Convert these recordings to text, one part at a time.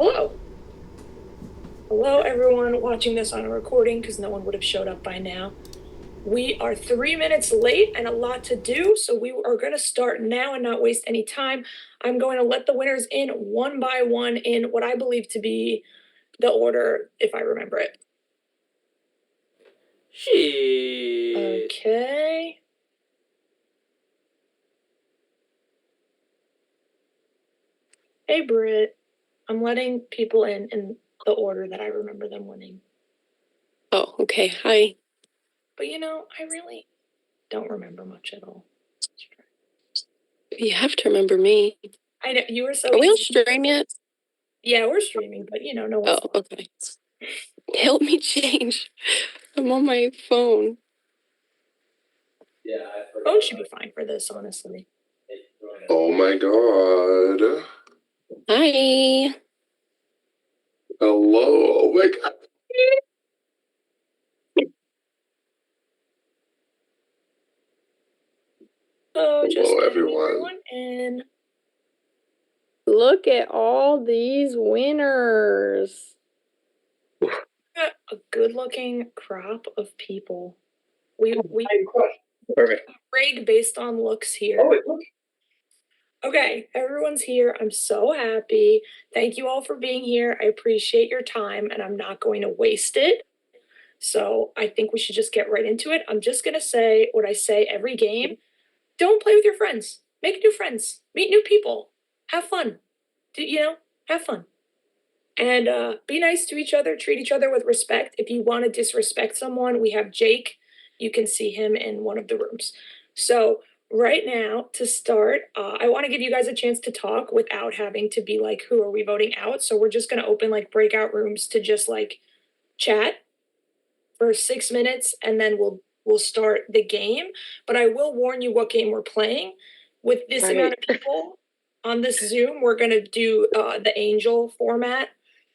Hello. Hello, everyone watching this on a recording because no one would have showed up by now. We are 3 minutes late and a lot to do, so we are going to start now and not waste any time. I'm going to let the winners in one by one in what I believe to be the order, if I remember it. Shit. Okay. Hey, Britt. I'm letting people in the order that I remember them winning. Oh, okay. Hi. But I really don't remember much at all. You have to remember me. I know you were so Are we on easy. stream yet? Yeah, we're streaming, but no one's. Oh, okay. Help me change. I'm on my phone. Yeah, Phone should be fine for this, honestly. Oh my god. Hi. Hello. Oh my god. So just Hello, getting everyone. everyone in. Look at all these winners. A good-looking crop of people. We Perfect. rig based on looks here. Oh, wait, look. Okay, everyone's here. I'm so happy. Thank you all for being here. I appreciate your time, and I'm not going to waste it. So I think we should just get right into it. I'm just gonna say what I say every game. Don't play with your friends. Make new friends. Meet new people. Have fun. Have fun. And be nice to each other. Treat each other with respect. If you want to disrespect someone, we have Jake. You can see him in one of the rooms. So right now, to start, I want to give you guys a chance to talk without having to be like, who are we voting out? So we're just going to open like breakout rooms to just like chat for 6 minutes, and then we'll start the game. But I will warn you what game we're playing. With this amount of people on this Zoom, we're gonna do the angel format.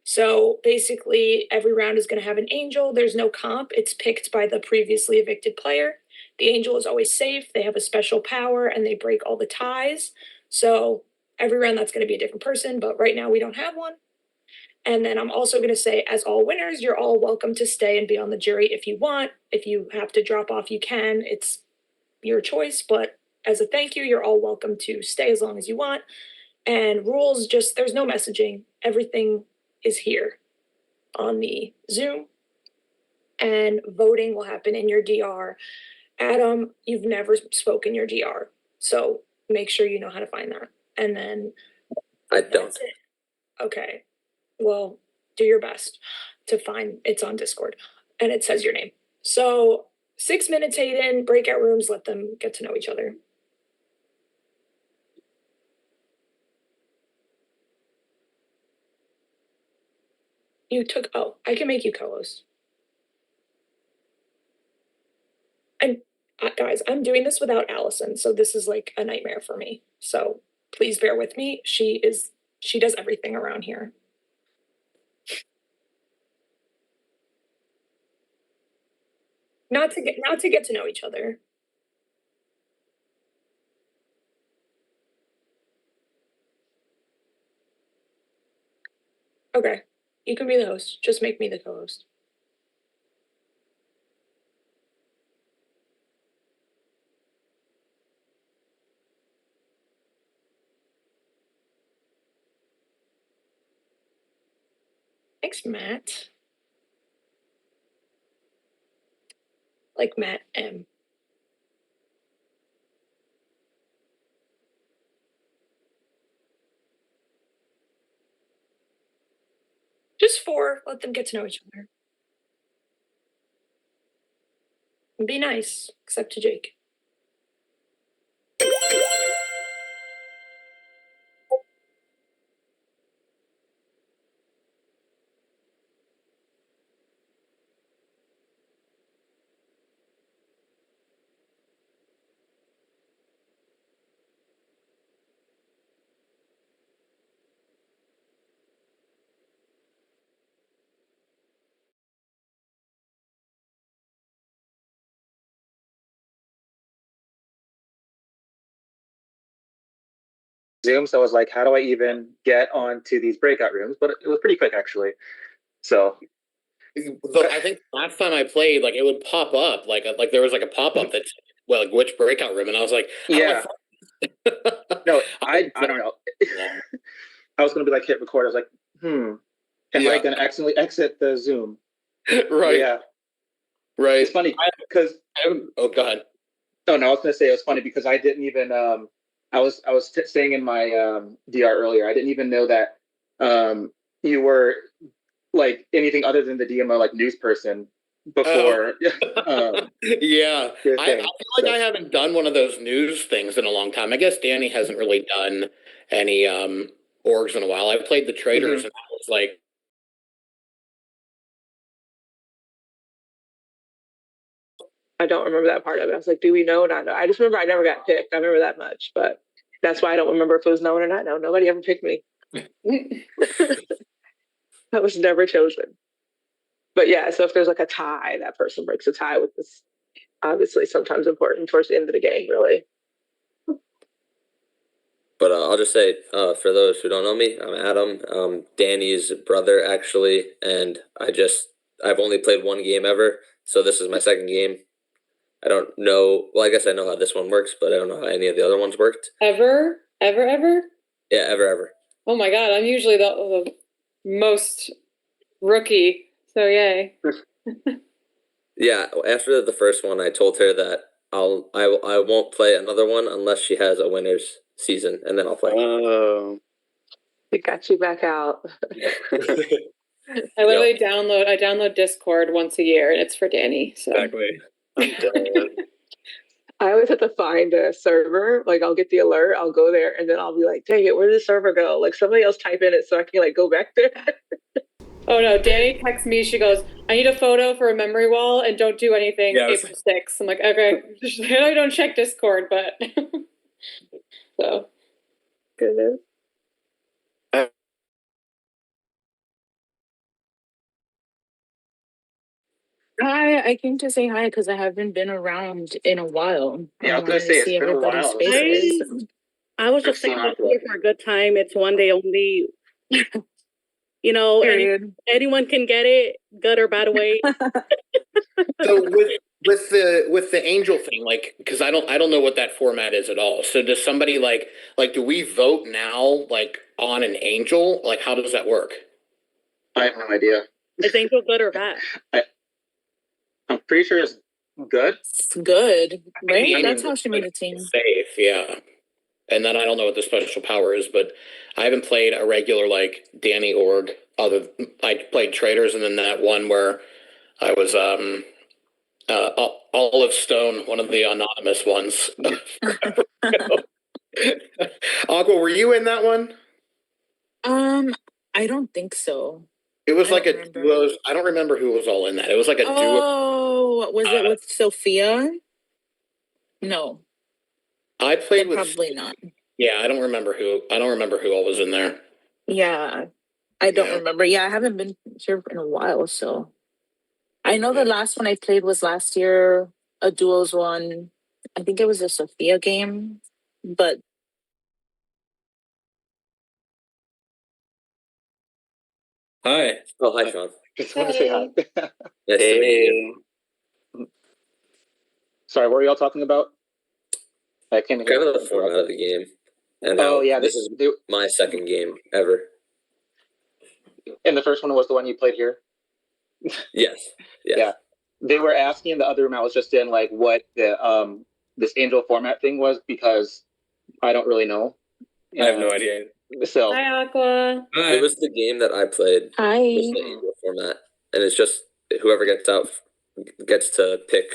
So basically, every round is gonna have an angel. There's no comp. It's picked by the previously evicted player. The angel is always safe. They have a special power, and they break all the ties. So every round that's gonna be a different person. But right now we don't have one. And then I'm also going to say, as all winners, you're all welcome to stay and be on the jury if you want. If you have to drop off, you can. It's your choice. But as a thank you, you're all welcome to stay as long as you want. And rules, just there's no messaging. Everything is here on the Zoom. And voting will happen in your DR. Adam, you've never spoken your DR. So make sure you know how to find that. And then I don't. Okay. Well, do your best to find it's on Discord and it says your name. So 6 minutes, Hayden, breakout rooms, let them get to know each other. I can make you co-host. And guys, I'm doing this without Allison, so this is like a nightmare for me. So please bear with me. She does everything around here. Not to get to know each other. Okay. You can be the host. Just make me the co-host. Thanks, Matt. Like Matt M. Just 4. Let them get to know each other. And be nice, except to Jake. Zoom, so I was like, how do I even get onto these breakout rooms? But it was pretty quick actually. So I think last time I played, like it would pop up, like there was like a pop up that's like which breakout room, and I was like, how do I yeah, find- no, I don't know. I was gonna be like hit record. I was like, am I gonna accidentally exit the Zoom? right, Yeah, right. it's funny because Oh, go ahead. oh no, I was gonna say it was funny because I didn't even I was saying in my DR earlier, I didn't even know that you were like anything other than the DMO like news person before. Yeah, your I thing. feel like I haven't done one of those news things in a long time. I guess Danny hasn't really done any orgs in a while. I played the traders, and that was like I don't remember that part of it. I was like, do we know or not know? I just remember I never got picked. I remember that much, but that's why I don't remember if it was known or not known. Nobody ever picked me. I was never chosen. But yeah, so if there's like a tie, that person breaks a tie with this. Obviously, sometimes important towards the end of the game, really. But I'll just say, for those who don't know me, I'm Adam, Danny's brother, actually, and I've only played one game ever, so this is my second game. I don't know, well, I guess I know how this one works, but I don't know how any of the other ones worked. Ever? Yeah, ever. Oh my god, I'm usually the most rookie, so yay. Yeah, after the first one, I told her that I won't play another one unless she has a winner's season, and then I'll play. oh, It got you back out. I literally download Discord once a year, and it's for Danny. So. exactly. I'm done. I always have to find a server. Like I'll get the alert, I'll go there, and then I'll be like, dang it, where did the server go? Like somebody else type in it so I can like go back there. Oh no, Danny texts me, she goes, I need a photo for a memory wall and don't do anything April 6th. I'm like, okay. I know you don't check Discord, but so Goodness. Hi, I came to say hi because I haven't been around in a while. Yeah, I was gonna say it's been a while. I was just saying I'm here for a good time. It's one day only. You know, anyone can get it, good or bad way. So with the angel thing, like, because I don't know what that format is at all. So does somebody like do we vote now like on an angel? Like, how does that work? I have no idea. Is angel good or bad? I'm pretty sure it's good. It's good, right? I mean, That's how she made a team. Safe, yeah. And then I don't know what the special power is, but I haven't played a regular like Danny org. I played traders, and then that one where I was Olive Stone, one of the anonymous ones. Aqua, were you in that one? I don't think so. It was like a duo. I don't remember who was all in that. It was like a duo. Oh, was it with Sophia? No. I played with probably not. Yeah, I don't remember who all was in there. Yeah. I don't remember. Yeah, I haven't been here in a while, so I know the last one I played was last year, a duos one. I think it was a Sophia game, but Hi. Oh, hi, Sean. Just want to say hi. Nice to meet you. Sorry, what were y'all talking about? I can't Kind of the format of the game. And this is my second game ever. And the first one was the one you played here? Yes. Yeah. They were asking in the other room I was just in like what the this angel format thing was because I don't really know. I have no idea. So hi Aqua. It was the game that I played. Hi. Was the angel format. And it's just whoever gets out gets to pick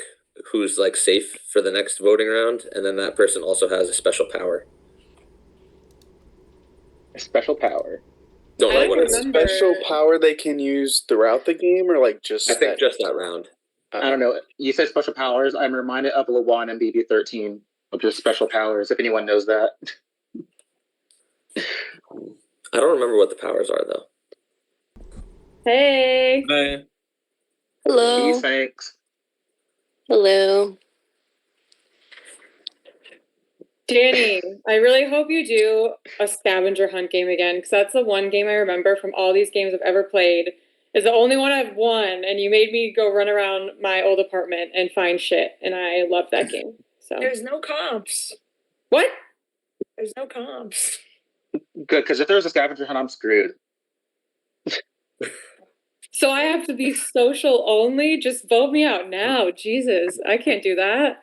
who's like safe for the next voting round, and then that person also has a special power. A special power. Don't know what it is. Special power they can use throughout the game, or like just I think just that round. I don't know. You said special powers. I'm reminded of Lawan and BB13, which is special powers, if anyone knows that. I don't remember what the powers are though. Hey. Bye. Hello. Thanks. Hello. Danny, I really hope you do a scavenger hunt game again, because that's the one game I remember from all these games I've ever played. Is the only one I've won, and you made me go run around my old apartment and find shit, and I love that game. So There's no comps. what? There's no comps. Good, because if there's a scavenger hunt, I'm screwed. So I have to be social only? Just vote me out now. Jesus, I can't do that.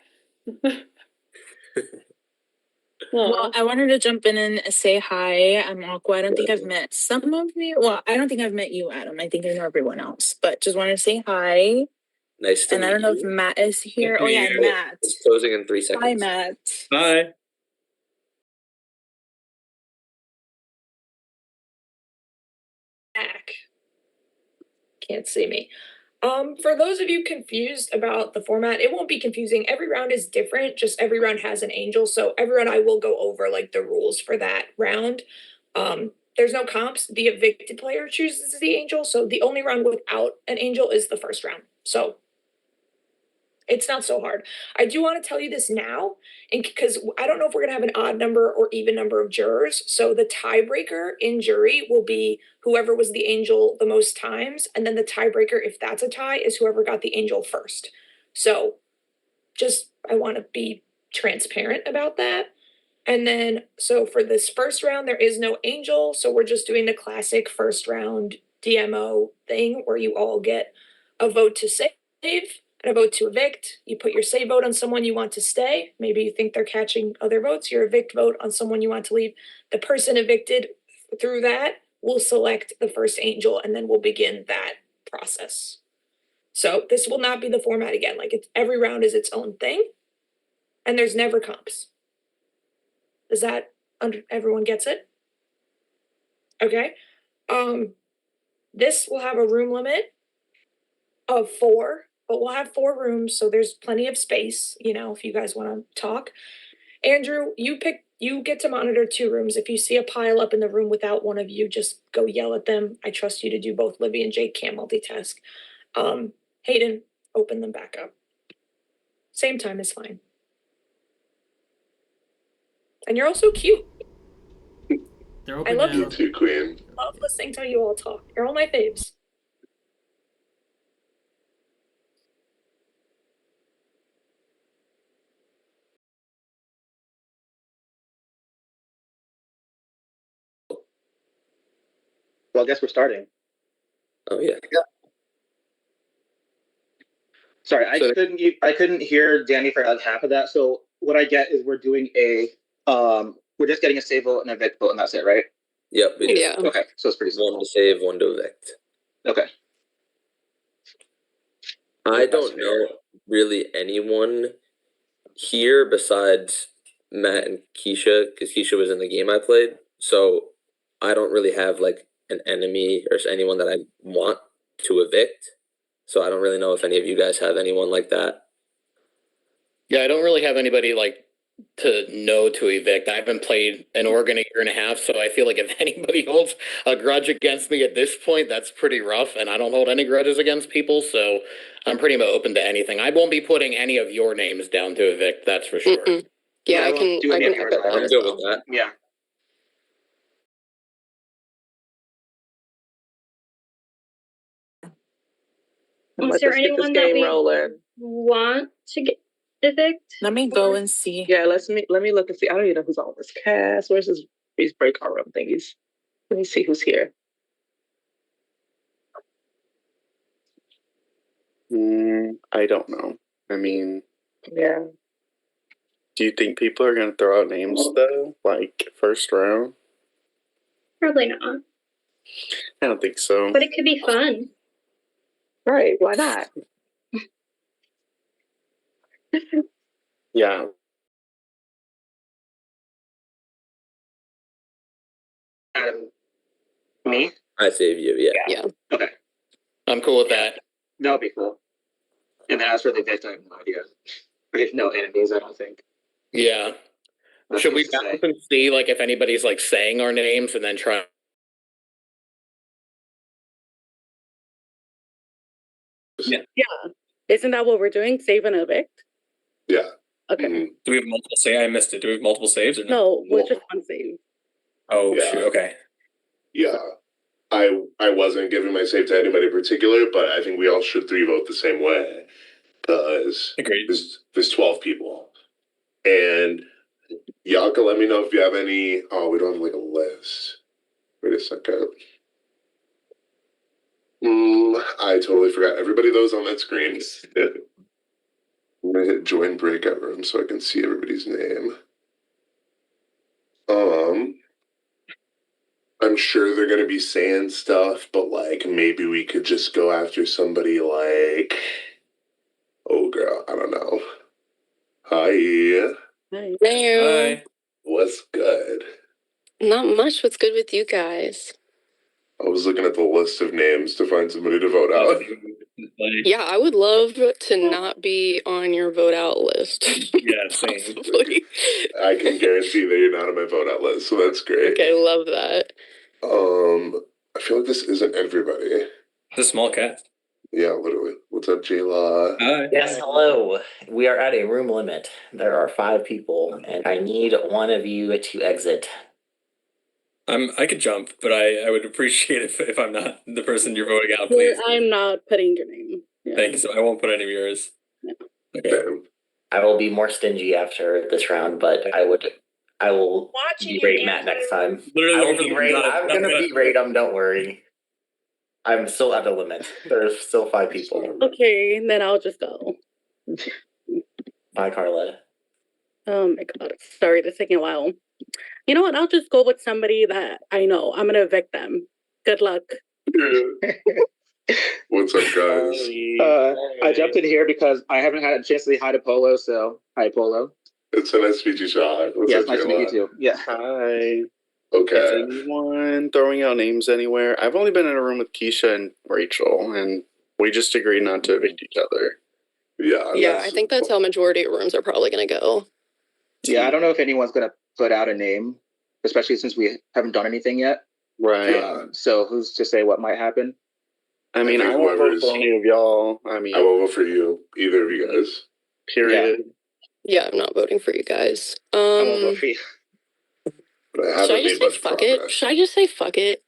Well, I wanted to jump in and say hi. I'm Aqua. I don't think I've met some of you. Well, I don't think I've met you, Adam. I think I know everyone else, but just wanted to say hi. Nice to And meet I don't know you. if Matt is here. Nice to Oh meet yeah, you. Matt. It's closing in 3 seconds. Hi, Matt. Hi. Back. Can't see me. For those of you confused about the format, it won't be confusing. Every round is different. Just every round has an angel. So every round I will go over like the rules for that round. There's no comps. The evicted player chooses the angel. So the only round without an angel is the first round. So it's not so hard. I do want to tell you this now, and because I don't know if we're gonna have an odd number or even number of jurors. So the tiebreaker in jury will be whoever was the angel the most times, and then the tiebreaker, if that's a tie, is whoever got the angel first. So just I want to be transparent about that. And then so for this first round, there is no angel. So we're just doing the classic first round DMO thing where you all get a vote to save and a vote to evict. You put your save vote on someone you want to stay. Maybe you think they're catching other votes. Your evict vote on someone you want to leave. The person evicted through that will select the first angel, and then we'll begin that process. So this will not be the format again. Like it's every round is its own thing, and there's never comps. Is that everyone gets it? Okay. This will have a room limit of 4, but we'll have 4 rooms, so there's plenty of space, you know, if you guys want to talk. Andrew, you get to monitor 2 rooms. If you see a pile up in the room without one of you, just go yell at them. I trust you to do both. Libby and Jake can't multitask. Hayden, open them back up. Same time is fine. And you're also cute. They're I open love now. you. You too, Queen. Love listening to you all talk. You're all my faves. Well, I guess we're starting. Oh yeah. Sorry, I couldn't hear Danny for like half of that. So what I get is we're doing we're just getting a save vote and a evict vote, and that's it, right? Yep. We do. Yeah. Okay, so it's pretty simple. 1 to save, 1 to evict. Okay. I don't know really anyone here besides Matt and Keisha, because Keisha was in the game I played. So I don't really have like an enemy or anyone that I want to evict. So I don't really know if any of you guys have anyone like that. Yeah, I don't really have anybody like to know to evict. I haven't played an org in a year and a half, so I feel like if anybody holds a grudge against me at this point, that's pretty rough, and I don't hold any grudges against people, so I'm pretty much open to anything. I won't be putting any of your names down to evict, that's for sure. Mm-mm. Yeah, I won't can. do I any can of yours echo that either. I'm as good well. with that. Yeah. Is there anyone that we rolling? Want to get evict? Let me go and see. Yeah, let me look and see. I don't even know who's on this cast. Where's these breakout room thingies? Let me see who's here. I don't know. I mean, Yeah. do you think people are going to throw out names though? Like first round? Probably not. I don't think so. But it could be fun. Right. Why not? Yeah. Me? I save you, yeah. Yeah. Okay. I'm cool with that. That'll be cool. And as for the evict, I have no idea. I have no enemies, I don't think. Yeah. That's Should we who's to say. balance and see like if anybody's like saying our names and then try? Yeah. Isn't that what we're doing? Save and evict? Yeah. Okay. Do we have multiple save? I missed it. Do we have multiple saves or no? No, we're just one save. Oh Yeah. shoot. Okay. Yeah. I wasn't giving my save to anybody in particular, but I think we all should 3-vote the same way. Because Agreed. there's 12 people. And y'all can let me know if you have any. Oh, we don't have like a list. Wait a second. I totally forgot. Everybody that was on that screen. I'm gonna hit join breakout room so I can see everybody's name. I'm sure they're gonna be saying stuff, but like maybe we could just go after somebody like, oh girl, I don't know. Hi. Hey. What's good? Not much. What's good with you guys? I was looking at the list of names to find somebody to vote out. Yeah, I would love to not be on your vote out list. Yeah, same. Possibly. I can guarantee that you're not on my vote out list, so that's great. Okay, love that. I feel like this isn't everybody. It's a small cast. Yeah, literally. What's up, J-Law? Hi. Yes, hello. We are at a room limit. There are 5 people, and I need one of you to exit. I could jump, but I would appreciate if I'm not the person you're voting out, please. I'm not putting your name. Yeah. Thank you. So I won't put any of yours. Okay. I will be more stingy after this round, but I will berate Matt next time. Literally I will looking for berate. the- I'm gonna berate him. Don't worry. I'm still at the limit. There's still 5 people. Okay, then I'll just go. Bye, Carla. Oh my god, sorry, this is taking a while. You know what? I'll just go with somebody that I know. I'm gonna evict them. Good luck. What's up, guys? I jumped in here because I haven't had a chance to say hi to Polo, so hi, Polo. It's so nice to meet you, Sean. What's Yeah, up, it's nice to meet you too. Yeah. Hi. Okay. Is anyone throwing out names anywhere? I've only been in a room with Keisha and Rachel, and we just agreed not to evict each other. Yeah. Yeah, I think that's how majority of rooms are probably gonna go. Yeah, I don't know if anyone's gonna put out a name, especially since we haven't done anything yet. Right. So who's to say what might happen? I mean, I won't vote for any of y'all. I mean, I won't vote for you, either of you guys. Period. Yeah, I'm not voting for you guys. I won't vote for you. But I Should haven't I just made say much fuck progress. it? Should I just say fuck it?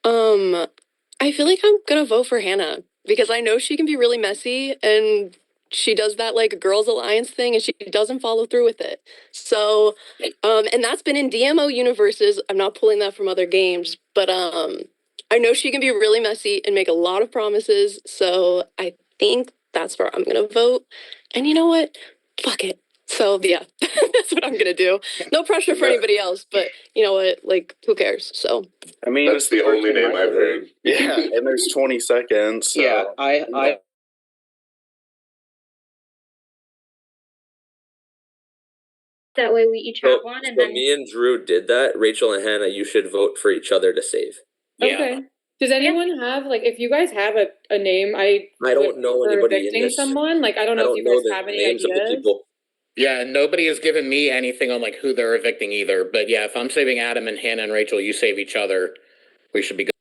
I feel like I'm gonna vote for Hannah because I know she can be really messy and she does that like girls alliance thing and she doesn't follow through with it. So, and that's been in DMO universes. I'm not pulling that from other games, but I know she can be really messy and make a lot of promises. So I think that's where I'm gonna vote. And you know what? Fuck it. So yeah, that's what I'm gonna do. No pressure for anybody else, but you know what? Like, who cares? So I mean, That's the only name I've heard. Yeah, and there's 20 seconds. So. Yeah, I That way we each have one, and So then me and Drew did that. Rachel and Hannah, you should vote for each other to save. Okay. Does anyone have like if you guys have a name? I don't know for anybody in evicting this. someone. Like I don't know if you know guys the have any names of the ideas. people. Yeah, nobody has given me anything on like who they're evicting either. But yeah, if I'm saving Adam and Hannah and Rachel, you save each other. We should be good.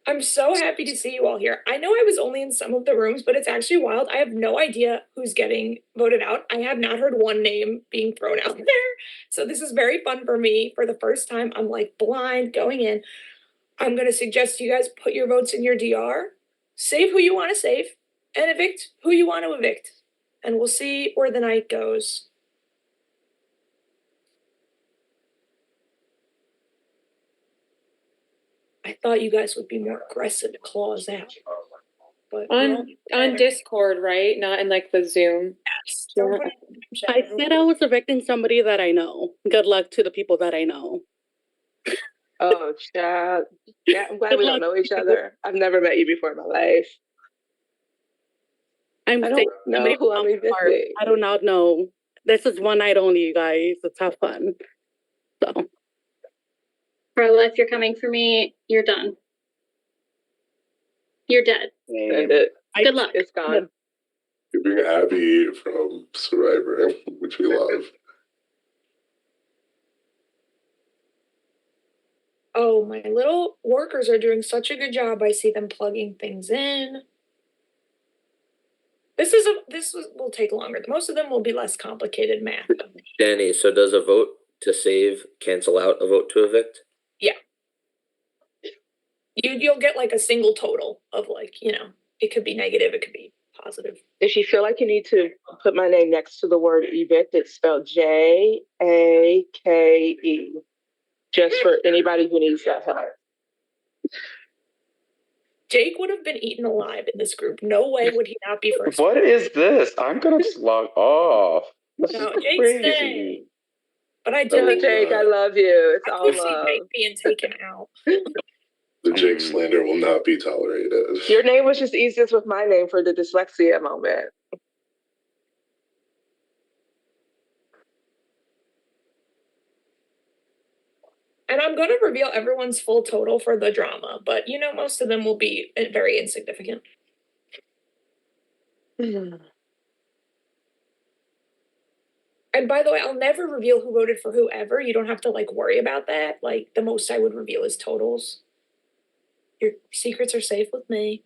I'm so happy to see you all here. I know I was only in some of the rooms, but it's actually wild. I have no idea who's getting voted out. I have not heard one name being thrown out there. So this is very fun for me. For the first time, I'm like blind going in. I'm going to suggest you guys put your votes in your DR, save who you want to save, and evict who you want to evict. And we'll see where the night goes. I thought you guys would be more aggressive to claws out. But On Discord, right? Not in like the Zoom. Yeah. I said I was evicting somebody that I know. Good luck to the people that I know. Oh, chat. Yeah, I'm glad we don't know each other. I've never met you before in my life. I don't know who I'm evicting. I do not know. This is one night only, you guys. Let's have fun. So, Carla, if you're coming for me, you're done. You're dead. Good luck. It's gone. You're being Abby from Survivor, which we love. Oh, my little workers are doing such a good job. I see them plugging things in. Will take longer. Most of them will be less complicated math. Danny, so does a vote to save cancel out a vote to evict? Yeah. You'll get like a single total of like, it could be negative, it could be positive. If you feel like you need to put my name next to the word evict, it's spelled Jake. Just for anybody who needs that help. Jake would have been eaten alive in this group. No way would he not be first. What is this? I'm gonna log off. This No, is Jake's crazy. staying. But I do think Jake, I love you. It's all see love. Jake being taken out. The Jake slander will not be tolerated. Your name was just easiest with my name for the dyslexia moment. And I'm going to reveal everyone's full total for the drama, but most of them will be very insignificant. And by the way, I'll never reveal who voted for whoever. You don't have to worry about that. The most I would reveal is totals. Your secrets are safe with me.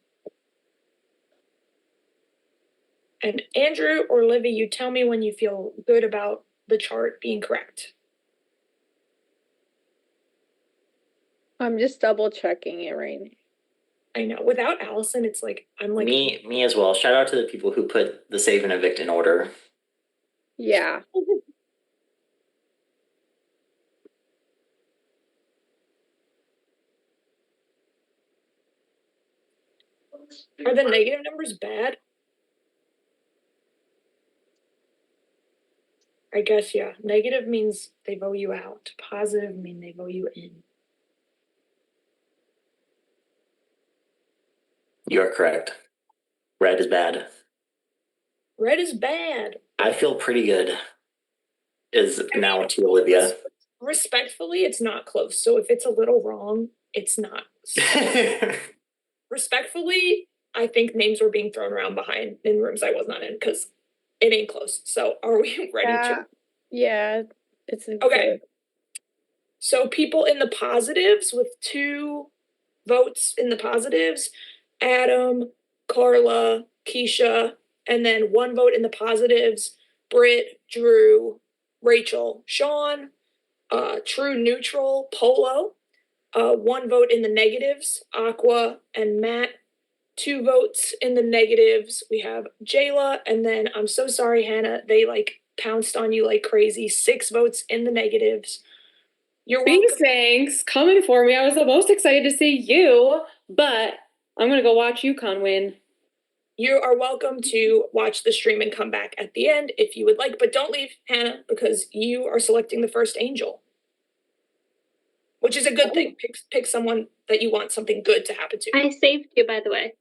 And Andrew or Livy, you tell me when you feel good about the chart being correct. I'm just double checking it right now. I know. Without Allison, it's I'm me as well. Shout out to the people who put the save and evict in order. Yeah. Are the negative numbers bad? I guess, yeah. Negative means they vote you out. Positive mean they vote you in. You're correct. Red is bad. Red is bad. I feel pretty good. Now to Olivia. Respectfully, it's not close. So if it's a little wrong, it's not. Respectfully, I think names were being thrown around behind in rooms I was not in because it ain't close. So are we ready to? Yeah, it's okay. So people in the positives with 2 votes in the positives, Adam, Carla, Keisha, and then 1 vote in the positives, Britt, Drew, Rachel, Sean, true neutral, Polo, 1 vote in the negatives, Aqua and Matt, 2 votes in the negatives, we have Jayla, and then I'm so sorry, Hannah, they pounced on you like crazy, 6 votes in the negatives. You're welcome. Thanks, coming for me. I was the most excited to see you, but I'm gonna go watch UConn win. You are welcome to watch the stream and come back at the end if you would like, but don't leave, Hannah, because you are selecting the first angel. Which is a good thing. Pick someone that you want something good to happen to. I saved you, by the way.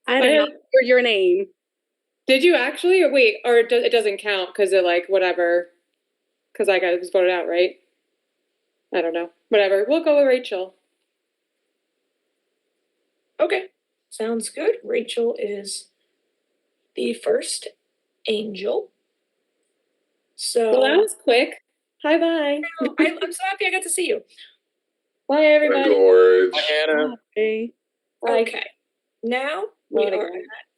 I don't know your name. Did you actually? Or wait, or it doesn't count because it whatever. Because I was voted out, right? I don't know. Whatever. We'll go with Rachel. Okay. Sounds good. Rachel is the first angel. So well, that was quick. Hi, bye. I'm so happy I got to see you. Bye, everybody. Bye, Hannah. Bye. Okay. Now we are at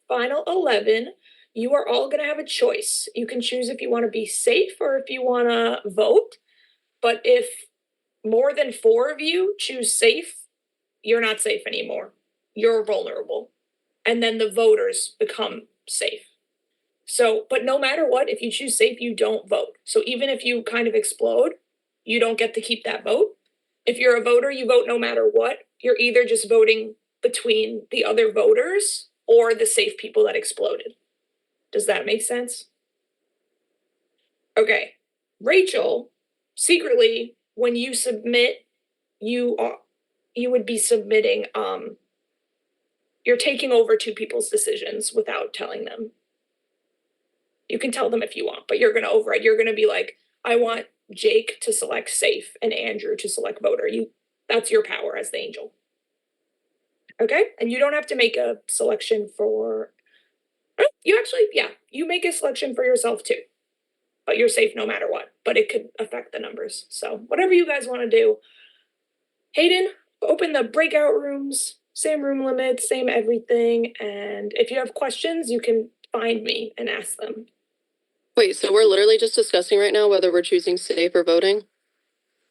final 11. You are all going to have a choice. You can choose if you want to be safe or if you want to vote. But if more than 4 of you choose safe, you're not safe anymore. You're vulnerable. And then the voters become safe. So, but no matter what, if you choose safe, you don't vote. So even if you kind of explode, you don't get to keep that vote. If you're a voter, you vote no matter what. You're either just voting between the other voters or the safe people that exploded. Does that make sense? Okay. Rachel, secretly, when you submit, you would be submitting, you're taking over 2 people's decisions without telling them. You can tell them if you want, but you're going to override. You're going to be like, I want Jake to select safe and Andrew to select voter. That's your power as the angel. Okay? And you don't have to make a selection for, you make a selection for yourself too. But you're safe no matter what, but it could affect the numbers. So whatever you guys want to do. Hayden, open the breakout rooms, same room limit, same everything, and if you have questions, you can find me and ask them. Wait, so we're literally just discussing right now whether we're choosing safe or voting?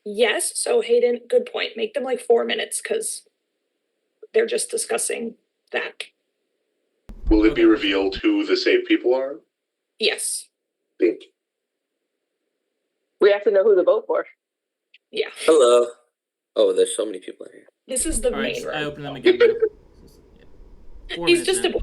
Yes, so Hayden, good point. Make them like 4 minutes because they're just discussing that. Will it be revealed who the safe people are? Yes. Thank you. We have to know who to vote for. Yeah. Hello. Oh, there's so many people in here. This is the All right, main room. I open them again now. 4 He's minutes just now. a boy.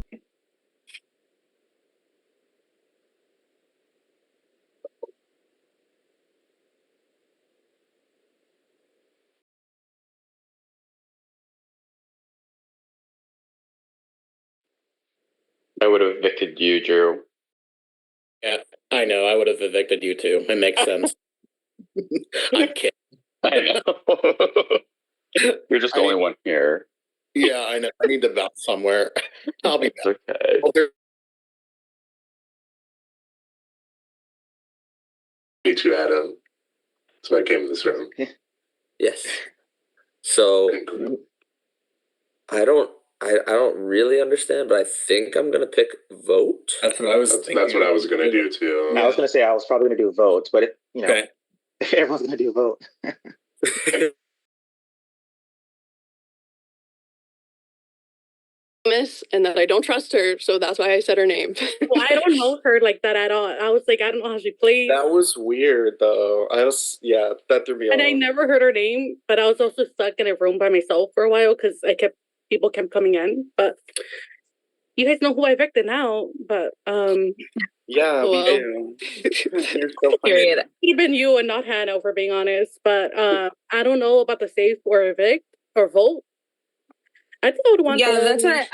I would have evicted you, Drew. Yeah, I know. I would have evicted you too. It makes sense. I'm kidding. I know. You're just the only one here. Yeah, I know. I need to bounce somewhere. I'll be back. Okay. Me too, Adam. So I came to this room. Yes. So I don't really understand, but I think I'm gonna pick vote. That's what I was thinking. That's what I was gonna do too. I was gonna say I was probably gonna do votes, but Okay. if everyone's gonna do vote. Miss, and that I don't trust her, so that's why I said her name. Well, I don't know her like that at all. I was like, I don't know how she plays. That was weird, though. That threw me off. And I never heard her name, but I was also stuck in a room by myself for a while because people kept coming in. But you guys know who I evicted now. But Yeah, we do. You're so funny. Period. It could have been you and not Hannah, for being honest. But I don't know about the safe or evict or vote. I think I would want. Yeah, that's what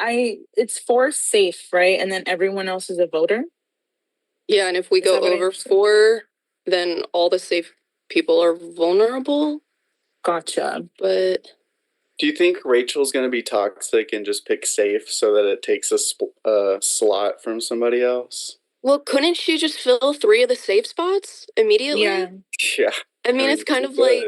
it's for safe, right? And then everyone else is a voter. Yeah, and if we go over 4, then all the safe people are vulnerable. Gotcha. But Do you think Rachel's going to be toxic and just pick safe so that it takes a slot from somebody else? well, couldn't she just fill 3 of the safe spots immediately? Yeah. Yeah. I mean, it's kind of like.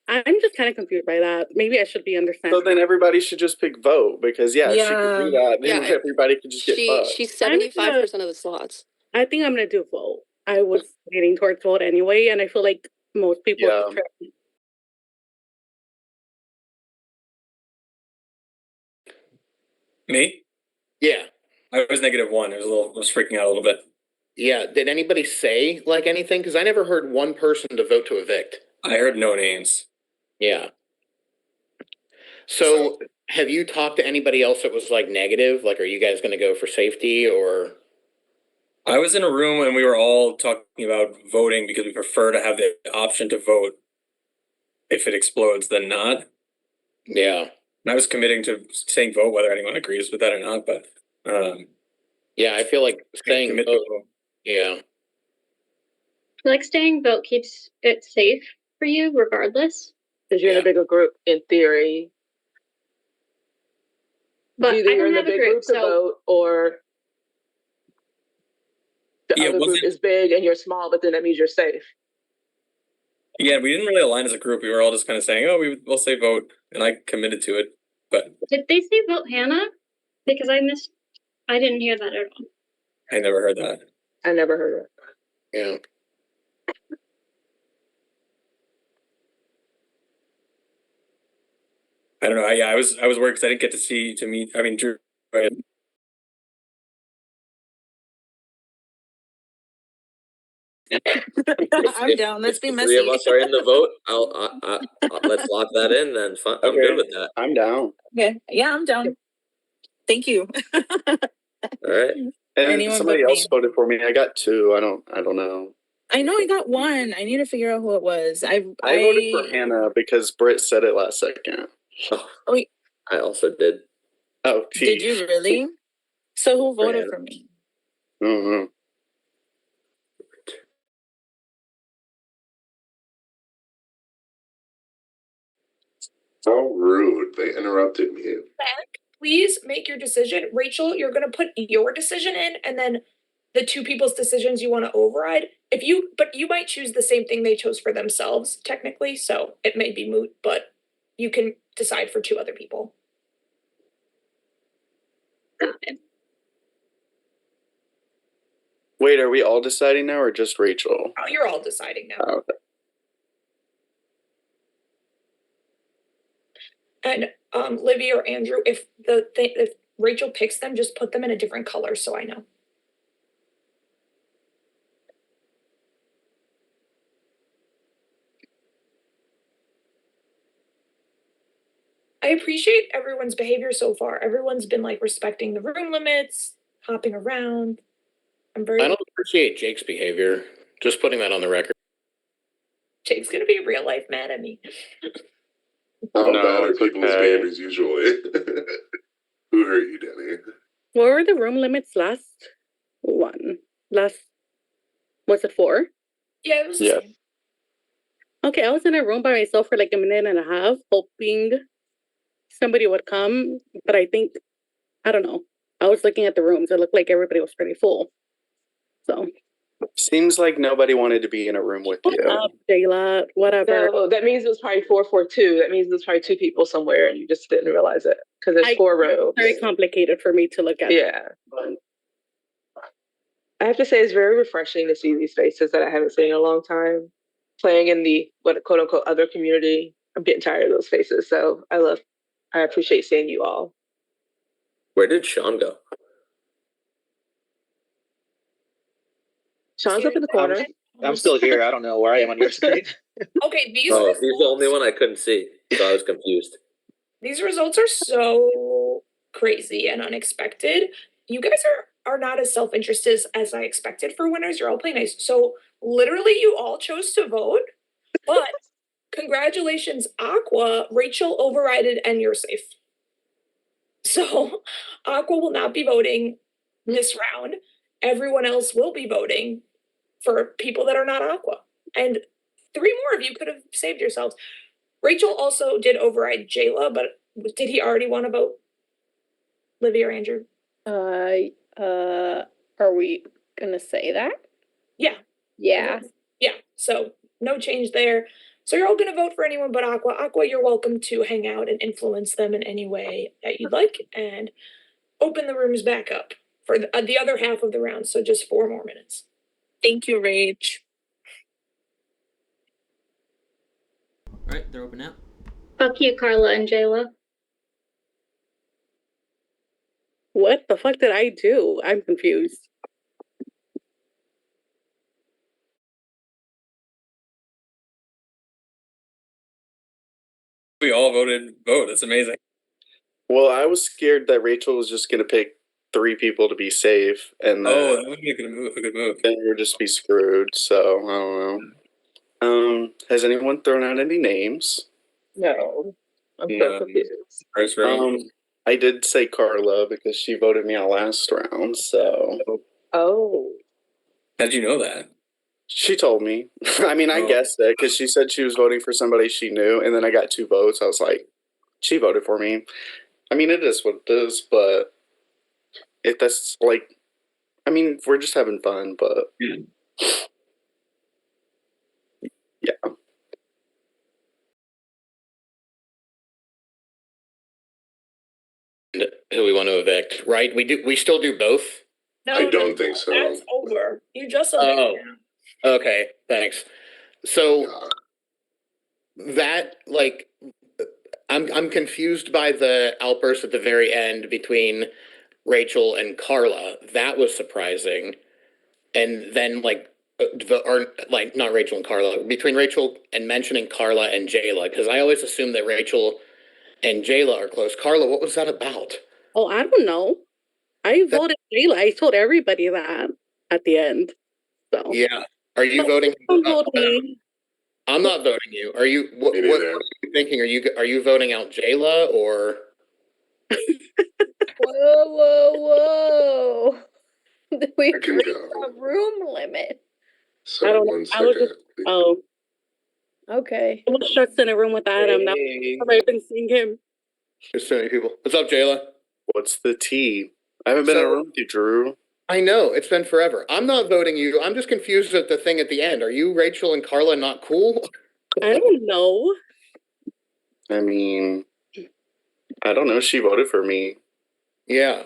I'm just kind of confused by that. Maybe I should be understanding. So then everybody should just pick vote because she could do that. Then everybody could just get fucked. She's 75% of the slots. I think I'm gonna do vote. I was leaning towards vote anyway, and I feel like most people. Yeah. Me? Yeah. I was -1. I was freaking out a little bit. Yeah. Did anybody say like anything? Because I never heard one person to vote to evict. I heard no names. Yeah. So have you talked to anybody else that was like negative? Like, are you guys going to go for safety or? I was in a room and we were all talking about voting because we prefer to have the option to vote if it explodes than not. Yeah. And I was committing to saying vote whether anyone agrees with that or not, but yeah, I feel like saying vote. Yeah. I feel like staying vote keeps it safe for you regardless. Because you're in a bigger group, in theory. But either I you're don't in a have a big group, group to so vote, or the other group is big and you're small, but then that means you're safe. Yeah, we didn't really align as a group. We were all just kind of saying, "Oh, we'll say vote," and I committed to it. But did they say vote Hannah? Because I didn't hear that at all. I never heard that. I never heard it. Yeah. I don't know. Yeah, I was worried because I didn't get to meet. I mean, Drew. I'm down. Let's be messy. 3 of us are in the vote. Let's lock that in then. I'm good with that. I'm down. Okay. Yeah, I'm down. Thank you. All right. And Anyone somebody but else me. voted for me. I got 2. I don't know. I know I got 1. I need to figure out who it was. I voted for Hannah because Britt said it last second. Oh, wait. I also did. Oh, Did you really? So who voted for me? Mm-hmm. How rude. They interrupted me. Please make your decision. Rachel, you're going to put your decision in and then the 2 people's decisions you want to override. But you might choose the same thing they chose for themselves, technically. So it may be moot, but you can decide for 2 other people. Got it. Wait, are we all deciding now or just Rachel? Oh, you're all deciding now. Oh, okay. And Livy or Andrew, if if Rachel picks them, just put them in a different color so I know. I appreciate everyone's behavior so far. Everyone's been like respecting the room limits, hopping around. I'm very. I don't appreciate Jake's behavior. Just putting that on the record. Jake's gonna be real life mad at me. How No, bad are it's people's okay. behaviors usually? Who hurt you, Danny? What were the room limits last one? Was it 4? Yeah, it was the Yeah. same. Okay, I was in a room by myself for like a minute and a half, hoping somebody would come, but I don't know. I was looking at the rooms. It looked like everybody was pretty full. So Seems like nobody wanted to be in a room with you. Jayla, whatever. No, that means it was probably 442. That means there's probably 2 people somewhere and you just didn't realize it because there's 4 rows. Very complicated for me to look at. Yeah. I have to say it's very refreshing to see these faces that I haven't seen in a long time. Playing in the quote unquote other community. I'm getting tired of those faces. So I appreciate seeing you all. Where did Sean go? Sean's up in the corner. I'm still here. I don't know where I am on your screen. Okay, these He's the only one I couldn't see, so I was confused. These results are so crazy and unexpected. You guys are not as self-interested as I expected for winners. You're all playing nice. So literally you all chose to vote, but congratulations, Aqua, Rachel overrided and you're safe. So Aqua will not be voting this round. Everyone else will be voting for people that are not Aqua. And 3 more of you could have saved yourselves. Rachel also did override Jayla, but did he already want to vote? Livy or Andrew? Are we gonna say that? Yeah. Yeah. Yeah. So no change there. So you're all gonna vote for anyone but Aqua. Aqua, you're welcome to hang out and influence them in any way that you'd like, and open the rooms back up for the other half of the round. So just 4 more minutes. Thank you, Rach. All right, they're open now. Fuck you, Carla and Jayla. What the fuck did I do? I'm confused. We all voted vote. That's amazing. Well, I was scared that Rachel was just gonna pick 3 people to be safe, and that would be a good move. Then we'd just be screwed. So I don't know. Has anyone thrown out any names? No, I'm so confused. First round. I did say Carla because she voted me out last round. So. Oh. How'd you know that? She told me. I mean, I guessed it because she said she was voting for somebody she knew, and then I got 2 votes. I was like, she voted for me. I mean, it is what it is, but that's like, I mean, we're just having fun, but yeah. Who we want to evict, right? We still do both? No, I don't think so. That's over. You just Okay, thanks. So that I'm confused by the outburst at the very end between Rachel and Carla. That was surprising. And then not Rachel and Carla, between Rachel and mentioning Carla and Jayla, because I always assume that Rachel and Jayla are close. Carla, what was that about? Oh, I don't know. I voted Jayla. I told everybody that at the end. So yeah, are you voting? I'm not voting you. Are you? What are you thinking? Are you voting out Jayla or? Whoa. We reached a room limit. I don't know. I was just, okay. I was just in a room with Adam. Now I've been seeing him. There's so many people. What's up, Jayla? What's the tea? I haven't been in a room with you, Drew. I know, it's been forever. I'm not voting you. I'm just confused at the thing at the end. Are you Rachel and Carla not cool? I don't know. I mean, I don't know. She voted for me. Yeah.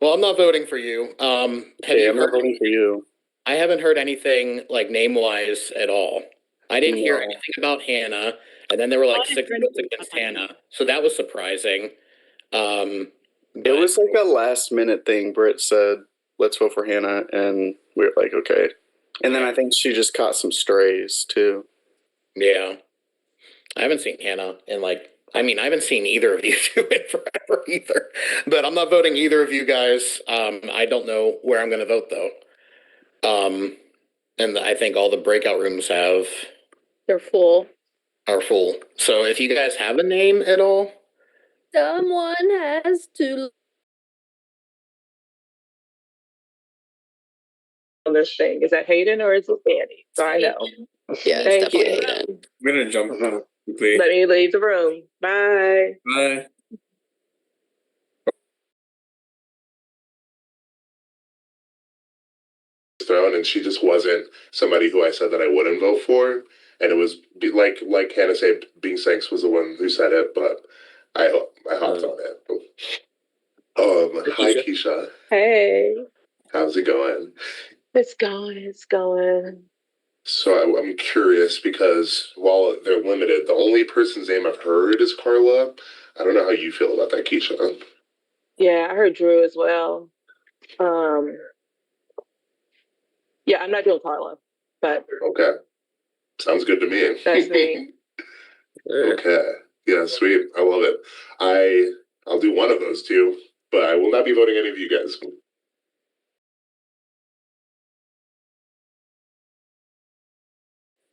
Well, I'm not voting for you. Have Hey, you I'm not heard? voting for you. I haven't heard anything like name wise at all. I didn't hear No. anything about Hannah, and then there were like 6 votes against Hannah, so that was surprising. It was like a last minute thing. Britt said, "Let's vote for Hannah," and we were like, "Okay." And then I think she just caught some strays too. Yeah, I haven't seen Hannah in like. I mean, I haven't seen either of you do it forever either. But I'm not voting either of you guys. I don't know where I'm going to vote though. And I think all the breakout rooms They're full. are full. So if you guys have a name at all, Someone has to. On this thing, is that Hayden or is it Danny? So I know. Yeah, it's Thank definitely you. Hayden. I'm gonna jump quickly. Let me leave the room. Bye. Bye. Throne, and she just wasn't somebody who I said that I wouldn't vote for. And it was like Hannah said, Being Sanks was the one who said it, but I hopped on it. Hi Keisha. Hey. How's it going? It's going. So I'm curious because while they're limited, the only person's name I've heard is Carla. I don't know how you feel about that, Keisha. Yeah, I heard Drew as well. Yeah, I'm not doing Carla, but Okay. Sounds good to me. that's me. Okay. Yeah, sweet. I love it. I'll do one of those two, but I will not be voting any of you guys.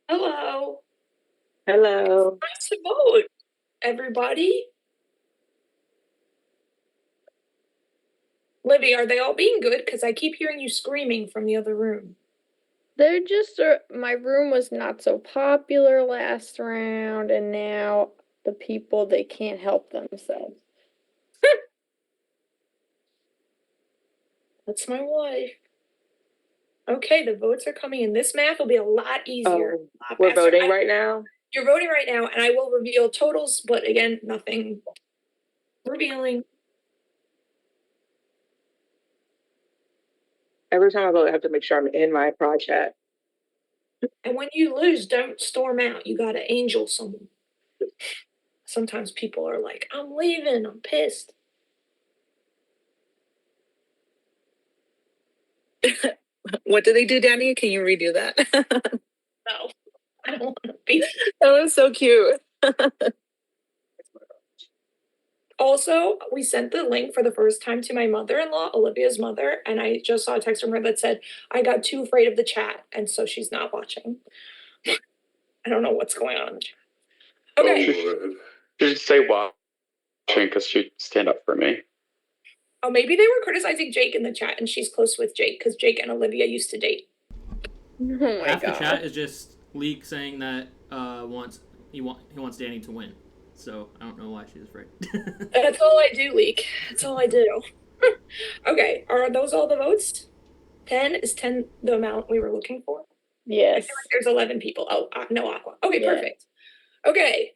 Hello. Hello. Nice to vote, everybody. Livy, are they all being good? Because I keep hearing you screaming from the other room. They're just my room was not so popular last round, and now the people they can't help themselves. That's my wife. Okay, the votes are coming in. This math will be a lot easier. We're voting right now. You're voting right now, and I will reveal totals, but again, nothing revealing. Every time I vote, I have to make sure I'm in my prod chat. And when you lose, don't storm out. You gotta angel someone. Sometimes people are like, I'm leaving, I'm pissed. What did they do, Danny? Can you redo that? No, I don't want to be. That was so cute. Also, we sent the link for the first time to my mother-in-law, Olivia's mother, and I just saw a text from her that said, I got too afraid of the chat, and so she's not watching. I don't know what's going on in the chat. Okay. She should say watching because she'd stand up for me. Oh, maybe they were criticizing Jake in the chat, and she's close with Jake, because Jake and Olivia used to date. Oh Half the chat is just Leek saying that he wants Danny to win. So I don't know why she's afraid. That's all I do, Leek. That's all I do. Okay, are those all the votes? 10 is 10 the amount we were looking for? Yes. I feel like there's 11 people. Oh, no Aqua. Okay, Yeah. perfect. Okay.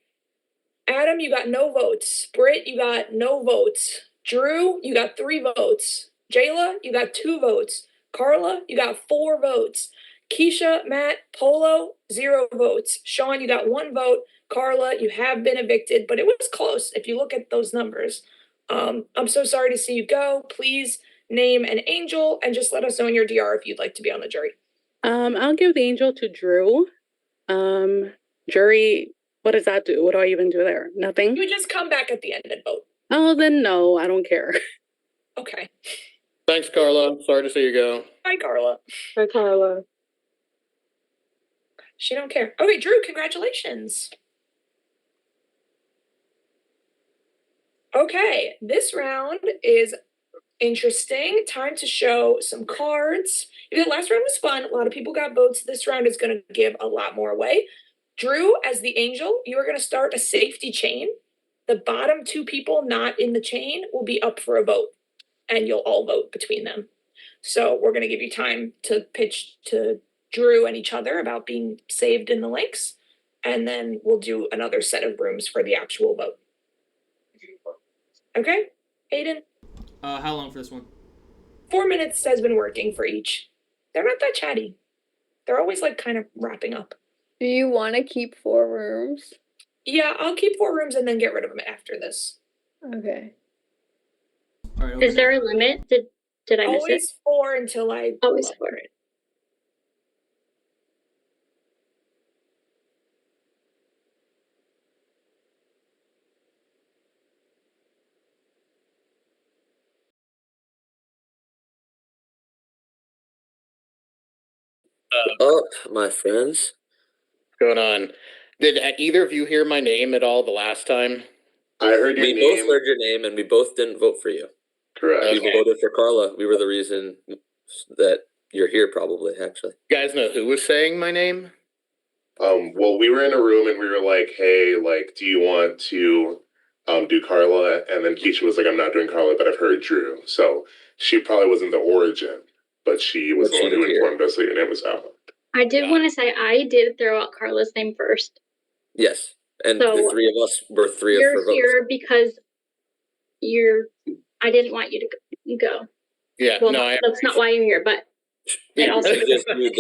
Adam, you got no votes. Britt, you got no votes. Drew, you got 3 votes. Jayla, you got 2 votes. Carla, you got 4 votes. Keisha, Matt, Polo, 0 votes. Sean, you got 1 vote. Carla, you have been evicted, but it was close if you look at those numbers. I'm so sorry to see you go. Please name an angel and just let us know in your DR if you'd like to be on the jury. I'll give the angel to Drew. Jury, what does that do? What do I even do there? Nothing? You just come back at the end and vote. Oh, then no, I don't care. Okay. Thanks, Carla. Sorry to see you go. Hi, Carla. Hi, Carla. She don't care. Okay, Drew, congratulations. Okay, this round is interesting. Time to show some cards. The last round was fun. A lot of people got votes. This round is going to give a lot more away. Drew, as the angel, you are going to start a safety chain. The bottom 2 people not in the chain will be up for a vote, and you'll all vote between them. So we're going to give you time to pitch to Drew and each other about being saved in the links. and then we'll do another set of rooms for the actual vote. Okay, Aiden? How long for this one? 4 minutes has been working for each. They're not that chatty. They're always like kind of wrapping up. Do you want to keep 4 rooms? Yeah, I'll keep 4 rooms and then get rid of them after this. Okay. All right. Is there a limit? Did I miss it? Always 4 until I Always 4. Right. Up, my friends. What's going on? Did either of you hear my name at all the last time? I heard your We name. both heard your name, and we both didn't vote for you. Correct. We voted for Carla. We were the reason that you're here, probably. Actually, You guys know who was saying my name? Well, we were in a room and we were like, "Hey, like, do you want to do Carla?" And then Keisha was like, "I'm not doing Carla, but I've heard Drew." So she probably wasn't the origin, but she was But the one she who was here. informed us that your name was out. I did want to say I did throw out Carla's name first. yes, and So, the three of us were three of You're for votes. here because I didn't want you to go. Yeah, Well, no, that's not why you're here, but I also You just do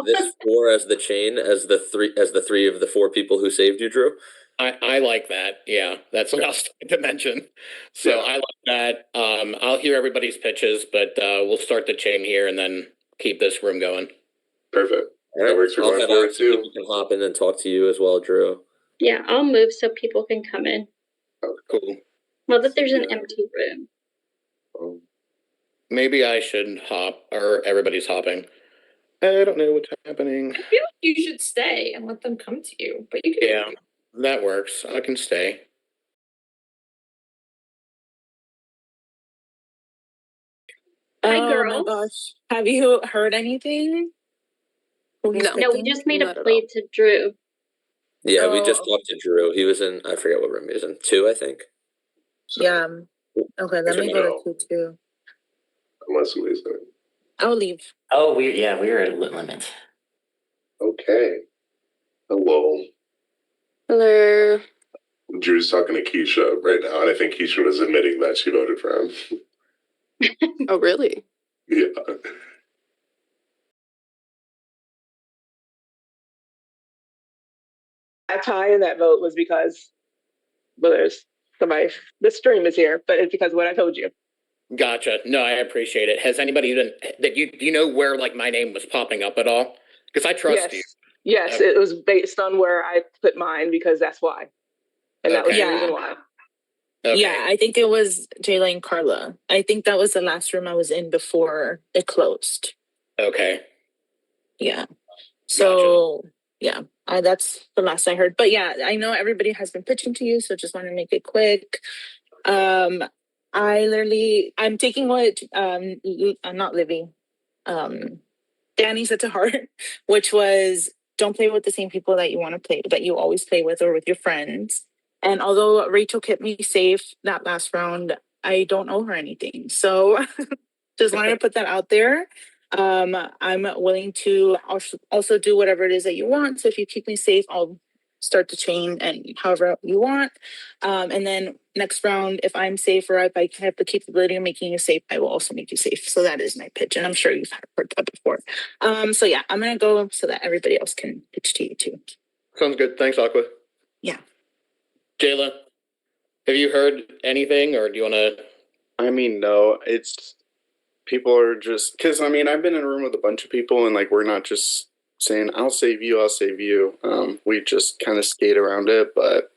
this 4 as the chain, as the three of the 4 people who saved you, Drew. I like that. Yeah, that's what I was trying to mention. So I like that. I'll hear everybody's pitches, but we'll start the chain here and then keep this room going. Perfect. All right. That works for I'll going head forward out so too. people can hop in and talk to you as well, Drew. Yeah, I'll move so people can come in. Cool. Well, that there's an empty room. Maybe I should hop, or everybody's hopping. I don't know what's happening. I feel like you should stay and let them come to you, but you can. Yeah, that works. I can stay. Hi, Hi, girl. Oh my gosh. Have you heard anything? No, we just made a plea to Drew. Yeah, we Oh, just talked to Drew. He was in, I forget what room he was in. 2, I think. yeah. Okay, let me go to 2. Unless somebody's there. I'll leave. Oh, we're at limit. Okay. Hello. Hello. Drew's talking to Keisha right now, and I think Keisha was admitting that she voted for him. Oh, really? Yeah. That tie in that vote was because, well, there's somebody, the stream is here, but it's because of what I told you. Gotcha. No, I appreciate it. Has anybody even that do you know where like my name was popping up at all? Because I trust you. Yes, it was based on where I put mine because that's why. And that was the reason why. Okay. Yeah, I think it was Jayla and Carla. I think that was the last room I was in before it closed. Okay. Yeah. So yeah, that's the last I heard. But yeah, I know everybody has been pitching to you, so just want to make it quick. I'm taking what I'm not Livy. Danny said to heart, which was don't play with the same people that you want to play, that you always play with or with your friends. And although Rachel kept me safe that last round, I don't owe her anything. So just wanted to put that out there. I'm willing to also do whatever it is that you want. So if you keep me safe, I'll start the chain and however you want. And then next round, if I'm safe or if I have the capability of making you safe, I will also make you safe. So that is my pitch. And I'm sure you've heard that before. So yeah, I'm going to go so that everybody else can pitch to you too. Sounds good. Thanks, Aqua. Yeah. Jayla, have you heard anything or do you want to? I mean, no, it's people are just, because I mean, I've been in a room with a bunch of people and like, we're not just saying, I'll save you, I'll save you. We just kind of skate around it, but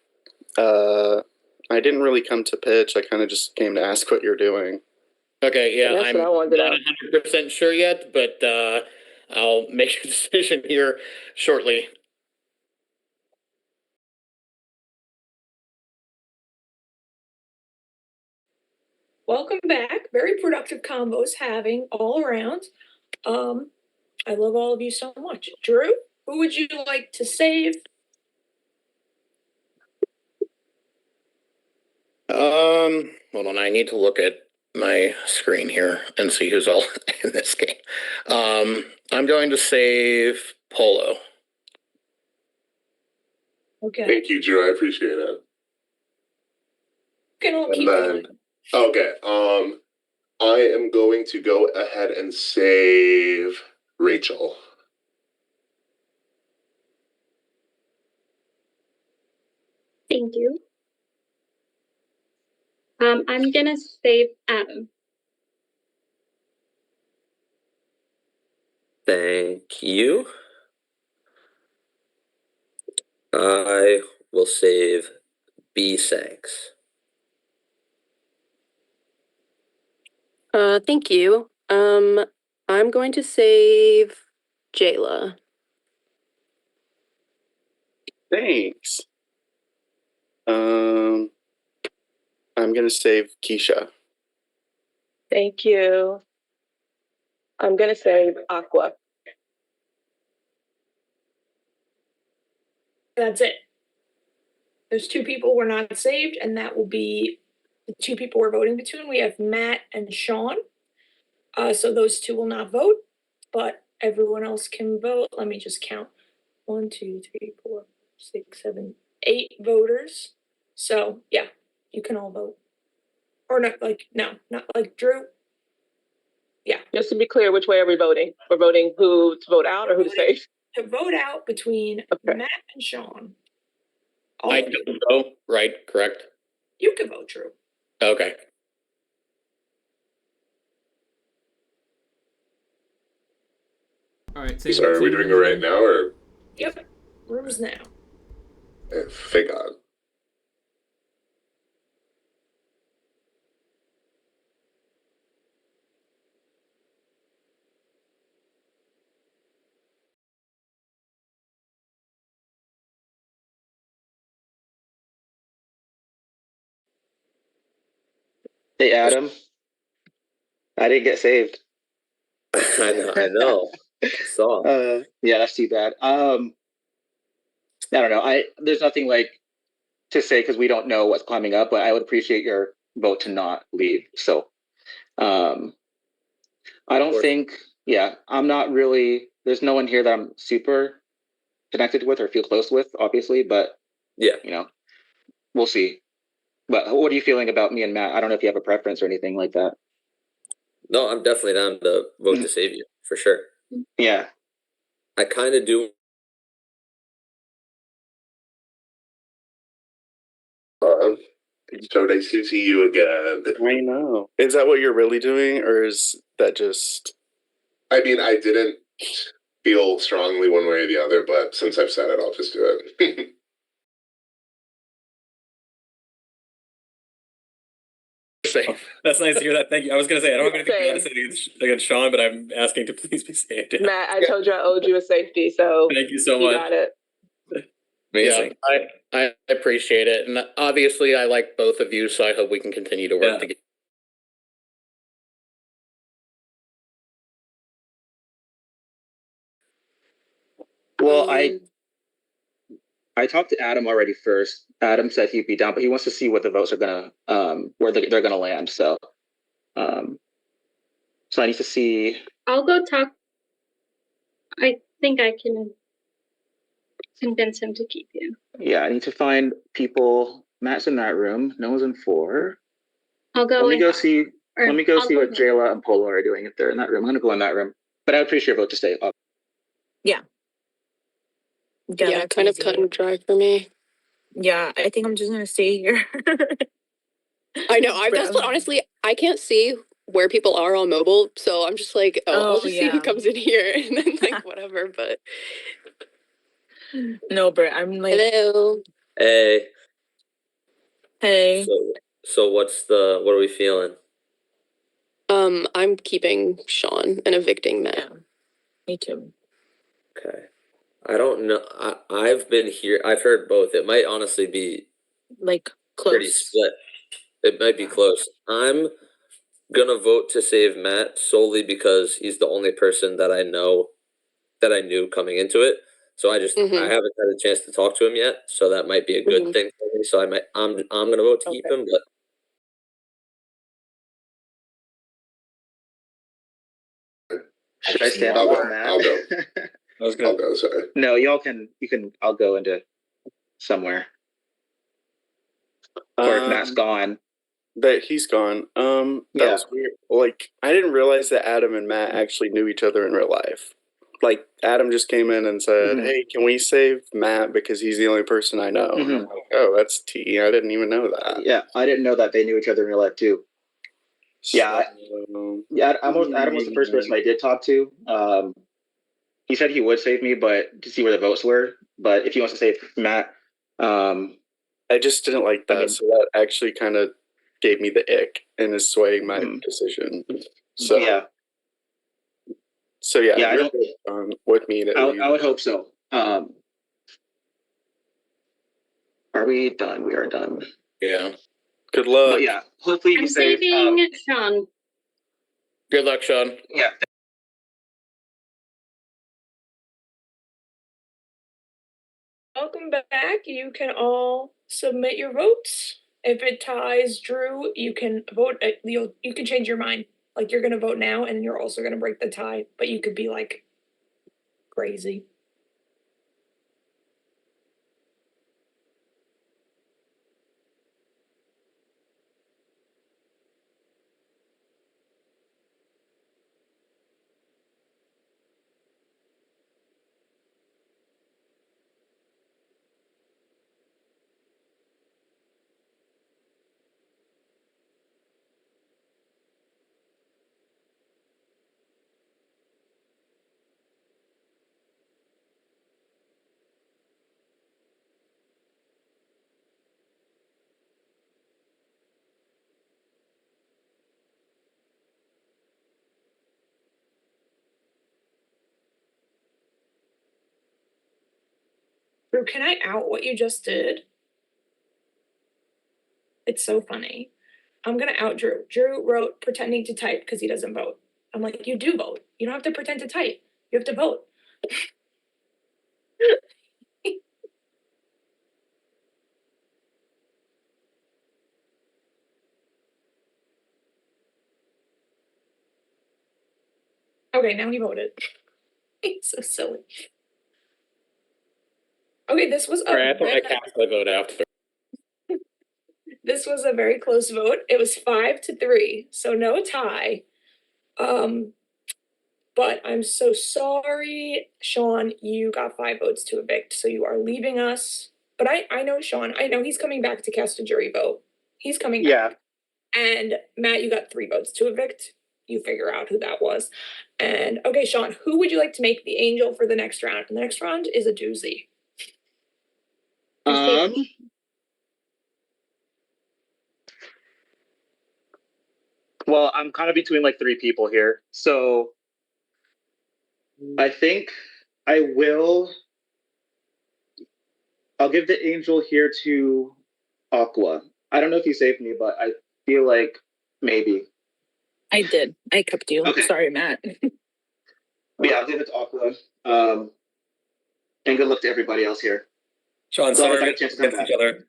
I didn't really come to pitch. I kind of just came to ask what you're doing. Okay, yeah, That's I'm what I wanted to not know. 100% sure yet, but I'll make a decision here shortly. Welcome back. Very productive combos having all around. I love all of you so much. Drew, who would you like to save? Hold on, I need to look at my screen here and see who's all in this game. I'm going to save Polo. Okay. Thank you, Drew. I appreciate it. Okay, I'll And keep then, going. okay, I am going to go ahead and save Rachel. Thank you. I'm gonna save Adam. Thank you. I will save B Sanks. Thank you. I'm going to save Jayla. Thanks. I'm gonna save Keisha. Thank you. I'm gonna save Aqua. That's it. There's 2 people we're not saved, and that will be the 2 people we're voting between. We have Matt and Sean. So those 2 will not vote, but everyone else can vote. Let me just count. 1, 2, 3, 4, 6, 7, 8 voters. So yeah, you can all vote. Or not not like Drew. Yeah. Just to be clear, which way are we voting? We're voting who to vote out or who to save? To vote out between Matt and Sean. I don't know, right? Correct. You can vote Drew. Okay. All right. Sorry, are we doing it right now or? Yep. Rooms now. Thank God. Hey, Adam. I didn't get saved. I know. I saw. Yeah, that's too bad. I don't know. There's nothing like to say because we don't know what's coming up, but I would appreciate your vote to not leave. So, I don't think. Yeah, I'm not really. There's no one here that I'm super connected with or feel close with, obviously. But yeah, we'll see. But what are you feeling about me and Matt? I don't know if you have a preference or anything like that. No, I'm definitely down to vote to save you for sure. Yeah. I kind of do. So nice to see you again. I know. Is that what you're really doing, or is that just? I mean, I didn't feel strongly one way or the other, but since I've said it, I'll just do it. Same. That's nice to hear that. Thank you. I was going to say, I don't have anything bad to say against Sean, but I'm asking to please be saved. Matt, I told you I owed you a safety, so thank you so you much. got it. Amazing. Yeah, I appreciate it. And obviously I like both of you, so I hope we can continue to work together. Well, I talked to Adam already first. Adam said he'd be down, but he wants to see what the votes are gonna where they're gonna land. So so I need to see. I'll go talk. I think I can convince him to keep you. Yeah, I need to find people. Matt's in that room. No one's in 4. I'll go. Let me go see. or Let me go I'll see go what with- Jayla and Polo are doing if they're in that room. I'm gonna go in that room. But I appreciate your vote to stay. Yeah, Yeah, kind of cut and dry for me. Yeah, I think I'm just gonna stay here. I know. Honestly, I can't see where people are on mobile, so I'm just like, I'll just see who comes in here, and then like whatever. But no, Britt, I'm like, hello. Hey. Hey. So what are we feeling? I'm keeping Sean and evicting Matt. Yeah, me too. Okay. I don't know. I've been here. I've heard both. It might honestly be like pretty close. split. It might be close. I'm gonna vote to save Matt solely because he's the only person that I knew coming into it. So I haven't had a chance to talk to him yet. So that might be a good thing for me. So I'm gonna vote to keep him, but Should I stand I'll up go. with Matt? I'll go. I was gonna. I'll go. Sorry. No, y'all can. You can. I'll go into somewhere. Or if Matt's gone. That he's gone. That was weird. Like, I didn't realize that Adam and Matt actually knew each other in real life. Like, Adam just came in and said, "Hey, can we save Matt because he's the only person I know?" And I'm like, "Oh, that's T. I didn't even know that." Yeah, I didn't know that they knew each other in real life too. Yeah, Adam was the first person I did talk to. He said he would save me, but to see where the votes were. But if he wants to save Matt, I just didn't like that. So that actually kind of gave me the ick and is swaying my decision. So yeah. So yeah, Yeah, I you're don't- good, with me. I would hope so. Are we done? We are done. Yeah. Good luck. But yeah, hopefully I'm you save. saving Sean. Good luck, Sean. Yeah. Welcome back. You can all submit your votes. If it ties Drew, you can vote. You can change your mind. Like you're gonna vote now, and you're also gonna break the tie. But you could be like crazy. Drew, can I out what you just did? It's so funny. I'm gonna out Drew. Drew wrote pretending to type because he doesn't vote. I'm like, you do vote. You don't have to pretend to type. You have to vote. Okay, now he voted. He's so silly. Okay, this was Sorry, I thought I cast my vote after. This was a very close vote. It was 5-3, so no tie. But I'm so sorry, Sean, you got 5 votes to evict, so you are leaving us. But I know Sean, I know he's coming back to cast a jury vote. He's coming back. And Matt, you got 3 votes to evict. You figure out who that was. And okay, Sean, who would you like to make the angel for the next round? And the next round is a doozy. Well, I'm kind of between like 3 people here. So I think I'll give the angel here to Aqua. I don't know if you saved me, but I feel like maybe. I did. I kept you. Okay. Sorry, Matt. But yeah, I'll give it to Aqua. And good luck to everybody else here. Sean, Glad sorry I got a chance to come back. each other.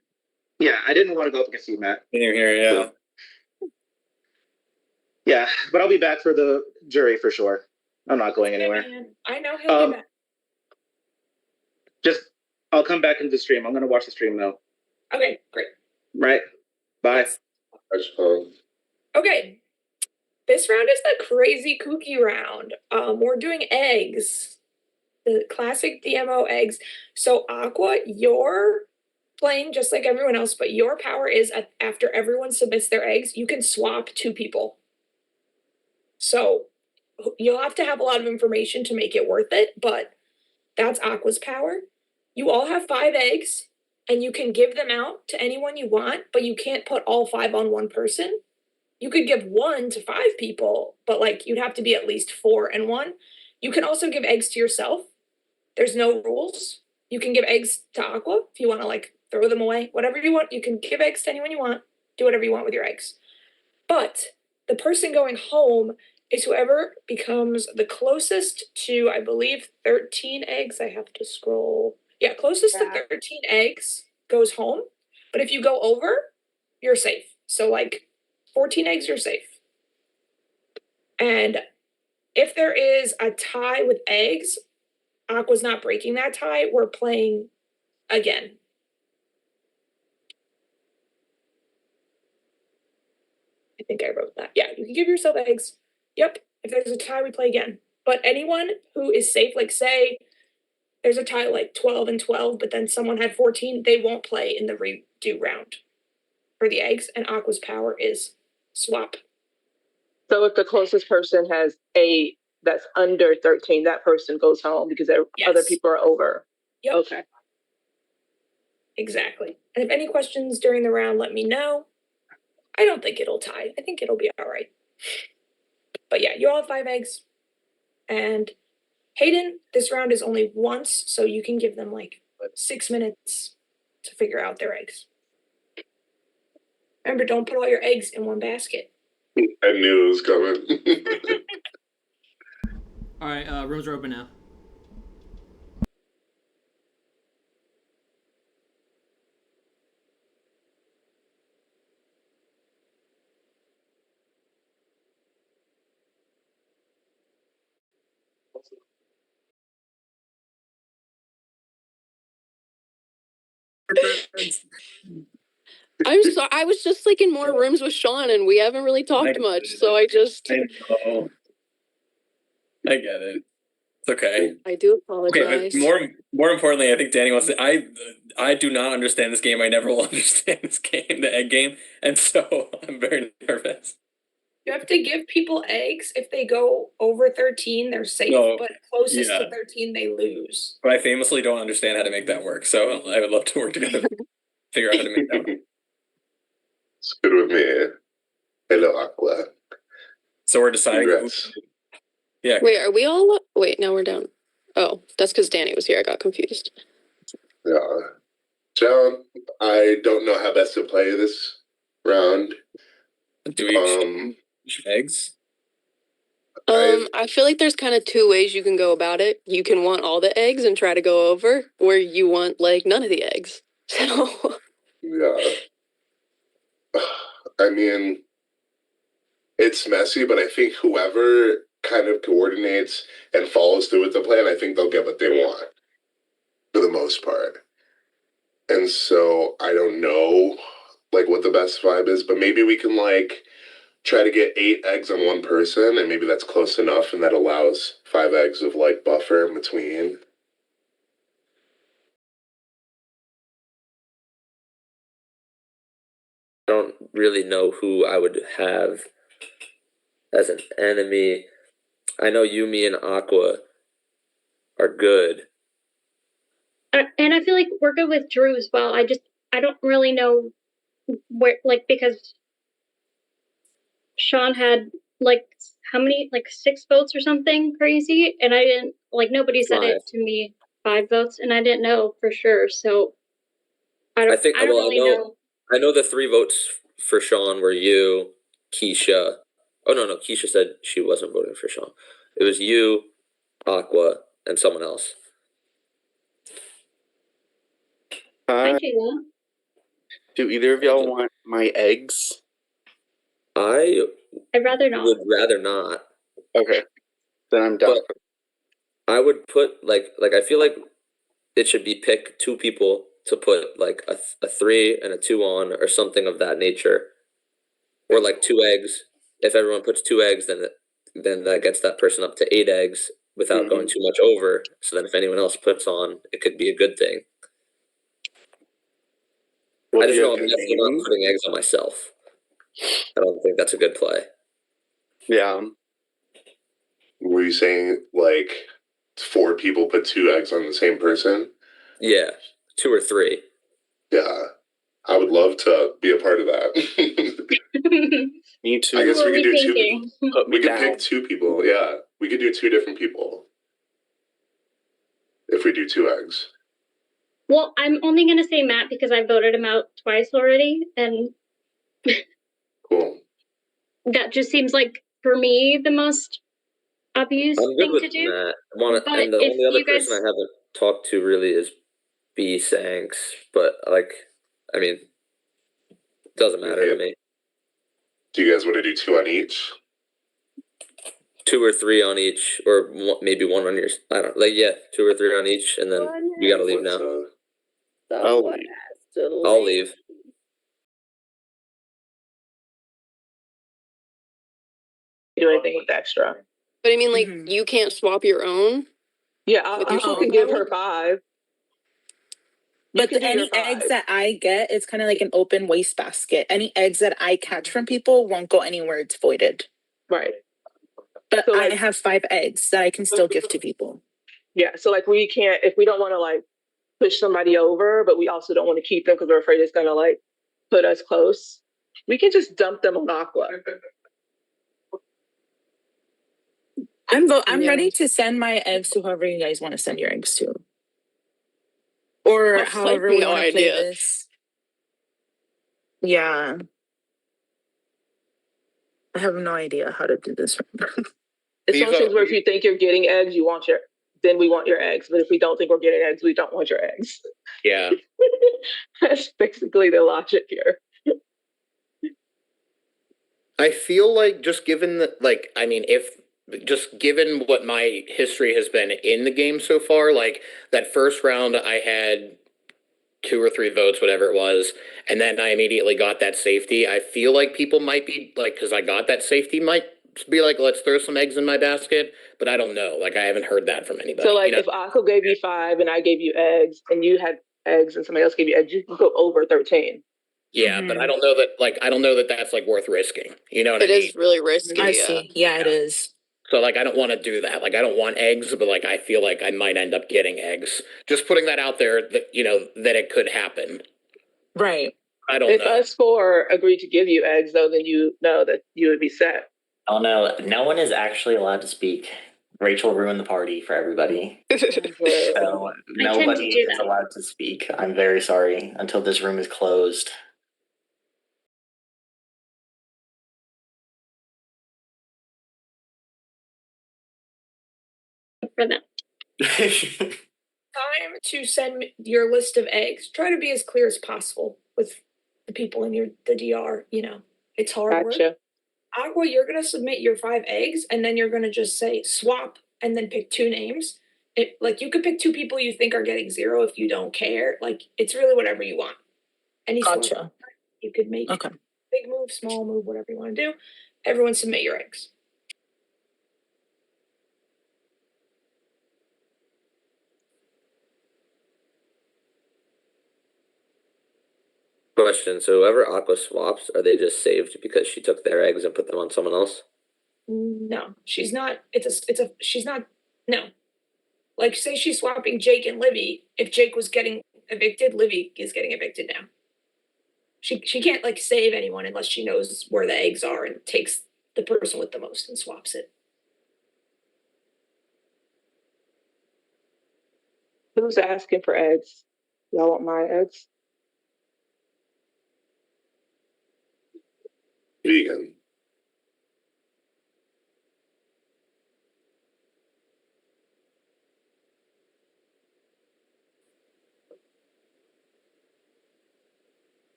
Yeah, I didn't want to go up against you, Matt. You're here, yeah. So, yeah, but I'll be back for the jury for sure. I'm not going anywhere. I know he'll be back. I'll come back into the stream. I'm gonna watch the stream though. Okay, great. Right. Bye. Okay. This round is the crazy kooky round. We're doing eggs. The classic DMO eggs. So Aqua, you're playing just like everyone else, but your power is after everyone submits their eggs, you can swap 2 people. So you'll have to have a lot of information to make it worth it, but that's Aqua's power. You all have 5 eggs, and you can give them out to anyone you want, but you can't put all 5 on one person. You could give 1 to 5 people, but like you'd have to be at least 4 and 1. You can also give eggs to yourself. There's no rules. You can give eggs to Aqua if you want to like throw them away, whatever you want. You can give eggs to anyone you want. Do whatever you want with your eggs. But the person going home is whoever becomes the closest to, I believe, 13 eggs. I have to scroll. Yeah, closest to 13 eggs goes home. But if you go over, you're safe. So like 14 eggs, you're safe. And if there is a tie with eggs, Aqua's not breaking that tie. We're playing again. think I wrote that. Yeah, you can give yourself eggs. Yep. If there's a tie, we play again. But anyone who is safe, like say there's a tie like 12 and 12, but then someone had 14, they won't play in the redo round for the eggs. And Aqua's power is swap. So if the closest person has 8 that's under 13, that person goes home because other people are over. Yep. Okay. Exactly. And if any questions during the round, let me know. I don't think it'll tie. I think it'll be all right. But yeah, you all have 5 eggs. And Hayden, this round is only once, so you can give them like 6 minutes to figure out their eggs. Remember, don't put all your eggs in one basket. I knew it was coming. All right, rooms are open now. I'm sorry. I was just like in more rooms with Sean, and we haven't really talked much. So I just. I know. I get it. It's okay. I do Okay, apologize. but more importantly, I think Danny wants to. I do not understand this game. I never will understand this game, the egg game, and so I'm very nervous. You have to give people eggs. If they go over 13, they're safe, No, but closest yeah. to 13, they lose. But I famously don't understand how to make that work. So I would love to work together, figure out how to make that work. It's good with me. Hello, Aqua. So we're deciding. Congrats. Yeah. Wait, are we all? Wait, now we're down. Oh, that's because Danny was here. I got confused. Yeah. John, I don't know how best to play this round. Do we eggs? I feel like there's kind of 2 ways you can go about it. You can want all the eggs and try to go over, or you want like none of the eggs. So Yeah. I mean, it's messy, but I think whoever kind of coordinates and follows through with the plan, I think they'll get what they want for the most part. And so I don't know like what the best vibe is, but maybe we can like try to get 8 eggs on one person, and maybe that's close enough, and that allows 5 eggs of like buffer in between. I don't really know who I would have as an enemy. I know Yumi and Aqua are good. And I feel like we're good with Drew as well. I don't really know where, like, because Sean had like how many, like 6 votes or something crazy, and I didn't like nobody said 5. it to me 5 votes, and I didn't know for sure. So I don't really know. I know the 3 votes for Sean were you, Keisha. Oh no, Keisha said she wasn't voting for Sean. It was you, Aqua, and someone else. Hi, Jayla. Do either of y'all want my eggs? I'd rather not. would rather not. Okay, then I'm done. But I would put like I feel like it should be pick 2 people to put like a 3 and a 2 on or something of that nature, or like 2 eggs. If everyone puts 2 eggs, then that gets that person up to 8 eggs without going too much over. So then if anyone else puts on, it could be a good thing. I just know I'm definitely not putting eggs on myself. I don't think that's a good play. Yeah. Were you saying like 4 people put 2 eggs on the same person? Yeah, 2 or 3. Yeah, I would love to be a part of that. Me too. I guess we could do 2 thinking? We could pick 2 people. Yeah, we could do 2 different people if we do 2 eggs. Well, I'm only gonna say Matt because I voted him out twice already, and Cool. that just seems like for me the most obvious I'm good thing with to do. that. But And the if only other you guys, person I haven't talked to really is B Sanks, but like, I mean, doesn't matter to me. Do you guys want to do 2 on each? 2 or 3 on each, or maybe 1 on yours. I don't like. Yeah, 2 or 3 on each, and then you gotta leave now. I'll leave. do anything with the extra. But I mean, like, you can't swap your own. Yeah, I can give her 5. But can do any your 5. eggs that I get, it's kind of like an open waste basket. Any eggs that I catch from people won't go anywhere. It's voided. Right. But So, like, I have 5 eggs that I can still give to people. Yeah. So like we can't, if we don't want to like push somebody over, but we also don't want to keep them because we're afraid it's gonna like put us close, we can just dump them on Aqua. I'm ready to send my eggs to whoever you guys want to send your eggs to. Or I've, however like, we no want to play idea. this. Yeah. I have no idea how to do this. It's one of those things where if you think you're getting eggs, then we want your eggs. But if we don't think we're getting eggs, we don't want your eggs. Yeah. That's basically the logic here. I feel like just given the like, I mean, if just given what my history has been in the game so far, like that first round, I had 2 or 3 votes, whatever it was, and then I immediately got that safety. I feel like people might be like, because I got that safety, might be like, let's throw some eggs in my basket, but I don't know. Like, I haven't heard that from anybody. So like if Aqua gave you 5 and I gave you eggs and you had eggs and somebody else gave you eggs, you can go over 13. Yeah, but I don't know that. Like, I don't know that that's like worth risking. You know what I mean? It is really risky. I see. Yeah, it is. So like, I don't want to do that. Like, I don't want eggs, but like, I feel like I might end up getting eggs. Just putting that out there that that it could happen. Right. I don't If know. us 4 agreed to give you eggs, though, then you know that you would be set. Oh no, no one is actually allowed to speak. Rachel ruined the party for everybody. So nobody do is that. allowed to speak. I'm very sorry until this room is closed. For them. Time to send your list of eggs. Try to be as clear as possible with the people in the DR. It's hard work. Gotcha. Aqua, you're gonna submit your 5 eggs, and then you're gonna just say swap, and then pick 2 names. Like you could pick 2 people you think are getting 0 if you don't care. Like it's really whatever you want. Any swap. Gotcha. You could make Okay. big move, small move, whatever you want to do. Everyone submit your eggs. Question: So whoever Aqua swaps, are they just saved because she took their eggs and put them on someone else? No, she's not. She's not. No. Like, say she's swapping Jake and Livy. If Jake was getting evicted, Livy is getting evicted now. She can't like save anyone unless she knows where the eggs are and takes the person with the most and swaps it. Who's asking for eggs? Y'all want my eggs? Vegan.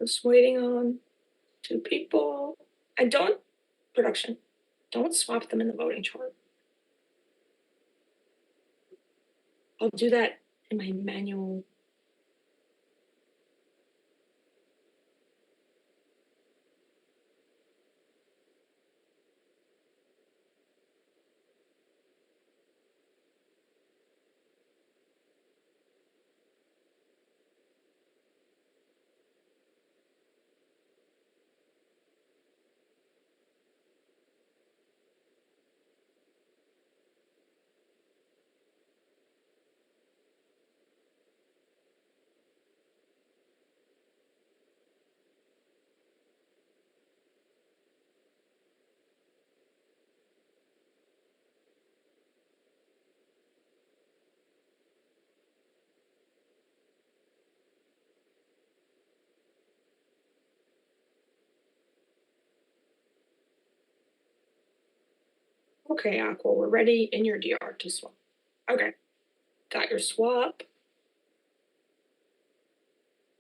Just waiting on 2 people. And don't swap them in the voting chart. I'll do that in my manual. Okay, Aqua, we're ready in your DR to swap. Okay, got your swap.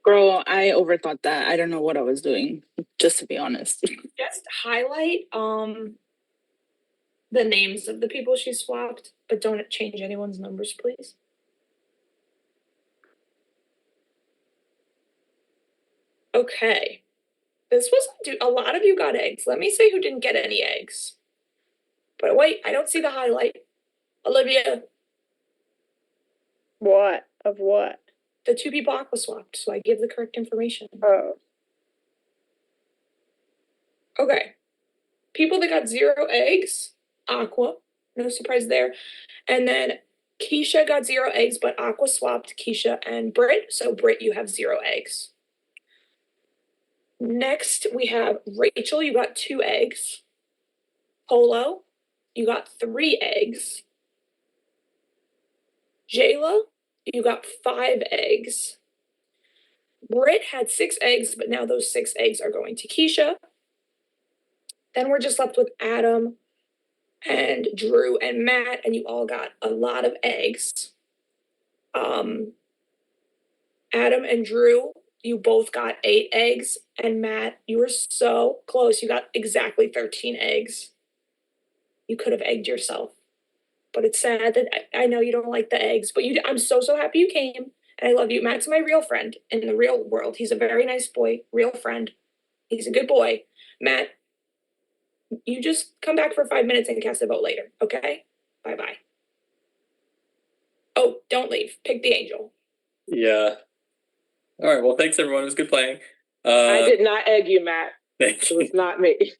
Girl, I overthought that. I don't know what I was doing, just to be honest. Just highlight the names of the people she swapped, but don't change anyone's numbers, please. Okay. This was a lot of you got eggs. Let me say who didn't get any eggs. But wait, I don't see the highlight. Olivia. What? Of what? The 2 people Aqua swapped, so I give the correct information. Oh. Okay. People that got 0 eggs, Aqua. No surprise there. And then Keisha got 0 eggs, but Aqua swapped Keisha and Britt. So Britt, you have 0 eggs. Next, we have Rachel, you got 2 eggs. Polo, you got 3 eggs. Jayla, you got 5 eggs. Britt had 6 eggs, but now those 6 eggs are going to Keisha. Then we're just left with Adam and Drew and Matt, and you all got a lot of eggs. Adam and Drew, you both got 8 eggs, and Matt, you were so close. You got exactly 13 eggs. You could have egged yourself. But it's sad that I know you don't like the eggs, but I'm so happy you came, and I love you. Matt's my real friend in the real world. He's a very nice boy, real friend. He's a good boy. Matt, you just come back for 5 minutes and cast a vote later, okay? Bye-bye. Oh, don't leave. Pick the angel. Yeah. All right. Well, thanks everyone. It was good playing. I did not egg you, Matt. Thank you. It was not me.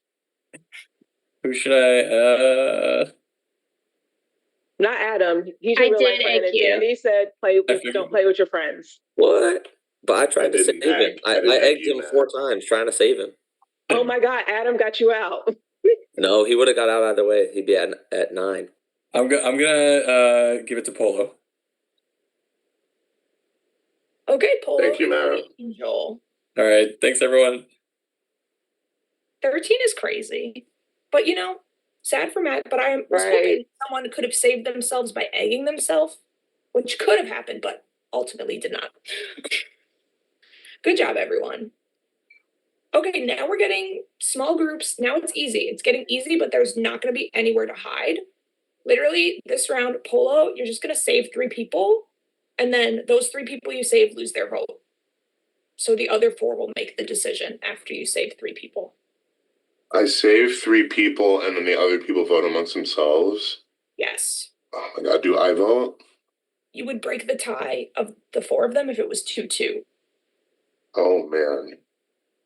Who should I? Not Adam. He's your I real life did friend. egg And you. Danny said, don't play with your friends. What? But I tried to didn't save him. egg- I I didn't egg egged you, him Matt. 4 times trying to save him. Oh my God, Adam got you out. No, he would have got out either way. He'd be at 9. I'm gonna give it to Polo. Okay, Polo. Thank you, Matt. Angel. All right. Thanks everyone. 13 is crazy. But sad for Matt, but I was hoping someone could have saved themselves by egging themselves, which could have happened, but ultimately did not. Good job, everyone. Okay, now we're getting small groups. Now it's easy. It's getting easy, but there's not going to be anywhere to hide. Literally, this round, Polo, you're just going to save 3 people, and then those 3 people you save lose their vote. So the other 4 will make the decision after you save 3 people. I save 3 people, and then the other people vote amongst themselves. Yes. Oh my God, do I vote? You would break the tie of the 4 of them if it was 2-2. Oh man.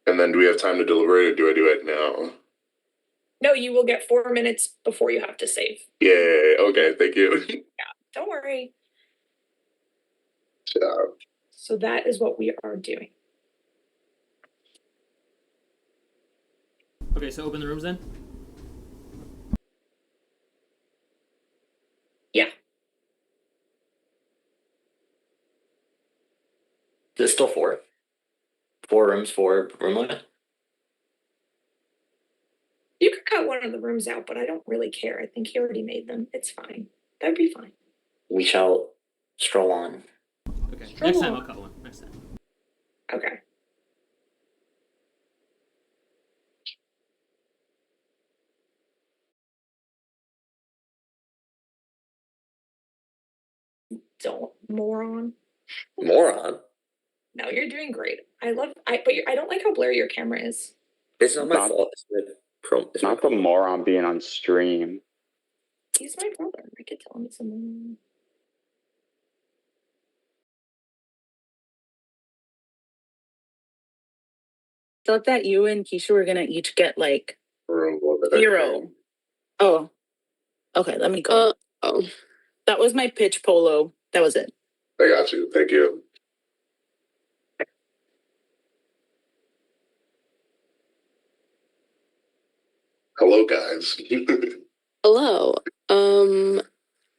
And then do we have time to deliberate, or do I do it now? No, you will get 4 minutes before you have to save. Yay. Okay, thank you. Don't worry. Yeah. So that is what we are doing. Okay, so open the rooms then. Yeah. There's still 4. 4 rooms, 4 room limit. You could cut one of the rooms out, but I don't really care. I think he already made them. It's fine. That'd be fine. We shall stroll on. Okay. Next time I'll cut one. Next time. Okay. Don't, moron. Moron. No, you're doing great. I don't like how blurry your camera is. It's not my fault. It's not the moron being on stream. He's my brother. I could tell him it's a moron. Thought that you and Keisha were gonna each get like Room limit, 0. Oh. Okay, let me go. Oh. That was my pitch, Polo. That was it. I got you. Thank you. Hello, guys. Hello.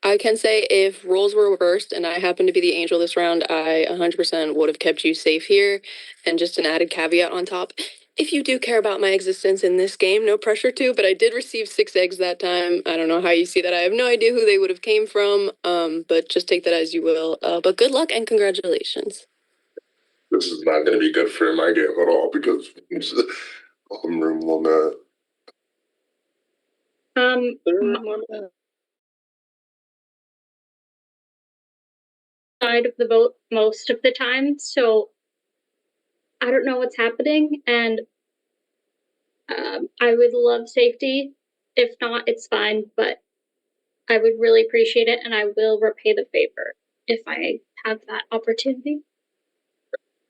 I can say if roles were reversed and I happened to be the angel this round, I 100% would have kept you safe here. And just an added caveat on top, If you do care about my existence in this game, no pressure to, but I did receive 6 eggs that time. I don't know how you see that. I have no idea who they would have came from, but just take that as you will. But good luck and congratulations. This is not going to be good for my game at all because room will not. Side of the vote most of the time, so I don't know what's happening, and I would love safety. If not, it's fine, but I would really appreciate it, and I will repay the favor if I have that opportunity.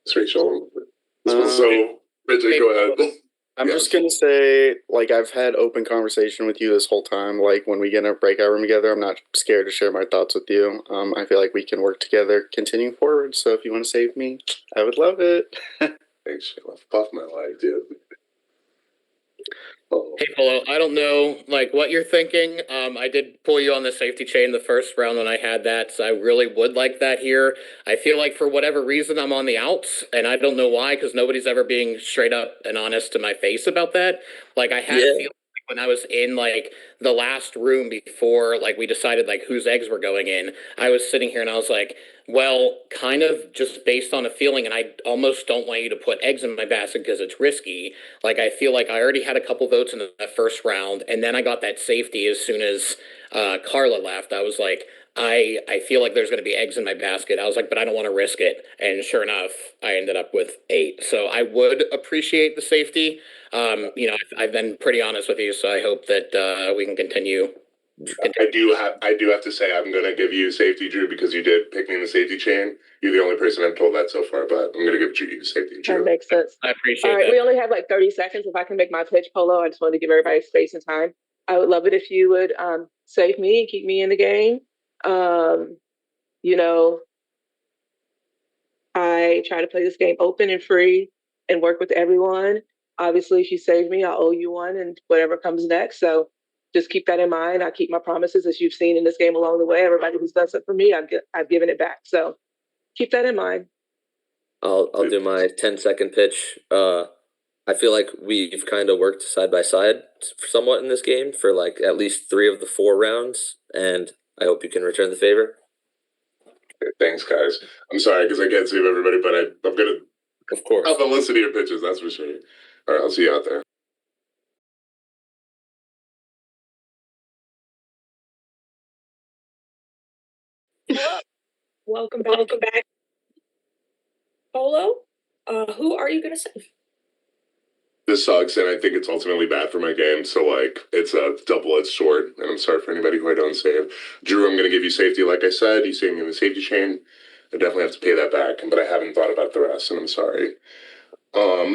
It's Rachel. So, Richard, go ahead. I'm just gonna say, like, I've had open conversation with you this whole time. Like, when we get in a breakout room together, I'm not scared to share my thoughts with you. I feel like we can work together continuing forward. So if you want to save me, I would love it. Thanks, fuck my life, dude. Hey, Polo, I don't know like what you're thinking. I did pull you on the safety chain the first round when I had that, so I really would like that here. I feel like for whatever reason I'm on the outs, and I don't know why, because nobody's ever being straight up and honest to my face about that. Like I had a feeling when I was in like the last room before like we decided like whose eggs were going in, I was sitting here and I was like, well, kind of just based on a feeling, and I almost don't want you to put eggs in my basket because it's risky. Like I feel like I already had a couple votes in the first round, and then I got that safety as soon as Carla left. I was like, I feel like there's going to be eggs in my basket. I was like, but I don't want to risk it. And sure enough, I ended up with 8. So I would appreciate the safety. You know, I've been pretty honest with you, so I hope that we can continue. I do have to say I'm gonna give you safety, Drew, because you did pick me in the safety chain. You're the only person I've told that so far, but I'm gonna give you safety, Drew. That makes sense. I appreciate All right, that. we only have like 30 seconds. If I can make my pitch, Polo, I just want to give everybody space and time. I would love it if you would save me and keep me in the game. You know, I try to play this game open and free and work with everyone. Obviously, if you save me, I owe you one and whatever comes next. So just keep that in mind. I keep my promises, as you've seen in this game along the way. Everybody who's done something for me, I've given it back. So keep that in mind. I'll do my 10-second pitch. I feel like we've kind of worked side by side somewhat in this game for like at least 3 of the 4 rounds, and I hope you can return the favor. Thanks, guys. I'm sorry because I can't save everybody, but I'm gonna, of course, I'll listen to your pitches. That's for sure. All right, I'll see you out there. Hello. Welcome back. Welcome back. Polo, who are you gonna save? This sucks, and I think it's ultimately bad for my game. So, like, it's a double-edged sword, and I'm sorry for anybody who I don't save. Drew, I'm going to give you safety, like I said. You saved me in the safety chain. I definitely have to pay that back, but I haven't thought about the rest, and I'm sorry. 1,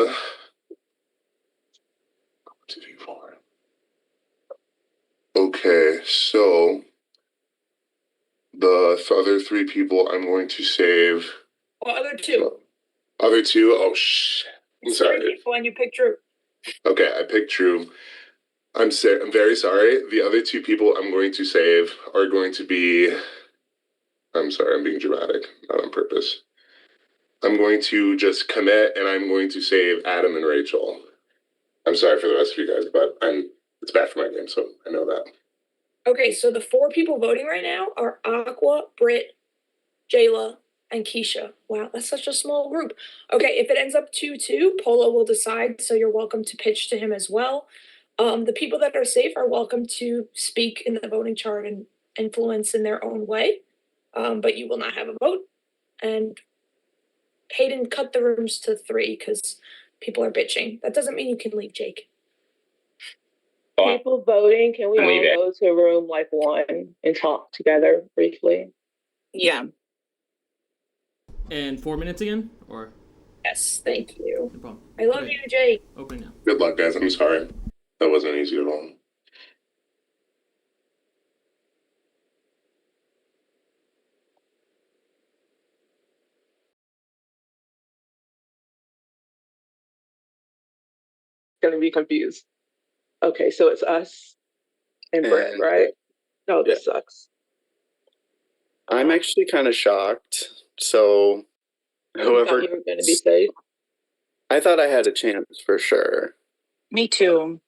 2, 3, 4. Okay, so the other 3 people I'm going to save. Well, other 2. Other 2? Oh, shit. I'm sorry. 3 people and you picked Drew. Okay, I picked Drew. I'm very sorry. The other 2 people I'm going to save are going to be. I'm sorry, I'm being dramatic, not on purpose. I'm going to just commit, and I'm going to save Adam and Rachel. I'm sorry for the rest of you guys, but it's bad for my game, so I know that. Okay, so the 4 people voting right now are Aqua, Britt, Jayla, and Keisha. Wow, that's such a small group. Okay, if it ends up 2-2, Polo will decide, so you're welcome to pitch to him as well. The people that are safe are welcome to speak in the voting chart and influence in their own way, but you will not have a vote. And Hayden, cut the rooms to 3 because people are bitching. That doesn't mean you can leave, Jake. People voting, can we all go to room like 1 and talk together briefly? Yeah. And 4 minutes again, or? Yes, thank you. No problem. I love you, Jake. Open now. Good luck, guys. I'm sorry. That wasn't easy at all. Gonna be confused. Okay, so it's us and Brett, right? Oh, this sucks. I'm actually kind of shocked. So You thought you were gonna be safe? I thought I had a chance for sure. Me too.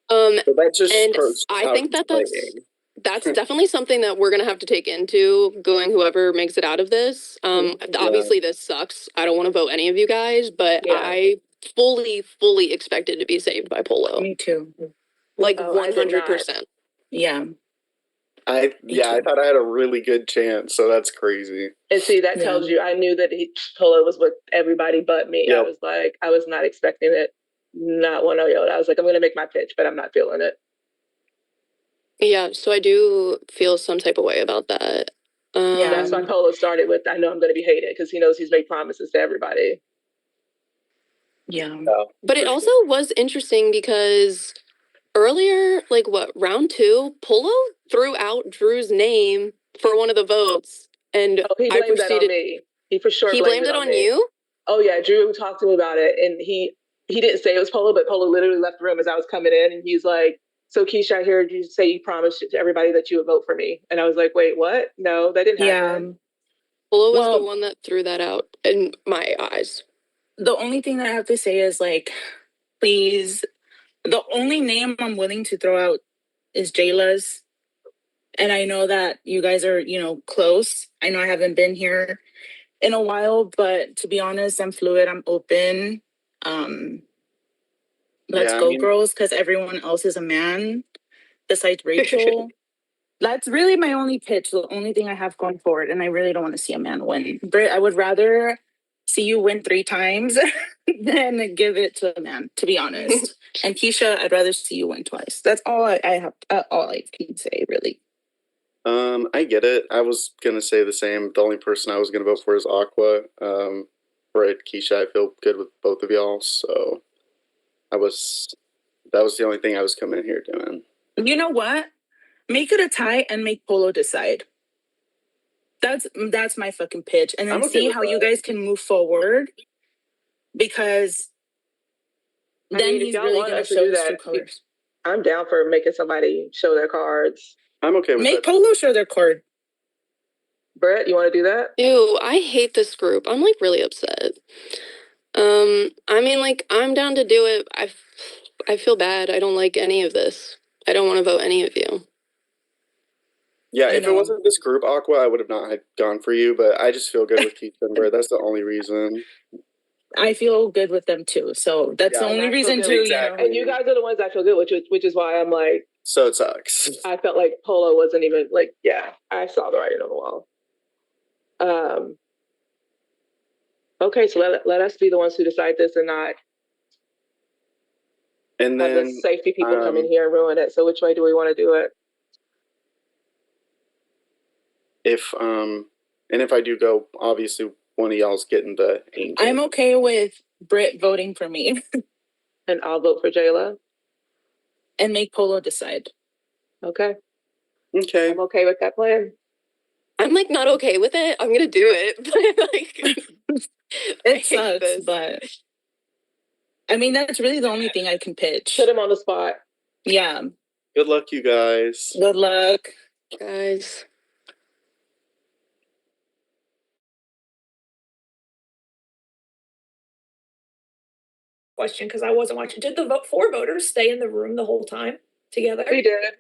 But that's just And I how think it's that's definitely something that we're gonna have to take into going whoever makes it out of this. Obviously this sucks. I don't want to vote any of you guys, but Yeah. I fully expected to be saved by Polo. Me too. Like Oh, I did not. 100%. Yeah. I thought I had a really good chance, so that's crazy. And see, that tells you I knew that Polo was with everybody but me. Yep. I was not expecting it. Not one iota. I was like, I'm gonna make my pitch, but I'm not feeling it. Yeah, so I do feel some type of way about that. That's why Polo started with, I know I'm gonna be hated, because he knows he's made promises to everybody. Yeah. But it also was interesting because earlier, like what, round 2, Polo threw out Drew's name for one of the votes. And He blamed that on me. He for sure He blamed it on me. you? Oh yeah, Drew talked to me about it, and he didn't say it was Polo, but Polo literally left the room as I was coming in, and he's like, "So Keisha, I heard you say you promised to everybody that you would vote for me," and I was like, "Wait, what? No, that didn't happen." Polo was the one that threw that out in my eyes. The only thing that I have to say is like, please, the only name I'm willing to throw out is Jayla's. And I know that you guys are, close. I know I haven't been here in a while, but to be honest, I'm fluid, I'm open. Let's go, girls, because everyone else is a man besides Rachel. That's really my only pitch, the only thing I have going forward, and I really don't want to see a man win. Britt, I would rather see you win 3 times than give it to a man, to be honest. And Keisha, I'd rather see you win twice. That's all I have, all I can say, really. I get it. I was gonna say the same. The only person I was gonna vote for is Aqua. Right, Keisha, I feel good with both of y'all, so that was the only thing I was coming in here doing. You know what? Make it a tie and make Polo decide. That's my fucking pitch. And then see how you guys can move forward. Because then he's really gonna show his true colors. I'm down for making somebody show their cards. I'm okay with Make Polo show their card. Brett, you want to do that? Ew, I hate this group. I'm like really upset. I mean, like, I'm down to do it. I feel bad. I don't like any of this. I don't want to vote any of you. Yeah, if it wasn't this group, Aqua, I would have not had gone for you, but I just feel good with Keisha and Brett. That's the only reason. I feel good with them too. So that's the only reason too. Exactly. And you guys are the ones I feel good with, which is why I'm like. So it sucks. I felt like Polo wasn't even like, yeah, I saw the writing on the wall. Okay, so let us be the ones who decide this and not and have then the safety people come in here and ruin it. So which way do we want to do it? If I do go, obviously one of y'all's getting the angel. I'm okay with Britt voting for me. And I'll vote for Jayla. And make Polo decide. Okay. Okay. I'm okay with that plan. I'm like not okay with it. I'm gonna do it. But like it sucks, but I mean that's really the only thing I can pitch. Put him on the spot. Yeah. Good luck, you guys. Good luck. Guys. Question, because I wasn't watching. Did the 4 voters stay in the room the whole time together? We did.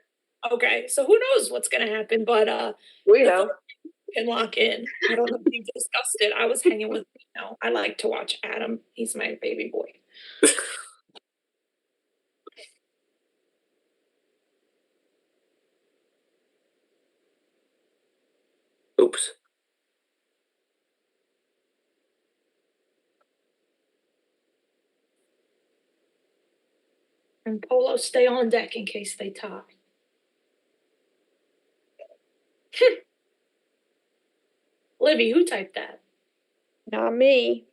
Okay, so who knows what's gonna happen, but we know. Can lock in. I don't know if you discussed it. I was hanging with I like to watch Adam. He's my baby boy. Oops. And Polo, stay on deck in case they tie. Libby, who typed that? Not me.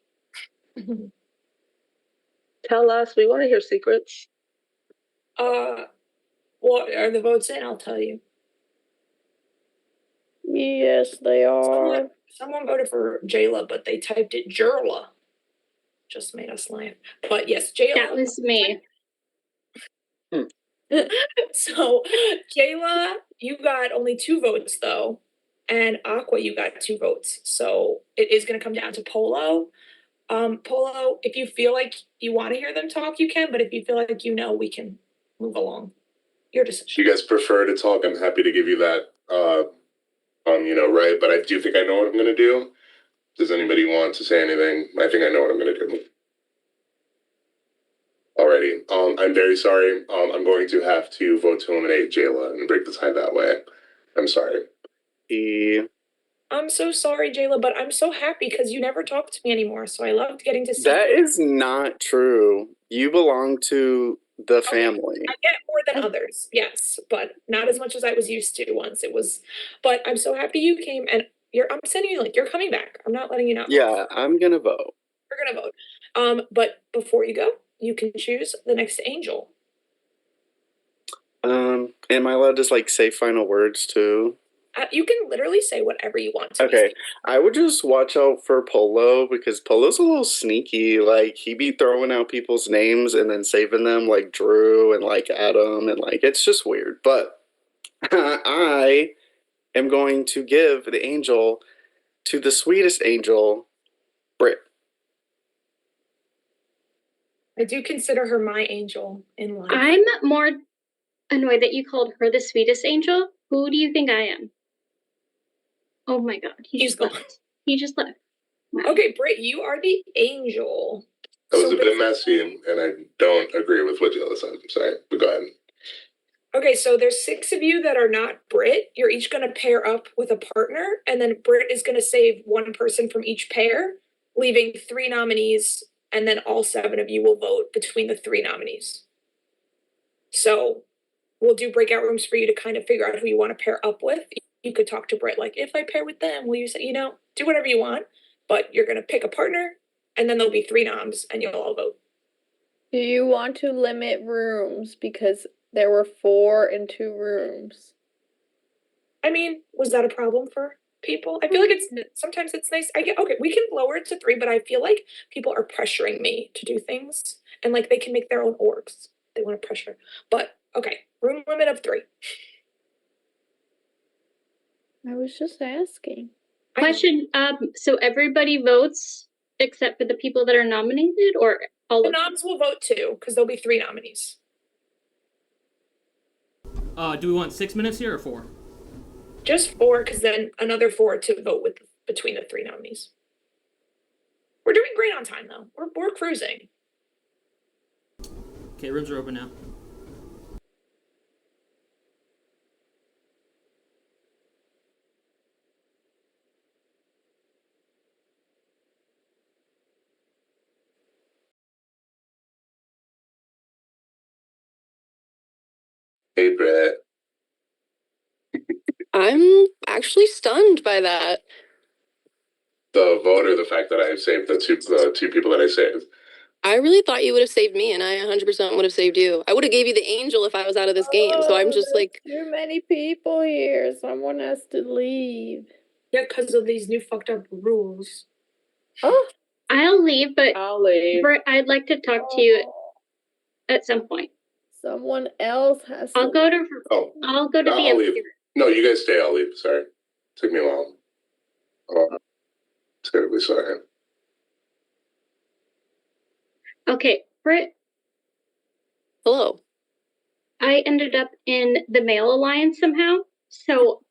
Tell us. We want to hear secrets. What are the votes in? I'll tell you. Yes, they are. Someone voted for Jayla, but they typed it Jerla. Just made us laugh. But yes, Jayla. That was me. So, Jayla, you got only 2 votes though. And Aqua, you got 2 votes. So it is going to come down to Polo. Polo, if you feel like you want to hear them talk, you can, but if you feel like we can move along. Your If decision. you guys prefer to talk, I'm happy to give you that, right? But I do think I know what I'm going to do. Does anybody want to say anything? I think I know what I'm going to do. Alrighty. I'm very sorry. I'm going to have to vote to eliminate Jayla and break the tie that way. I'm sorry. I'm so sorry, Jayla, but I'm so happy because you never talk to me anymore. So I loved getting to see That you. is not true. You belong to the family. I get more than others, yes, but not as much as I was used to once. But I'm so happy you came, and I'm sending you a link. You're coming back. I'm not letting you know. Yeah, I'm gonna vote. We're gonna vote. But before you go, you can choose the next angel. Am I allowed to like say final words too? You can literally say whatever you want to. Okay, I would just watch out for Polo because Polo's a little sneaky. Like he be throwing out people's names and then saving them, like Drew and like Adam, and like it's just weird. But I am going to give the angel to the sweetest angel, Britt. I do consider her my angel in life. I'm more annoyed that you called her the sweetest angel. Who do you think I am? Oh my god, he just left. He just left. Okay, Britt, you are the angel. That was a bit messy, and I don't agree with what Jayla said. I'm sorry, but go ahead. Okay, so there's 6 of you that are not Brit. You're each going to pair up with a partner, and then Brit is going to save one person from each pair, leaving 3 nominees, and then all 7 of you will vote between the 3 nominees. So we'll do breakout rooms for you to kind of figure out who you want to pair up with. You could talk to Brit, like, if I pair with them, will you say, do whatever you want, but you're going to pick a partner, and then there'll be 3 noms, and you'll all vote. Do you want to limit rooms? Because there were 4 in 2 rooms. I mean, was that a problem for people? I feel like sometimes it's nice. Okay, we can lower it to 3, but I feel like people are pressuring me to do things, and like they can make their own orgs. They want to pressure. But okay, room limit of 3. I was just asking. Question, so everybody votes except for the people that are nominated, or all The of them? noms will vote too, because there'll be 3 nominees. Do we want 6 minutes here or 4? Just 4, because then another 4 to vote with between the 3 nominees. We're doing great on time though. We're cruising. Okay, rooms are open now. Hey, Brett. I'm actually stunned by that. The vote or the fact that I saved the two people that I saved? I really thought you would have saved me, and I 100% would have saved you. I would have gave you the angel if I was out of this game. So I'm just like, too many people here. Someone has to leave. Yeah, because of these new fucked up rules. Oh, I'll leave, but I'll leave. Bert, I'd like to talk to you at some point. Someone else has I'll go to. Oh, I'll go to the I'll leave. empty No, you guys stay. I'll leave. Sorry, took me a while. Oh, terribly sorry. Okay, Britt. hello. I ended up in the Male Alliance somehow, so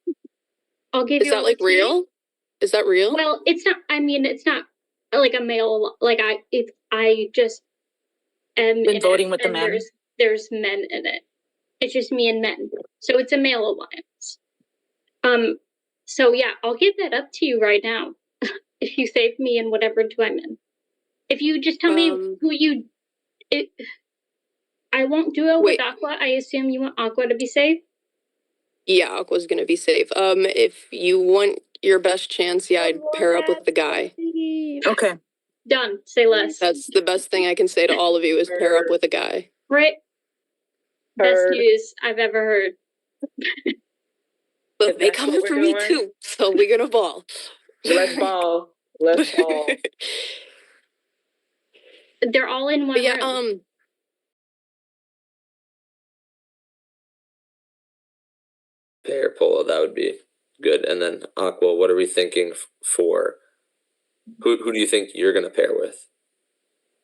I'll give Is you. that like real? Is that real? Well, it's not. I mean, it's not like a male. Like I just am Been in voting it, with the and men. there's men in it. It's just me and men, so it's a Male Alliance. So yeah, I'll give that up to you right now. If you save me in whatever two I'm in. If you just tell me who you. I won't duo with Aqua. I assume you want Aqua to be safe? Yeah, Aqua's gonna be safe. If you want your best chance, yeah, I'd pair up with the guy. Okay. Done. Say less. That's the best thing I can say to all of you is pair up with a guy. Right? Best Heard. news I've ever heard. But they that's coming what for we're me doing? too, so we're gonna ball. Let's ball. Let's ball. They're all in one room. Pair Polo, that would be good. And then Aqua, what are we thinking for Who do you think you're gonna pair with?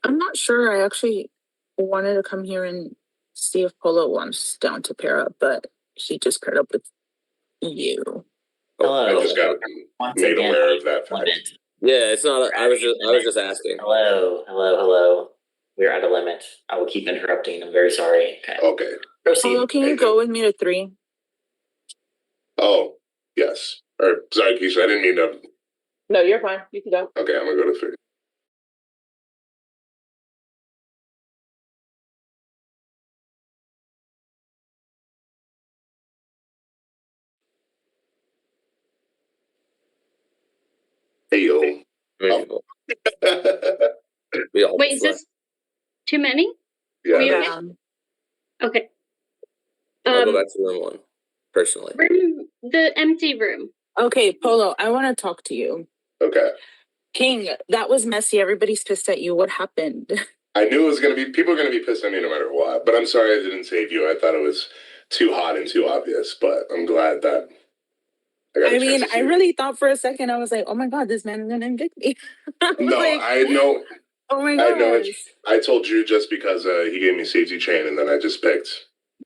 I'm not sure. I actually wanted to come here and see if Polo wants down to pair up, but he just paired up with you. I just got made aware of that fact. Yeah, it's not. I was just asking. Hello. We're at a limit. I will keep interrupting. I'm very sorry. Okay. Proceed. Polo, can you go with me to 3? Oh, yes. Or sorry, Keisha, I didn't mean to. No, you're fine. You can go. Okay, I'm gonna go to 3. Hey yo. Oh. Wait, is this too many? Yeah. Were you okay? Okay. I'll go back to room 1, personally. The empty room. Okay, Polo, I want to talk to you. Okay. King, that was messy. Everybody's pissed at you. What happened? I knew it was gonna be people are gonna be pissed at me no matter what. But I'm sorry I didn't save you. I thought it was too hot and too obvious. But I'm glad that I mean, I really thought for a second, I was like, oh my God, this man is going to evict me. I know. Oh my I know. gosh. I told Drew just because he gave me safety chain, and then I just picked.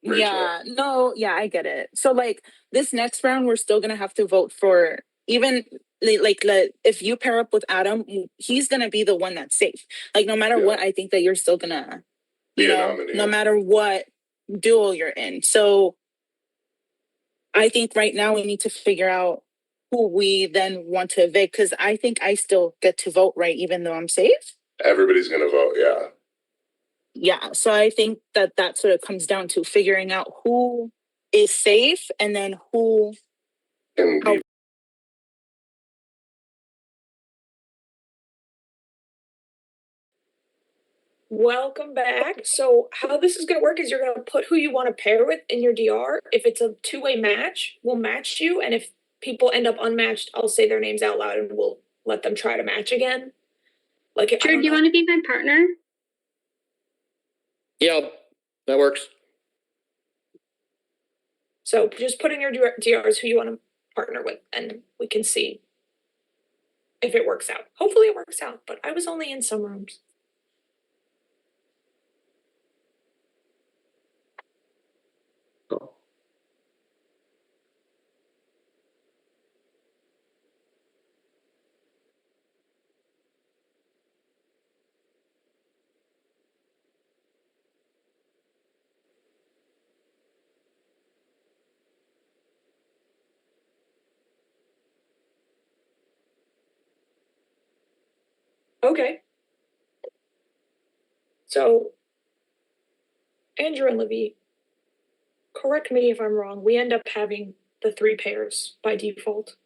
Rachel. Yeah, no, yeah, I get it. So like this next round, we're still gonna have to vote for even if you pair up with Adam, he's gonna be the one that's safe. Like no matter what, I think that you're still gonna, you know, no matter what duel you're in. So I think right now we need to figure out who we then want to evict because I think I still get to vote, right, even though I'm safe. Everybody's gonna vote. Yeah. Yeah, so I think that that's what it comes down to, figuring out who is safe and then who can be. Welcome back. So how this is going to work is you're going to put who you want to pair with in your DR. If it's a 2-way match, we'll match you. And if people end up unmatched, I'll say their names out loud and we'll let them try to match again. Like, Drew, do you want to be my partner? Yeah, that works. So just put in your DRs who you want to partner with and we can see if it works out. Hopefully it works out, but I was only in some rooms. Okay. So, Andrew and Libby, correct me if I'm wrong. We end up having the 3 pairs by default.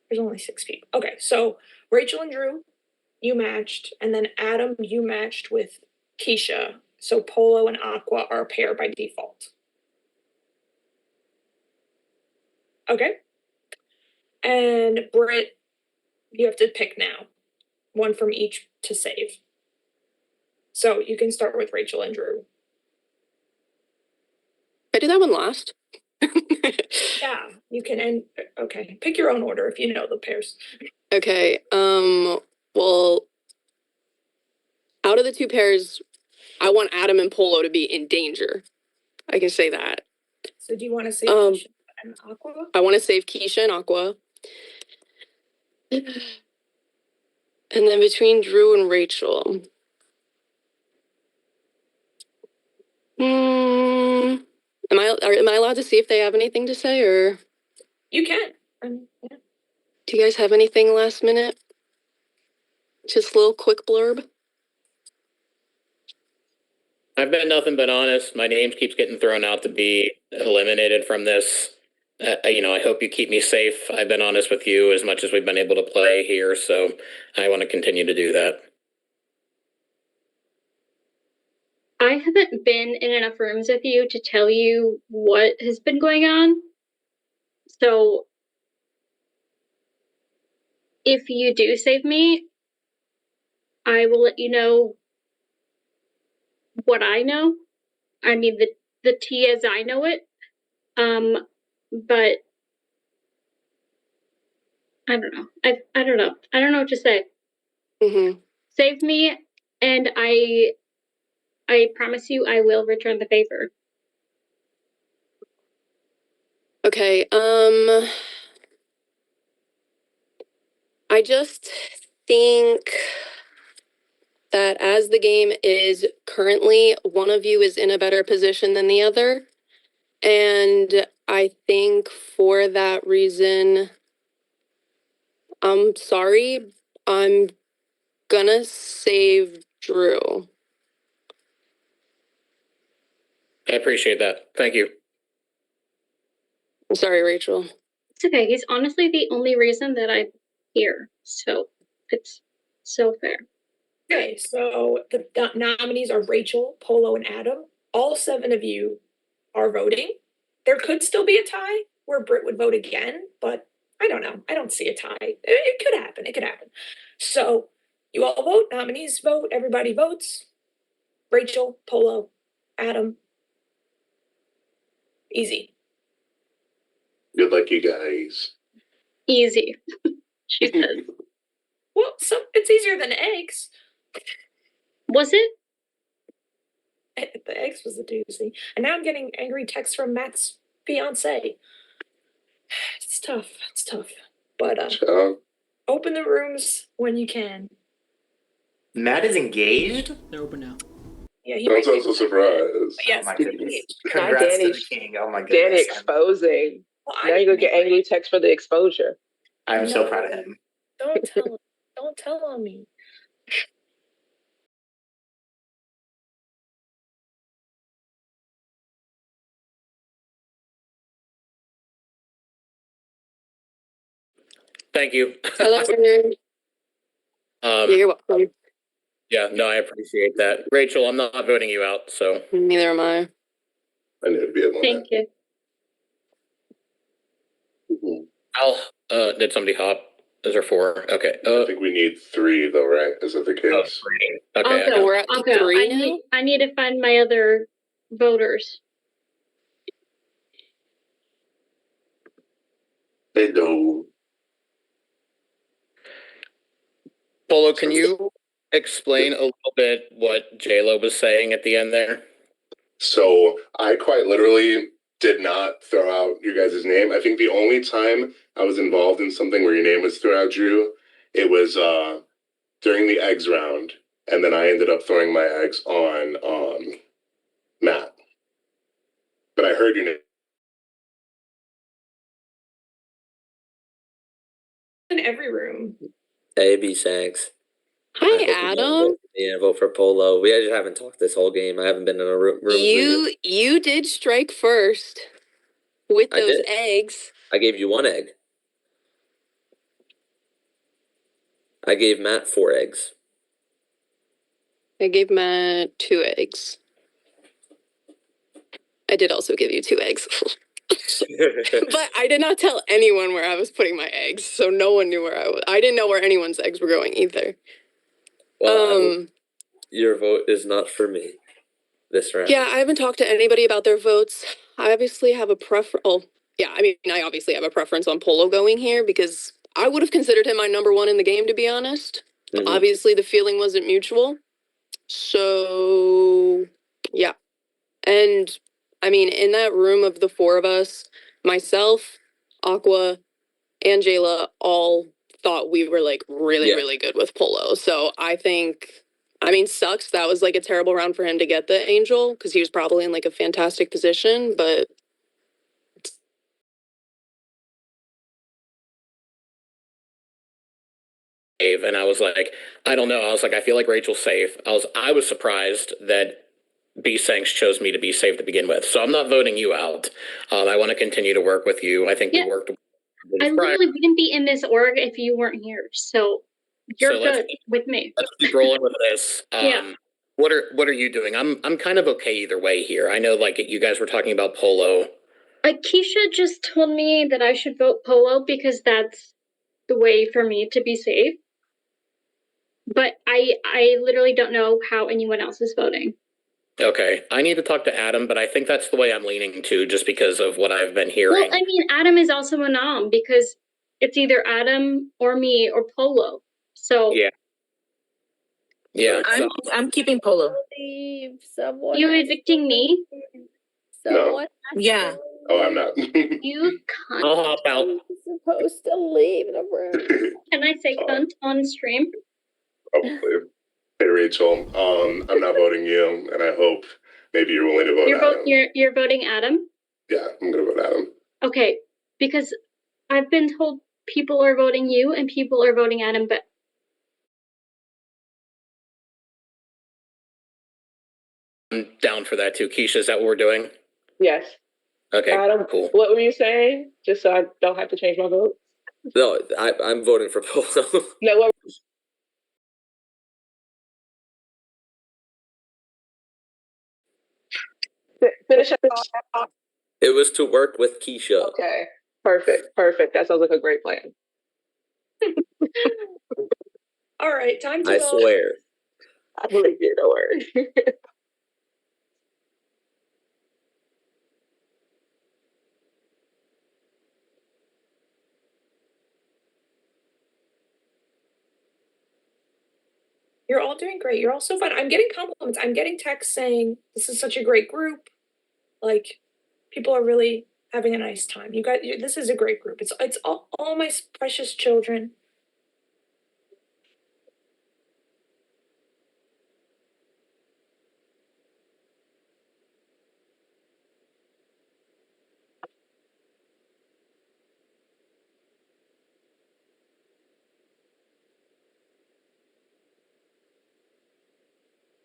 There's only 6 people. Okay, so Rachel and Drew, you matched, and then Adam, you matched with Keisha. So Polo and Aqua are a pair by default. Okay. And Britt, you have to pick now. 1 from each to save. So you can start with Rachel and Drew. I do that one last. Yeah, you can end. Okay, pick your own order if you know the pairs. Okay. Well, out of the 2 pairs, I want Adam and Polo to be in danger. I can say that. So do you want to save Keisha and Aqua? I want to save Keisha and Aqua. And then between Drew and Rachel. Am I allowed to see if they have anything to say, or you can? Yeah. Do you guys have anything last minute? Just a little quick blurb. I've been nothing but honest. My name keeps getting thrown out to be eliminated from this. I hope you keep me safe. I've been honest with you as much as we've been able to play here, so I want to continue to do that. I haven't been in enough rooms with you to tell you what has been going on. So if you do save me, I will let you know what I know. I mean the tea as I know it. But I don't know. I don't know. I don't know what to say. Mm-hmm. Save me, and I promise you I will return the favor. Okay, I just think that as the game is currently, one of you is in a better position than the other. And I think for that reason, I'm sorry, I'm gonna save Drew. I appreciate that. Thank you. I'm sorry, Rachel. It's okay. He's honestly the only reason that I'm here. So it's so fair. Okay, so the nominees are Rachel, Polo, and Adam. All 7 of you are voting. There could still be a tie where Britt would vote again, but I don't know. I don't see a tie. It could happen. It could happen. So you all vote. Nominees vote. Everybody votes. Rachel, Polo, Adam. Easy. Good luck, you guys. Easy. She said. Well, so it's easier than eggs. Was it? The eggs was a doozy. And now I'm getting angry texts from Matt's fiance. It's tough. It's tough. But open the rooms when you can. Matt is engaged? They're open now. Yeah, Don't sound so surprised. Yes. Oh my goodness. Not Congrats to Danny. the king. Oh my Danny goodness. exposing. Well, Now you're gonna get angry text for the exposure. I'm so proud of him. Don't tell him. Don't tell on me. Thank you. Hello. You're welcome. Yeah, no, I appreciate that. Rachel, I'm not voting you out, so. Neither am I. I knew it'd be a moment. Thank you. Did somebody hop? Is there 4? Okay. I think we need 3 though, right? Is that the case? Okay. I'll go. we're at I'll go. 3 now? I need to find my other voters. Hello. Polo, can you explain a little bit what J-Lo was saying at the end there? So I quite literally did not throw out your guys' name. I think the only time I was involved in something where your name was thrown out, Drew, it was during the eggs round, and then I ended up throwing my eggs on Matt. But I heard your name. In every room. A, B, thanks. Hi, Adam. Yeah, vote for Polo. We just haven't talked this whole game. I haven't been in a room with you. You did strike first with I those did. eggs. I gave you 1 egg. I gave Matt 4 eggs. I gave Matt 2 eggs. I did also give you 2 eggs. But I did not tell anyone where I was putting my eggs, so no one knew where I was. I didn't know where anyone's eggs were going either. Well, your vote is not for me this round. Yeah, I haven't talked to anybody about their votes. I obviously have a preference. Oh, yeah, I mean, I obviously have a preference on Polo going here because I would have considered him my number 1 in the game, to be honest. Mhm. Obviously, the feeling wasn't mutual. So, yeah. And, I mean, in that room of the 4 of us, myself, Aqua, and Jayla all thought we were, like, really, really good with Polo. So I think... I mean, sucks. That was like a terrible round for him to get the angel because he was probably in like a fantastic position, but. And I was like, I don't know. I was like, I feel like Rachel's safe. I was surprised that B Sanks chose me to be safe to begin with. So I'm not voting you out. I want to continue to work with you. I think we worked. I literally wouldn't be in this org if you weren't here. So you're good with me. Let's keep rolling with this. Yeah. What are you doing? I'm kind of okay either way here. I know like you guys were talking about Polo. Keisha just told me that I should vote Polo because that's the way for me to be safe. But I literally don't know how anyone else is voting. Okay, I need to talk to Adam, but I think that's the way I'm leaning to, just because of what I've been hearing. Well, I mean, Adam is also a nom because it's either Adam or me or Polo. So Yeah. Yeah. I'm keeping Polo. Leave someone. you evicting me? Someone. Yeah. Oh, I'm not. You cunt. I'll hop out. Supposed to leave the room. Can I say cunt on stream? Probably. Hey Rachel, I'm not voting you, and I hope maybe you're willing to vote Adam. You're voting Adam? Yeah, I'm gonna vote Adam. Okay, because I've been told people are voting you and people are voting Adam, but I'm down for that too. Keisha, is that what we're doing? Yes. Okay, Adam, cool. what were you saying? Just so I don't have to change my vote. No, I'm voting for Polo. No, what? Finish up. It was to work with Keisha. Okay. Perfect. That sounds like a great plan. All right, time to I vote. swear. I believe you. Don't worry. You're all doing great. You're all so fun. I'm getting compliments. I'm getting texts saying this is such a great group. Like, people are really having a nice time. This is a great group. It's all my precious children.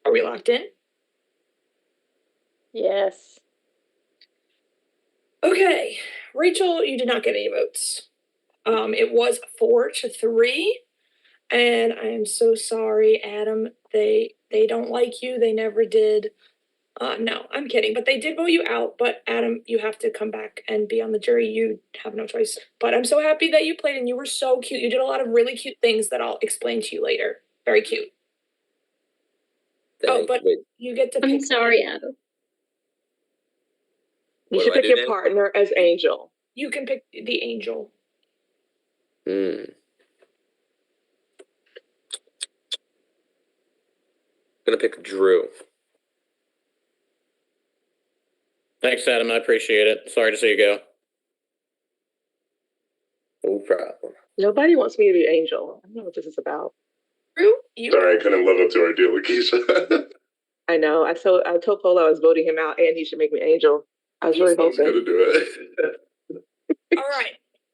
Are we locked in? Yes. Okay, Rachel, you did not get any votes. It was 4-3, and I am so sorry, Adam. They don't like you. They never did. No, I'm kidding. But they did vote you out. But Adam, you have to come back and be on the jury. You have no choice. But I'm so happy that you played, and you were so cute. You did a lot of really cute things that I'll explain to you later. Very cute. You get to. I'm sorry, Adam. You What should do I pick do your now? partner as Angel. You can pick the angel. Gonna pick Drew. Thanks, Adam. I appreciate it. Sorry to see you go. No problem. Nobody wants me to be Angel. I don't know what this is about. Drew, Sorry, I couldn't live up to our deal with Keisha. I know. I told Polo I was voting him out, and he should make me Angel. I was really hoping. Gonna do it. All right,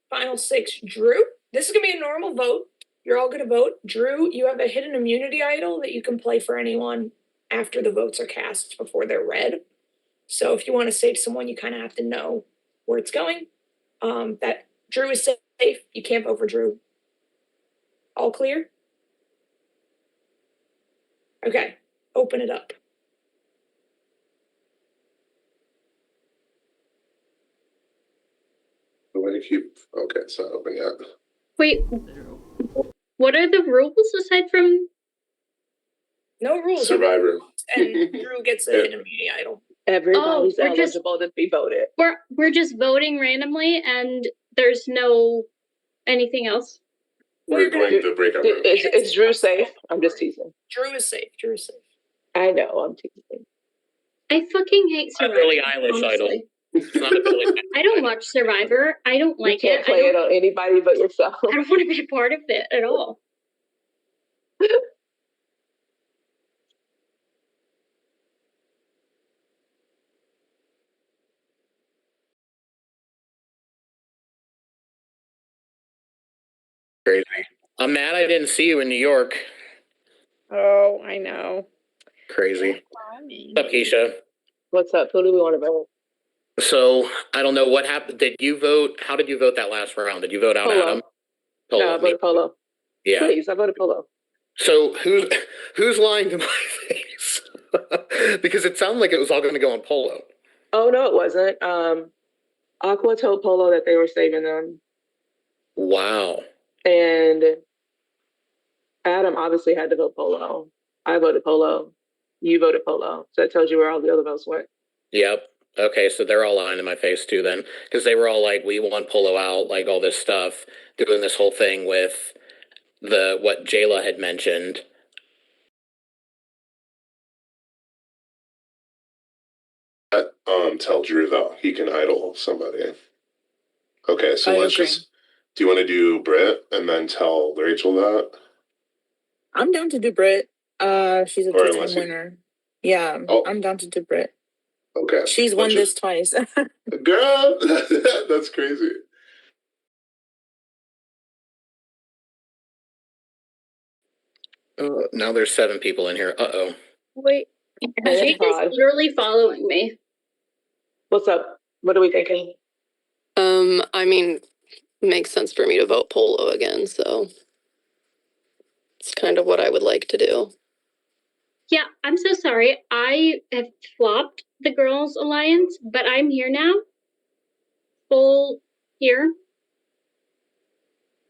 final 6. Drew, this is gonna be a normal vote. You're all gonna vote. Drew, you have a hidden immunity idol that you can play for anyone after the votes are cast before they're read. So if you want to save someone, you kind of have to know where it's going. That Drew is safe. You can't vote for Drew. All clear? Okay, open it up. The way to keep. Okay, it's not open yet. Wait, what are the rules aside from? No rules. Survivor. And Drew gets a hidden immunity idol. Everybody's we're just- eligible to be voted. We're just voting randomly, and there's no anything else. We're going to break up rooms. Is Drew safe? I'm just teasing. Drew is safe. Drew is safe. I know. I'm teasing. I fucking hate A Survivor. Billie Eilish idol. honestly. It's not a Billie. I don't watch Survivor. I don't You like can't it. play it on anybody but yourself. I don't want to be a part of it at all. Crazy. I'm mad I didn't see you in New York. Oh, I know. Crazy. What's up, Keisha? What's up? Who do we want to vote? So I don't know what happened. Did you vote? How did you vote that last round? Did you vote out Polo. Adam? No, I voted Polo. Yeah. Please, I voted Polo. So who's lying to my face? Because it sounded like it was all going to go on Polo. Oh no, it wasn't. Aqua told Polo that they were saving them, Wow. and Adam obviously had to vote Polo. I voted Polo. You voted Polo. So that tells you where all the other votes went. Yep. Okay, so they're all lying in my face too then, because they were all like, "We want Polo out," like all this stuff, doing this whole thing with what Jayla had mentioned. Tell Drew though he can idle somebody. Okay, so I let's agree. just. Do you want to do Britt and then tell Rachel that? I'm down to do Brit. She's a Or two-time unless you. winner. Yeah, Oh, I'm down to do Brit. okay. She's won this twice. Girl, that's crazy. Now there's 7 people in here. Uh-oh. Wait. Jake is literally following me. What's up? What are we thinking? I mean, makes sense for me to vote Polo again, so it's kind of what I would like to do. Yeah, I'm so sorry. I have flopped the Girls Alliance, but I'm here now. Full here.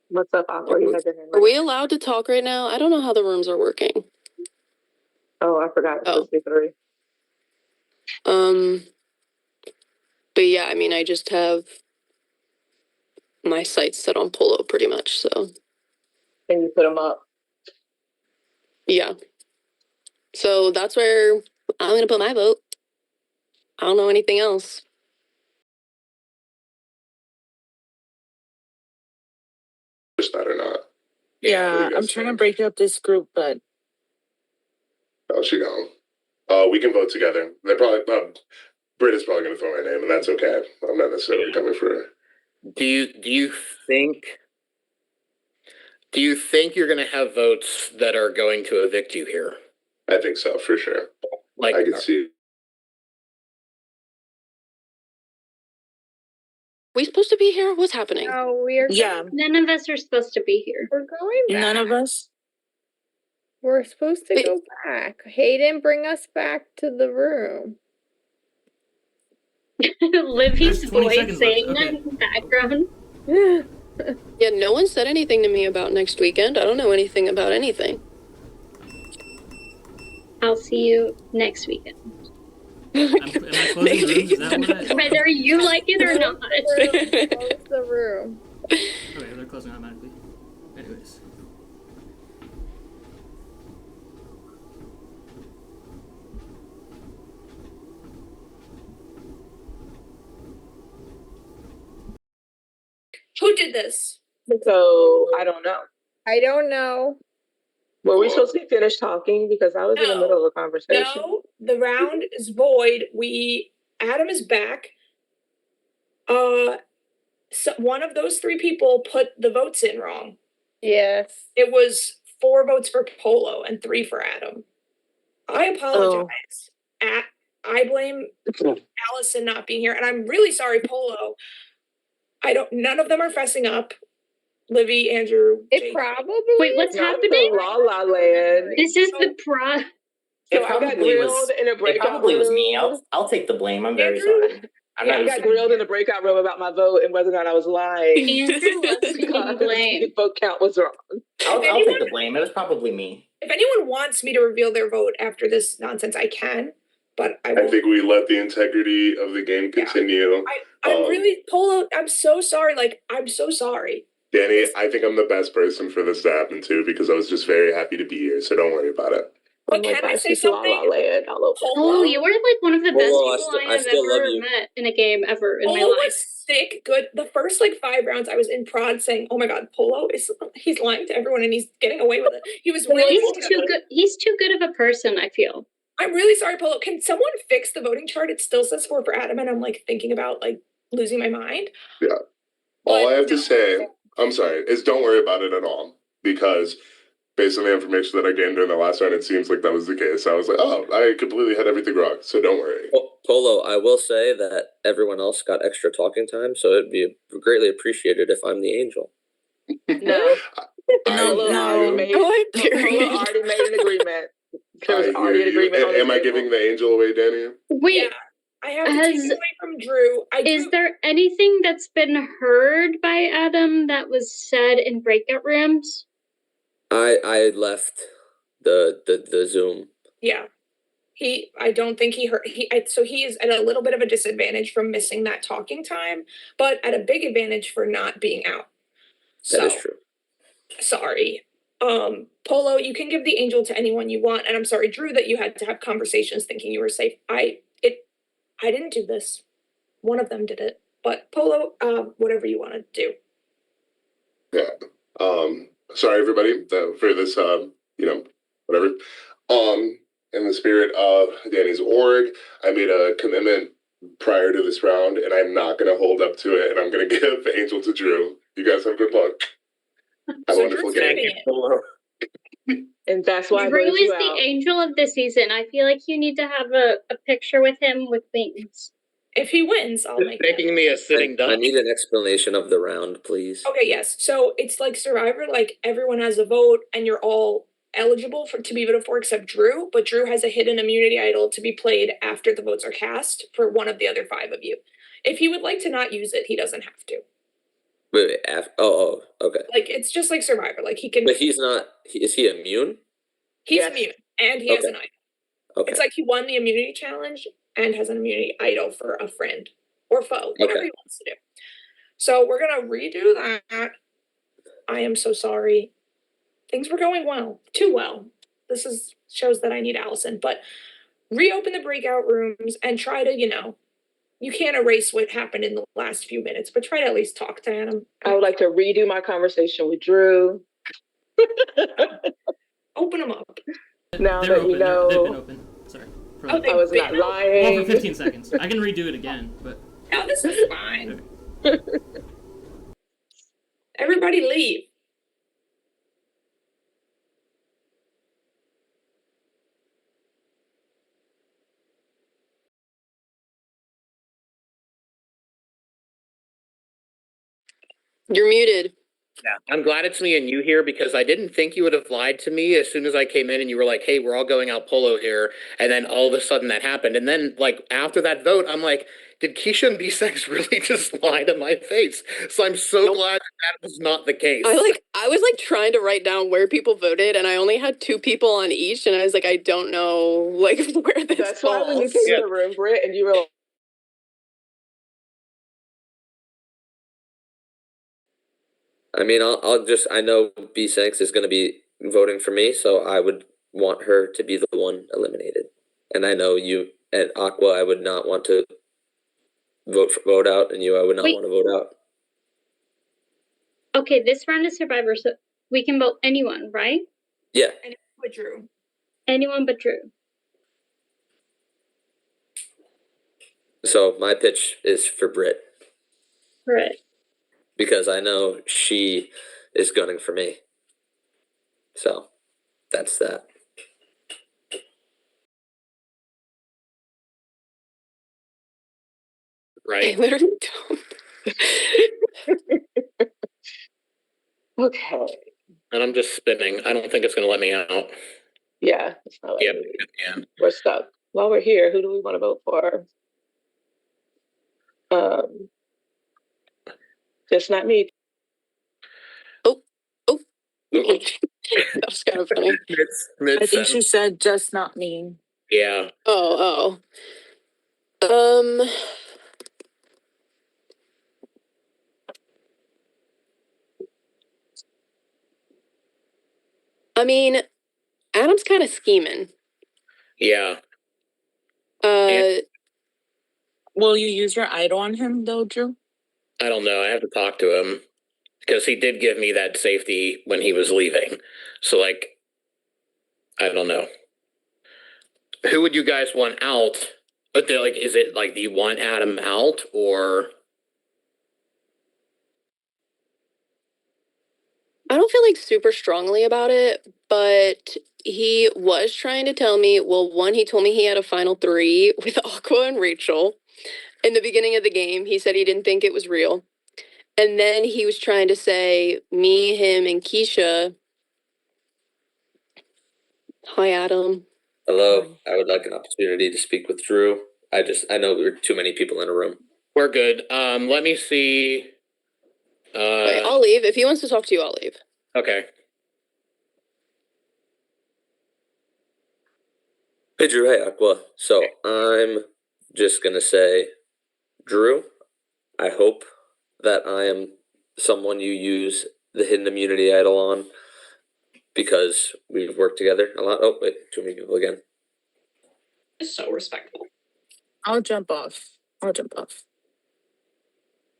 What's up, Aqua? You have been Are we allowed to talk right now? I don't know how the rooms are working. Oh, I forgot. It's supposed to be 3. But yeah, I mean, I just have my sights set on Polo pretty much, so. And you put them up. Yeah. So that's where I'm going to put my vote. I don't know anything else. Push that or not? Yeah, I'm trying to break up this group, but How's she going? We can vote together. They're probably. Britt is probably going to throw my name, and that's okay. I'm not necessarily coming for her. Do you think you're going to have votes that are going to evict you here? I think so, for sure. Like, I can see. We supposed to be here? What's happening? No, we are. yeah, None of us are supposed to be here. We're going back. none of us. We're supposed to go back. Hayden, bring us back to the room. Livy's There's 20 voice seconds saying left. that Okay. in the background. Yeah, no one said anything to me about next weekend. I don't know anything about anything. I'll see you next weekend. Am I closing the rooms? Is that what Whether you like it or not. Close the room. Okay, they're closing automatically. Anyways. Who did this? So I don't know. I don't know. Were we supposed to be finished talking? Because I was in the middle of a conversation. No, the round is void. Adam is back. So one of those 3 people put the votes in wrong. Yes. It was 4 votes for Polo and 3 for Adam. I apologize. I blame Allison not being here, and I'm really sorry, Polo. None of them are fessing up. Livy, Andrew, Jake. Probably. Wait, what's happening? La La Land. This is the So I got grilled in a breakout It probably was me. room. I'll take the blame. I'm very sorry. I'm Yeah, not I used got to grilled in a breakout room about my vote and whether or not I was lying. Andrew loves taking blame. The vote count was wrong. I'll take the blame. It was probably me. If anyone wants me to reveal their vote after this nonsense, I can. But I think we let the integrity of the game continue. I'm really Polo. I'm so sorry. I'm so sorry. Danny, I think I'm the best person for this to happen to because I was just very happy to be here. So don't worry about it. But can I say something? Oh, you were like one of the best Polo, people I I have still love ever you. met in a game ever in my Polo life. was sick, good. The first 5 rounds I was in prod saying, "Oh my god, Polo he's lying to everyone and he's getting away with it." He was really He's too good. He's too good of a person, I feel. I'm really sorry, Polo. Can someone fix the voting chart? It still says 4 for Adam, and I'm thinking about losing my mind. Yeah. All I have to say, I'm sorry, is don't worry about it at all because based on the information that I gained during the last round, it seems like that was the case. I was like, oh, I completely had everything wrong. So don't worry. Polo, I will say that everyone else got extra talking time, so it'd be greatly appreciated if I'm the angel. No. No. Polo already made an agreement. There was already an agreement. Am I giving the angel away, Danny? Wait, I have to take it away from Drew. Is there anything that's been heard by Adam that was said in breakout rooms? I left the Zoom. Yeah. I don't think he heard, so he is at a little bit of a disadvantage from missing that talking time, but at a big advantage for not being out. That is So, true. sorry. Polo, you can give the angel to anyone you want, and I'm sorry, Drew, that you had to have conversations thinking you were safe. I didn't do this. One of them did it. But Polo, whatever you want to do. Yeah. Sorry everybody for this whatever. In the spirit of Danny's org, I made a commitment prior to this round and I'm not gonna hold up to it and I'm gonna give Angel to Drew. You guys have good luck. Have a wonderful game. And that's why I Drew voted is you the out. angel of the season. I feel like you need to have a picture with him with wings. If he wins, I'll make that. Making me a sitting duck. I need an explanation of the round, please. Okay, yes. So it's like Survivor, like everyone has a vote and you're all eligible to be voted for except Drew, but Drew has a hidden immunity idol to be played after the votes are cast for one of the other 5 of you. If he would like to not use it, he doesn't have to. Wait, okay. Like it's just like Survivor. Like he can. But he's not. Is he immune? He's immune and he has an idol. Okay. It's like he won the immunity challenge and has an immunity idol for a friend or foe, whatever he wants to do. So we're gonna redo that. I am so sorry. Things were going well, too well. This shows that I need Allison, but reopen the breakout rooms and try to, you can't erase what happened in the last few minutes, but try to at least talk to him. I would like to redo my conversation with Drew. Open them up. Now They're that open. you know. They've been open. Sorry. I was not lying. Well, for 15 seconds. I can redo it again, but. No, this is fine. Everybody leave. You're muted. Yeah, I'm glad it's me and you here because I didn't think you would have lied to me as soon as I came in and you were like, hey, we're all going out Polo here. And then all of a sudden that happened. And then like after that vote, I'm like, did Keisha and B-Sex really just lie to my face? So I'm so glad that was not the case. I was like trying to write down where people voted, and I only had 2 people on each, and I was like, I don't know like where this That's falls. why when you came in the room, Britt, and you were like, I mean, I know B6 is going to be voting for me, so I would want her to be the one eliminated. And I know you at Aqua, I would not want to vote out, and you, I would not want to vote out. Okay, this round is Survivor, so we can vote anyone, right? Yeah. Anyone but Drew. Anyone but Drew. So my pitch is for Britt. Right. Because I know she is gunning for me. So that's that. Right. I literally don't. okay. And I'm just spinning. I don't think it's going to let me out. Yeah, it's not like Yep. Yeah. we're stuck. While we're here, who do we want to vote for? Just not me. That was kind of funny. I think she said just not me. Yeah. Oh. I mean, Adam's kind of scheming. Yeah. Will you use your idol on him though, Drew? I don't know. I have to talk to him because he did give me that safety when he was leaving. So like, I don't know. Who would you guys want out? But like, is it like, do you want Adam out or? I don't feel like super strongly about it, but he was trying to tell me, well, one, he told me he had a final 3 with Aqua and Rachel. In the beginning of the game, he said he didn't think it was real. And then he was trying to say me, him, and Keisha. Hi, Adam. Hello. I would like an opportunity to speak with Drew. I know there are too many people in a room. We're good. Let me see. Okay, I'll leave. If he wants to talk to you, I'll leave. Okay. Hey Drew, hey Aqua. So I'm just gonna say, Drew, I hope that I am someone you use the hidden immunity idol on because we've worked together a lot. Oh wait, too many people again. So respectful. I'll jump off.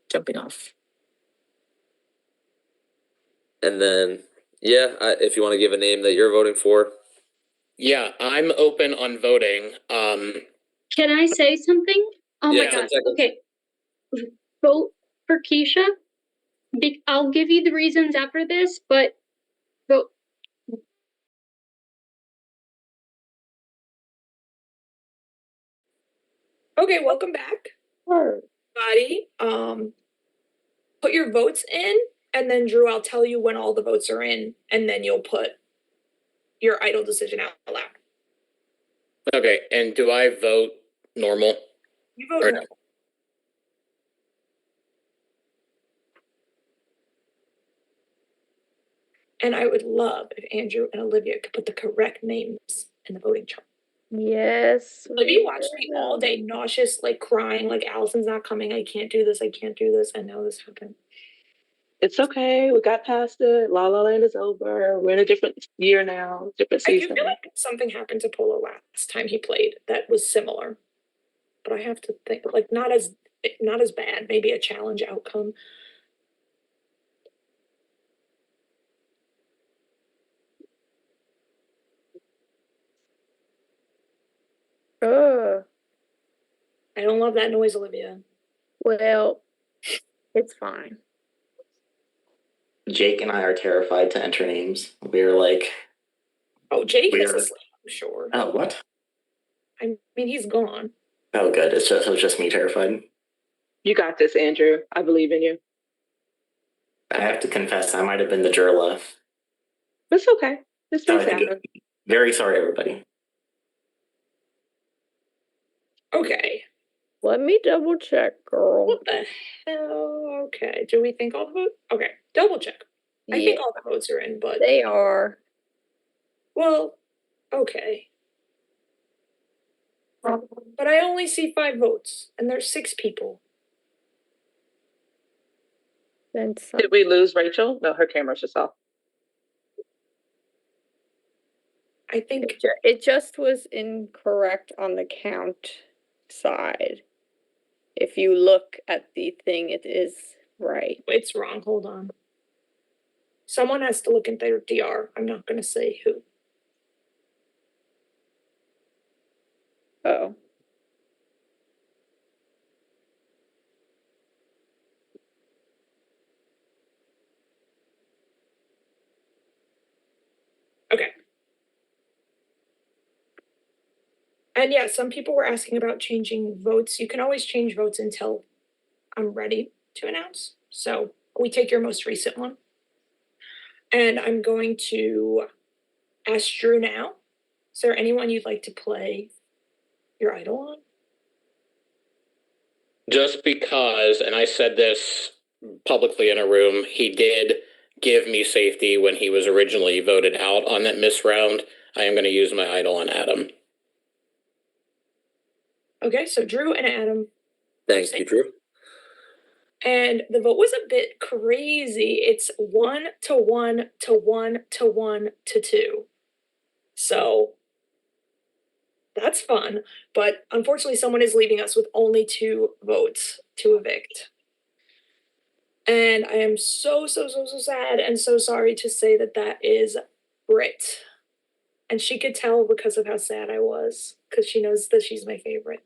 Jumping off. And then if you want to give a name that you're voting for. Yeah, I'm open on voting. Can I say something? Oh Yeah, my 10 god. seconds. Okay. Vote for Keisha. I'll give you the reasons after this, but vote. Okay, welcome back. Buddy. Put your votes in, and then Drew, I'll tell you when all the votes are in, and then you'll put your idol decision out loud. Okay, and do I vote normal? You vote Or- normal. And I would love if Andrew and Olivia could put the correct names in the voting chart. Yes. Olivia watched me all day, nauseous, like crying, like Allison's not coming. I can't do this. I know this happened. It's okay. We got past it. La La Land is over. We're in a different year now, different I do season. feel like something happened to Polo last time he played that was similar. But I have to think, like, not as bad, maybe a challenge outcome. Ugh. I don't love that noise, Olivia. Well, it's fine. Jake and I are terrified to enter names. We're like, Oh, Jake is Weird. asleep, I'm sure. oh, what? I mean, he's gone. Oh, good. It was just me terrified. You got this, Andrew. I believe in you. I have to confess, I might have been the Jurla. It's okay. This So things I think happen. very sorry, everybody. Okay. Let me double check, girl. What the hell? Okay. Do we think all the votes? Okay. Double check. I think all the votes are in, but They are. well, okay. But I only see 5 votes, and there's 6 people. Then some. Did we lose Rachel? No, her camera's just off. I think It just was incorrect on the count side. If you look at the thing, it is right. it's wrong. Hold on. Someone has to look at their DR. I'm not going to say who. Oh. Okay. And yeah, some people were asking about changing votes. You can always change votes until I'm ready to announce. So we take your most recent one. And I'm going to ask Drew now. Is there anyone you'd like to play your idol on? Just because, and I said this publicly in a room, he did give me safety when he was originally voted out on that miss round. I am going to use my idol on Adam. Okay, so Drew and Adam. Thank you, Drew. And the vote was a bit crazy. It's 1 to 1 to 1 to 1 to 2. So that's fun. But unfortunately, someone is leaving us with only 2 votes to evict. And I am so sad and so sorry to say that is Brit. And she could tell because of how sad I was, because she knows that she's my favorite.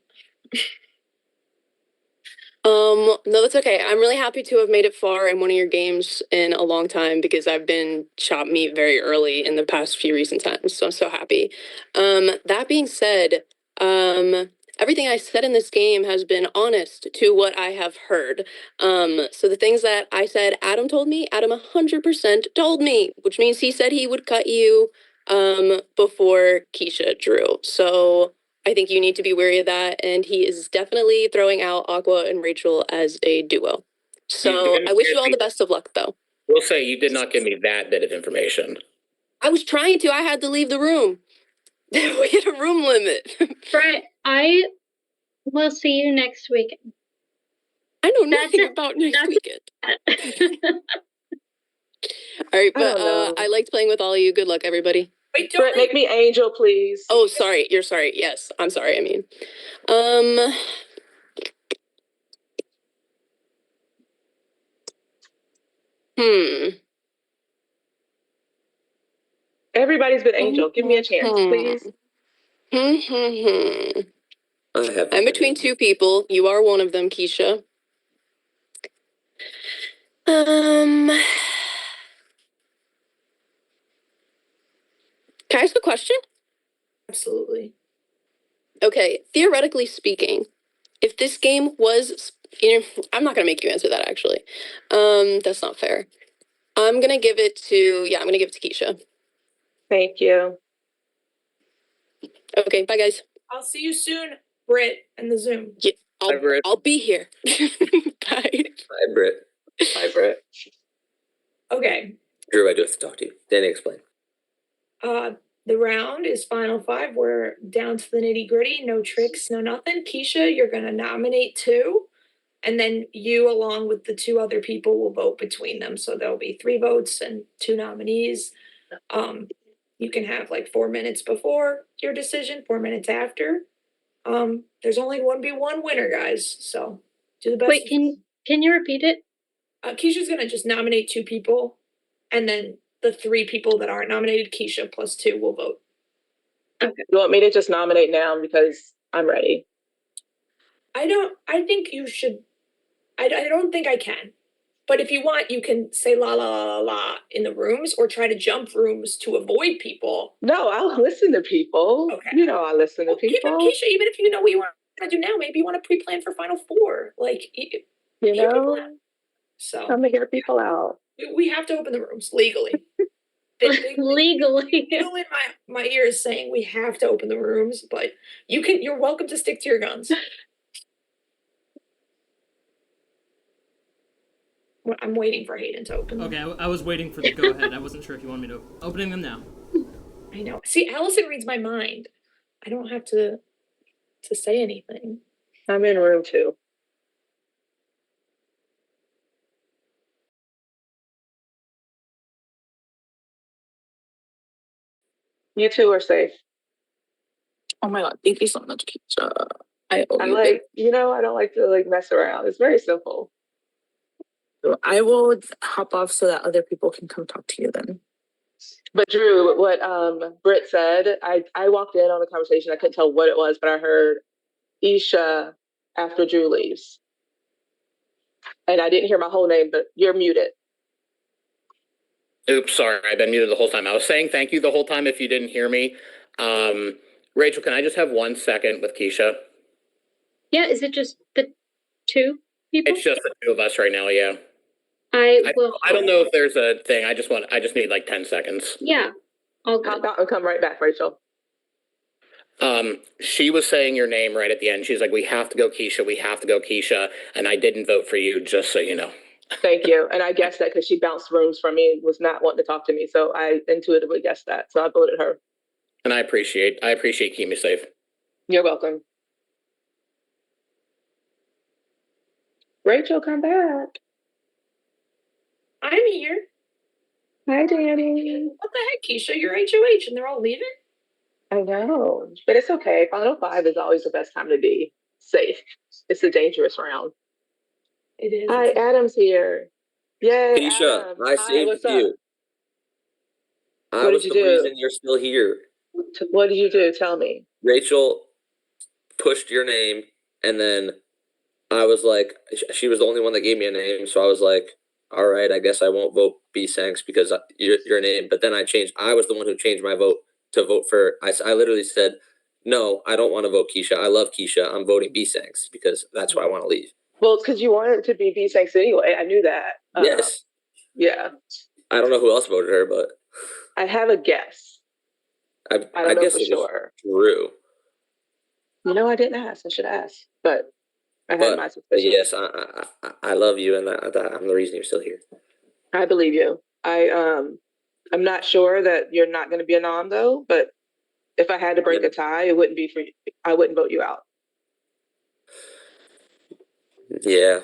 No, that's okay. I'm really happy to have made it far in one of your games in a long time because I've been chopped meat very early in the past few recent times. So I'm so happy. That being said, everything I said in this game has been honest to what I have heard. So the things that I said, Adam told me, Adam 100% told me, which means he said he would cut you before Keisha Drew. So I think you need to be wary of that, and he is definitely throwing out Aqua and Rachel as a duo. So I wish you all the best of luck, though. We'll say you did not give me that bit of information. I was trying to. I had to leave the room. We hit a room limit. Brett, I will see you next weekend. I know nothing about next weekend. All right, but I liked playing with all of you. Good luck, everybody. Wait, Brett, make me Angel, please. Oh, sorry. You're sorry. Yes, I'm sorry. I mean, Everybody's been Angel. Give me a chance, please. I'm between two people. You are one of them, Keisha. Can I ask a question? Absolutely. Okay, theoretically speaking, if this game was, I'm not gonna make you answer that actually. That's not fair. I'm gonna give it to Keisha. Thank you. Okay, bye guys. I'll see you soon, Britt, and the Zoom. Yeah, I'll be here. Bye. Bye, Britt. Bye, Britt. Okay. Drew, I do have to talk to you. Danny, explain. The round is final five. We're down to the nitty gritty. No tricks, no nothing. Keisha, you're gonna nominate two, and then you, along with the two other people, will vote between them. So there'll be 3 votes and 2 nominees. You can have like 4 minutes before your decision, 4 minutes after. There's only one winner, guys. So do the best. Wait, can you repeat it? Keisha's gonna just nominate 2 people, and then the 3 people that aren't nominated, Keisha plus 2 will vote. Okay. You want me to just nominate now because I'm ready? I think you should. I don't think I can. But if you want, you can say la la la la la in the rooms or try to jump rooms to avoid people. No, I'll listen to people. Okay. You know, I'll listen to people. Keisha, even if you know what you want to do now, maybe you want to pre-plan for Final Four. Like, you know, so I'm gonna hear people out. We have to open the rooms legally. Legally. Feel in my ears saying we have to open the rooms, but you're welcome to stick to your guns. I'm waiting for Hayden to open them. Okay, I was waiting for the go ahead. I wasn't sure if you wanted me to opening them now. I know. See, Allison reads my mind. I don't have to say anything. I'm in room 2. You two are safe. Oh my god, thank you so much, Keisha. I owe you. I don't like to mess around. It's very simple. I will hop off so that other people can come talk to you then. But Drew, what Britt said, I walked in on the conversation. I couldn't tell what it was, but I heard Isha after Drew leaves. And I didn't hear my whole name, but you're muted. Oops, sorry, I've been muted the whole time. I was saying thank you the whole time if you didn't hear me. Rachel, can I just have 1 second with Keisha? Yeah, is it just the 2 people? It's just the 2 of us right now, yeah. I don't know if there's a thing. I just need like 10 seconds. Yeah. I'll come right back, Rachel. She was saying your name right at the end. She's like, we have to go Keisha, and I didn't vote for you, just so you know. Thank you. And I guessed that because she bounced rooms from me and was not wanting to talk to me. So I intuitively guessed that. So I voted her. And I appreciate keeping me safe. You're welcome. Rachel, come back. I'm here. Hi, Danny. What the heck, Keisha? You're HOH and they're all leaving? I know, but it's okay. Final 5 is always the best time to be safe. It's a dangerous round. It is. Hi, Adam's here. Yay, Keisha, Adam. I Hi, saved what's up? you. What did you do? Reason you're still here. What did you do? Tell me. Rachel pushed your name, and then I was like, she was the only one that gave me a name, so I was like, all right, I guess I won't vote B Sanks because your name. But then I was the one who changed my vote to vote for. I literally said, no, I don't want to vote Keisha. I love Keisha. I'm voting B Sanks because that's why I want to leave. Well, it's because you wanted it to be B Sanks anyway. I knew that. Yes. Yeah. I don't know who else voted her, but I have a guess. I don't know guess for it was sure. Drew. I didn't ask. I should ask, but I had my suspicions. Yes, I love you, and I'm the reason you're still here. I believe you. I'm not sure that you're not going to be a nom though, but if I had to break a tie, it wouldn't be for you. I wouldn't vote you out. Yeah,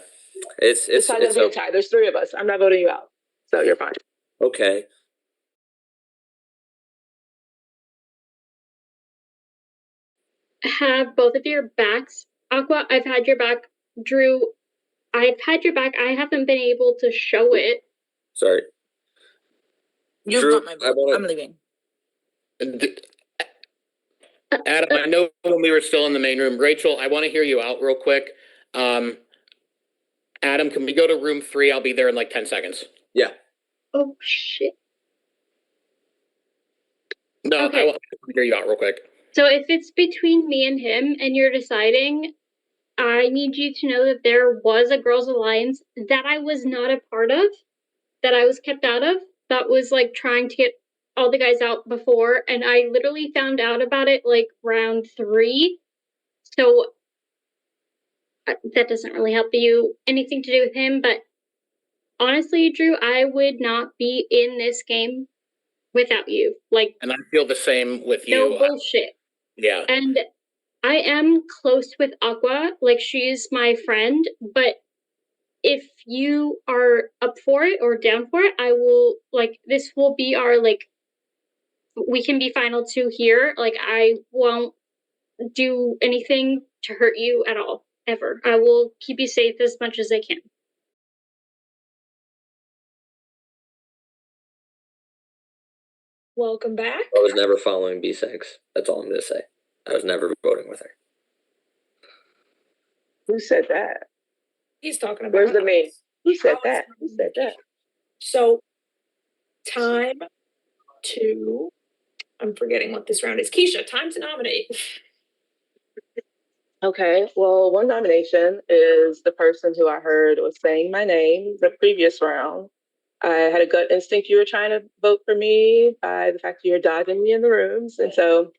it's not gonna be a tie. There's 3 of us. I'm not voting you out, so you're fine. okay. Have both of your backs. Aqua, I've had your back. Drew, I've had your back. I haven't been able to show it. Sorry. You've Drew, got my vote. I'm leaving. Adam, I know when we were still in the main room. Rachel, I want to hear you out real quick. Adam, can we go to room 3? I'll be there in like 10 seconds. Yeah. Oh shit. No, Okay. I want to hear you out real quick. So if it's between me and him and you're deciding, I need you to know that there was a girls' alliance that I was not a part of, that I was kept out of, that was like trying to get all the guys out before, and I literally found out about it like round 3. So that doesn't really help you anything to do with him, but honestly, Drew, I would not be in this game without you. Like, And I feel the same with you. no bullshit. Yeah. And I am close with Aqua, like she's my friend, but if you are up for it or down for it, I will, like, this will be our, like, we can be final 2 here. Like, I won't do anything to hurt you at all, ever. I will keep you safe as much as I can. Welcome back. I was never following B6. That's all I'm gonna say. I was never voting with her. Who said that? He's talking about. Where's the me? Who said that? Who said that? So, time to. I'm forgetting what this round is. Keisha, time to nominate. Okay, well, one nomination is the person who I heard was saying my name the previous round. I had a gut instinct you were trying to vote for me by the fact that you were dodging me in the rooms. And so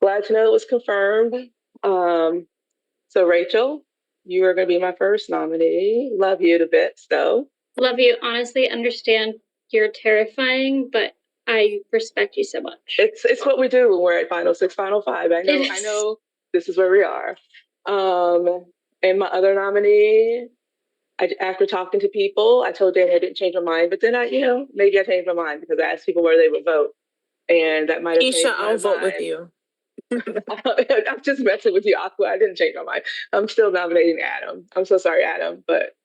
glad to know it was confirmed. So Rachel, you are going to be my first nominee. Love you to bits, though. Love you. Honestly, understand you're terrifying, but I respect you so much. It's what we do when we're at Final 6, Final 5. I know this is where we are. And my other nominee, after talking to people, I told Danny I didn't change my mind, but then maybe I changed my mind because I asked people where they would vote. And that might have changed my I'll vote mind. with you. I'm just messing with you, Aqua. I didn't change my mind. I'm still nominating Adam. I'm so sorry, Adam, but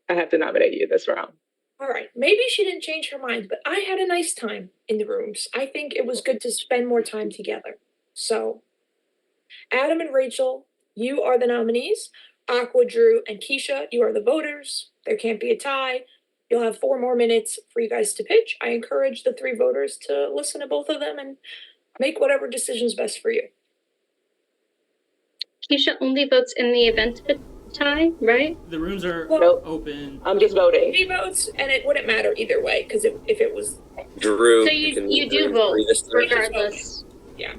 I have to nominate you this round. All right, maybe she didn't change her mind, but I had a nice time in the rooms. I think it was good to spend more time together. So, Adam and Rachel, you are the nominees. Aqua, Drew, and Keisha, you are the voters. There can't be a tie. You'll have 4 more minutes for you guys to pitch. I encourage the 3 voters to listen to both of them and make whatever decision's best for you. Keisha only votes in the event of a tie, right? The rooms are open. I'm just voting. 3 votes, and it wouldn't matter either way, because if it was... Drew, So you do vote regardless. Yeah.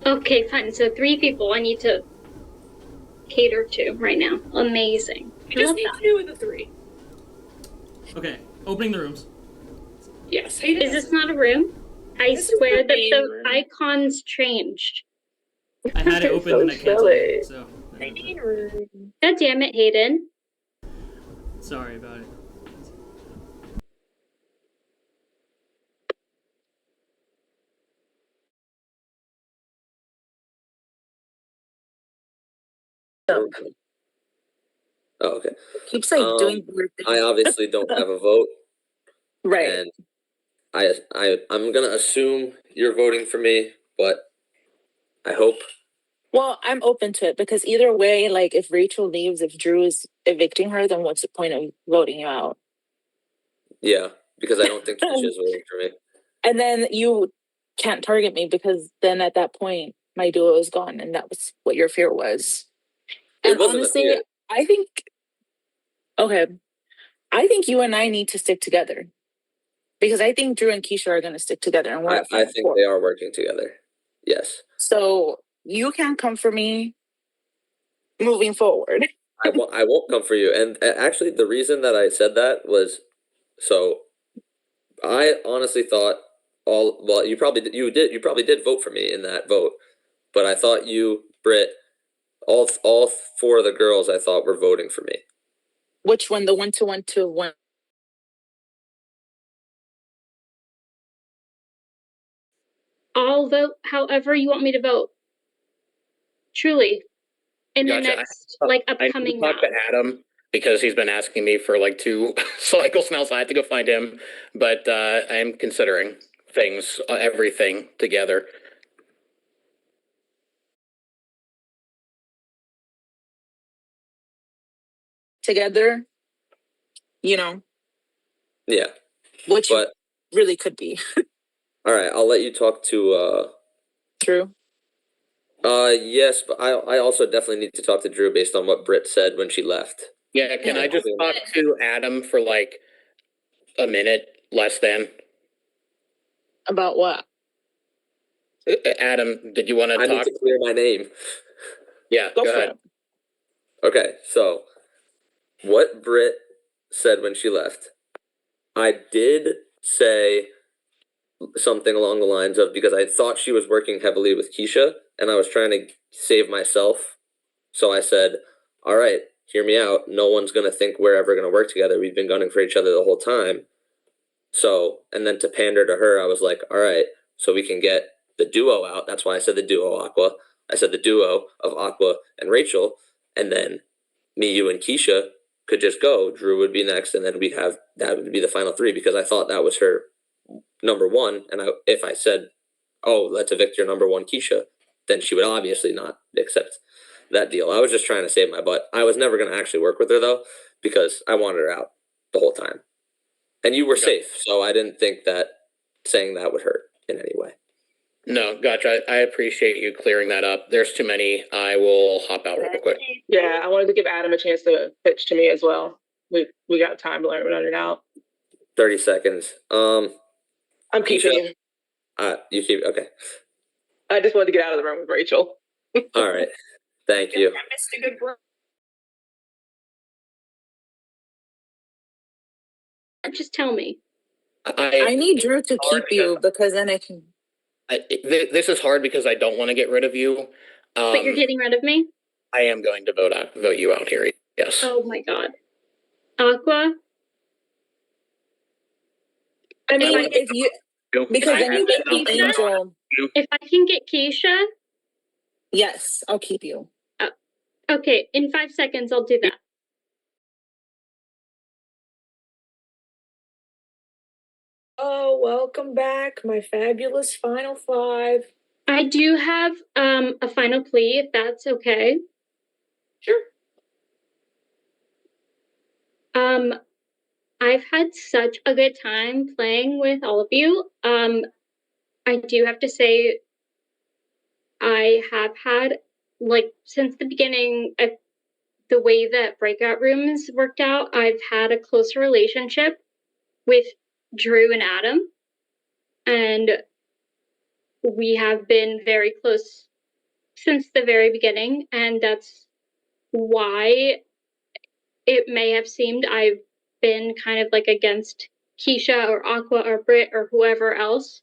Okay, fine. So 3 people I need to cater to right now. Amazing. You just need 2 of the 3. Okay, opening the rooms. Yes. Is this not a room? I swear that the icons changed. I had it open and I canceled it. So. God damn it, Hayden. Sorry about it. Oh, okay. Keeps like doing weird things. I obviously don't have a vote. Right. And I'm gonna assume you're voting for me, but I hope. Well, I'm open to it because either way, like if Rachel leaves, if Drew is evicting her, then what's the point of voting you out? Yeah, because I don't think Keisha's voting for me. And then you can't target me because then at that point my duo is gone, and that was what your fear was. And honestly, I think you and I need to stick together because I think Drew and Keisha are going to stick together, and we're I think they are working together. Yes. So you can't come for me moving forward. I won't come for you. And actually, the reason that I said that was so I honestly thought you probably did vote for me in that vote, but I thought you, Britt, all 4 of the girls I thought were voting for me. Which one? The 1-2-1-2-1. I'll vote however you want me to vote. Truly. In the next upcoming I talked to Adam because he's been asking me for like 2 cycles now, so I have to go find him. But I am considering things, everything together. Together, Yeah. which really could be. All right, I'll let you talk to Drew. Yes, but I also definitely need to talk to Drew based on what Britt said when she left. Yeah, can I just talk to Adam for like a minute, less than? About what? Adam, did you want to talk? I need to clear my name. Yeah, go ahead. Okay, so what Britt said when she left, I did say something along the lines of, because I thought she was working heavily with Keisha and I was trying to save myself. So I said, all right, hear me out. No one's going to think we're ever going to work together. We've been gunning for each other the whole time. So, and then to pander to her, I was like, all right, so we can get the duo out. That's why I said the duo Aqua. I said the duo of Aqua and Rachel. And then me, you, and Keisha could just go. Drew would be next. And then that would be the final 3, because I thought that was her number 1. And if I said, oh, let's evict your number 1, Keisha, then she would obviously not accept that deal. I was just trying to save my butt. I was never going to actually work with her, though, because I wanted her out the whole time. And you were safe, so I didn't think that saying that would hurt in any way. No, gotcha. I appreciate you clearing that up. There's too many. I will hop out real quick. Yeah, I wanted to give Adam a chance to pitch to me as well. We got time to learn it out. 30 seconds. I'm keeping you. You keep, okay. I just wanted to get out of the room with Rachel. All right. Thank you. I missed a good break. Just tell me. I need Drew to keep you, because then I can. This is hard because I don't want to get rid of you. But you're getting rid of me? I am going to vote you out here. Yes. Oh my god. Aqua? I mean, if you, because then you make me Angel. If I can get Keisha? Yes, I'll keep you. Okay, in 5 seconds I'll do that. Oh, welcome back, my fabulous final 5. I do have a final plea, if that's okay. Sure. I've had such a good time playing with all of you. I do have to say, I have had, like, since the beginning, the way that breakout rooms worked out, I've had a close relationship with Drew and Adam. And we have been very close since the very beginning. And that's why it may have seemed I've been kind of like against Keisha or Aqua or Britt or whoever else.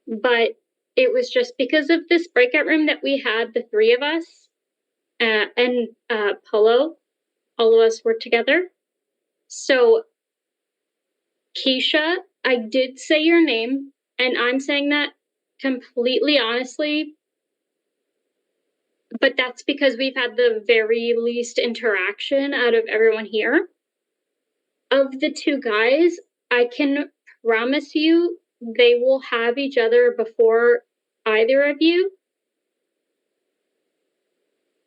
But it was just because of this breakout room that we had, the 3 of us, and Polo, all of us were together. So, Keisha, I did say your name, and I'm saying that completely honestly, but that's because we've had the very least interaction out of everyone here. Of the 2 guys, I can promise you they will have each other before either of you.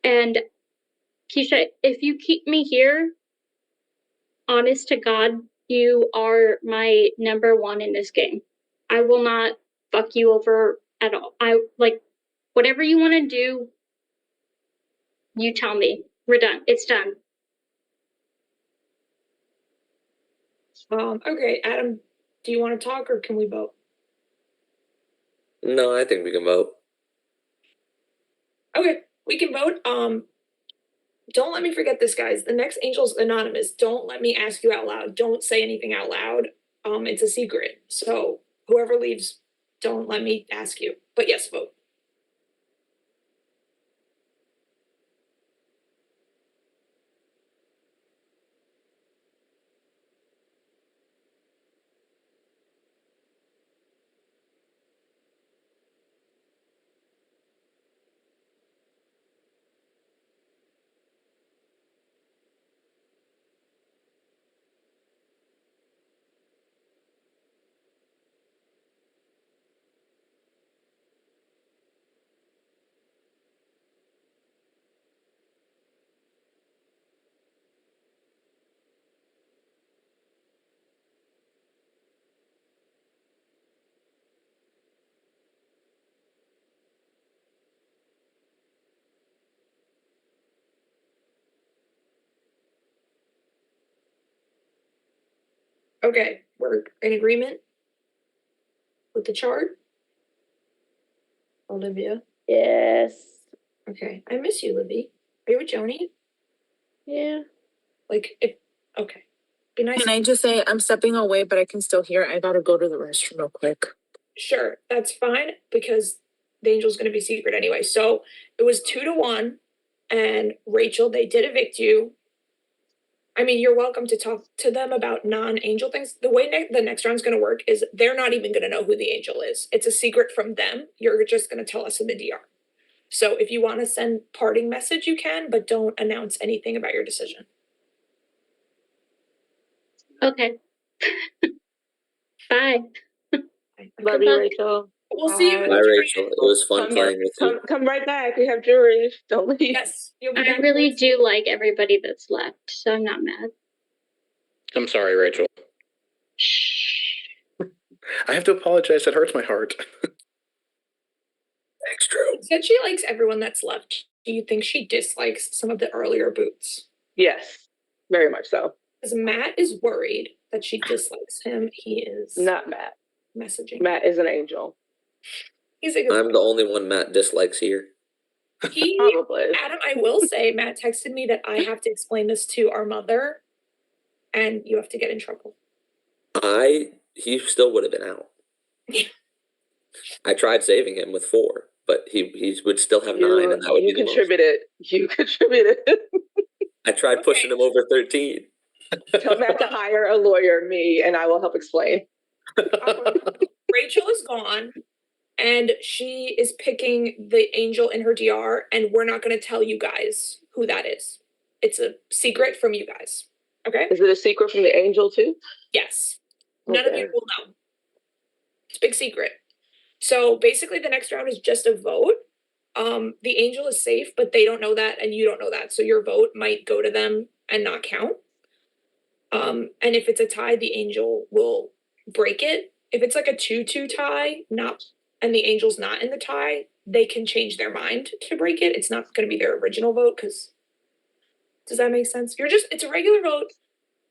And Keisha, if you keep me here, honest to God, you are my number 1 in this game. I will not fuck you over at all. Whatever you want to do, you tell me. We're done. It's done. Okay, Adam, do you want to talk or can we vote? No, I think we can vote. Okay, we can vote. Don't let me forget this, guys. The next Angel's anonymous. Don't let me ask you out loud. Don't say anything out loud. It's a secret. So whoever leaves don't let me ask you. But yes, vote. Okay, we're in agreement with the chart? Olivia? Yes. Okay, I miss you, Libby. Are you with Joni? Yeah. Like, if, okay. Be nice. Can I just say I'm stepping away, but I can still hear. I gotta go to the restroom real quick. Sure, that's fine, because the angel's gonna be secret anyway. So it was 2-1, and Rachel, they did evict you. I mean, you're welcome to talk to them about non-angel things. The way the next round's gonna work is they're not even gonna know who the angel is. It's a secret from them. You're just gonna tell us in the DR. So if you wanna send parting message, you can, but don't announce anything about your decision. Okay. Bye. Love you, Rachel. We'll see you. Bye, Rachel. It was fun playing with you. Come right back. We have jury. Don't leave. Yes, you'll be I back. really do like everybody that's left, so I'm not mad. I'm sorry, Rachel. I have to apologize. That hurts my heart. Thanks, Drew. Said she likes everyone that's left. Do you think she dislikes some of the earlier boots? Yes, very much so. Because Matt is worried that she dislikes him. He is Not Matt. messaging. Matt is an angel. He's a good I'm the only one Matt dislikes here. He, Probably. Adam, I will say, Matt texted me that I have to explain this to our mother, and you have to get in trouble. He still would have been out. I tried saving him with 4, but he would still have 9, and that would be the most. You contributed. I tried pushing him over 13. Tell Matt to hire a lawyer, me, and I will help explain. Rachel is gone, and she is picking the angel in her DR, and we're not going to tell you guys who that is. It's a secret from you guys. Okay? Is it a secret from the angel too? Yes. None of Okay. you will know. It's a big secret. So basically the next round is just a vote. The angel is safe, but they don't know that and you don't know that. So your vote might go to them and not count. And if it's a tie, the angel will break it. If it's like a 2-2 tie, and the angel's not in the tie, they can change their mind to break it. It's not going to be their original vote because does that make sense? It's a regular vote,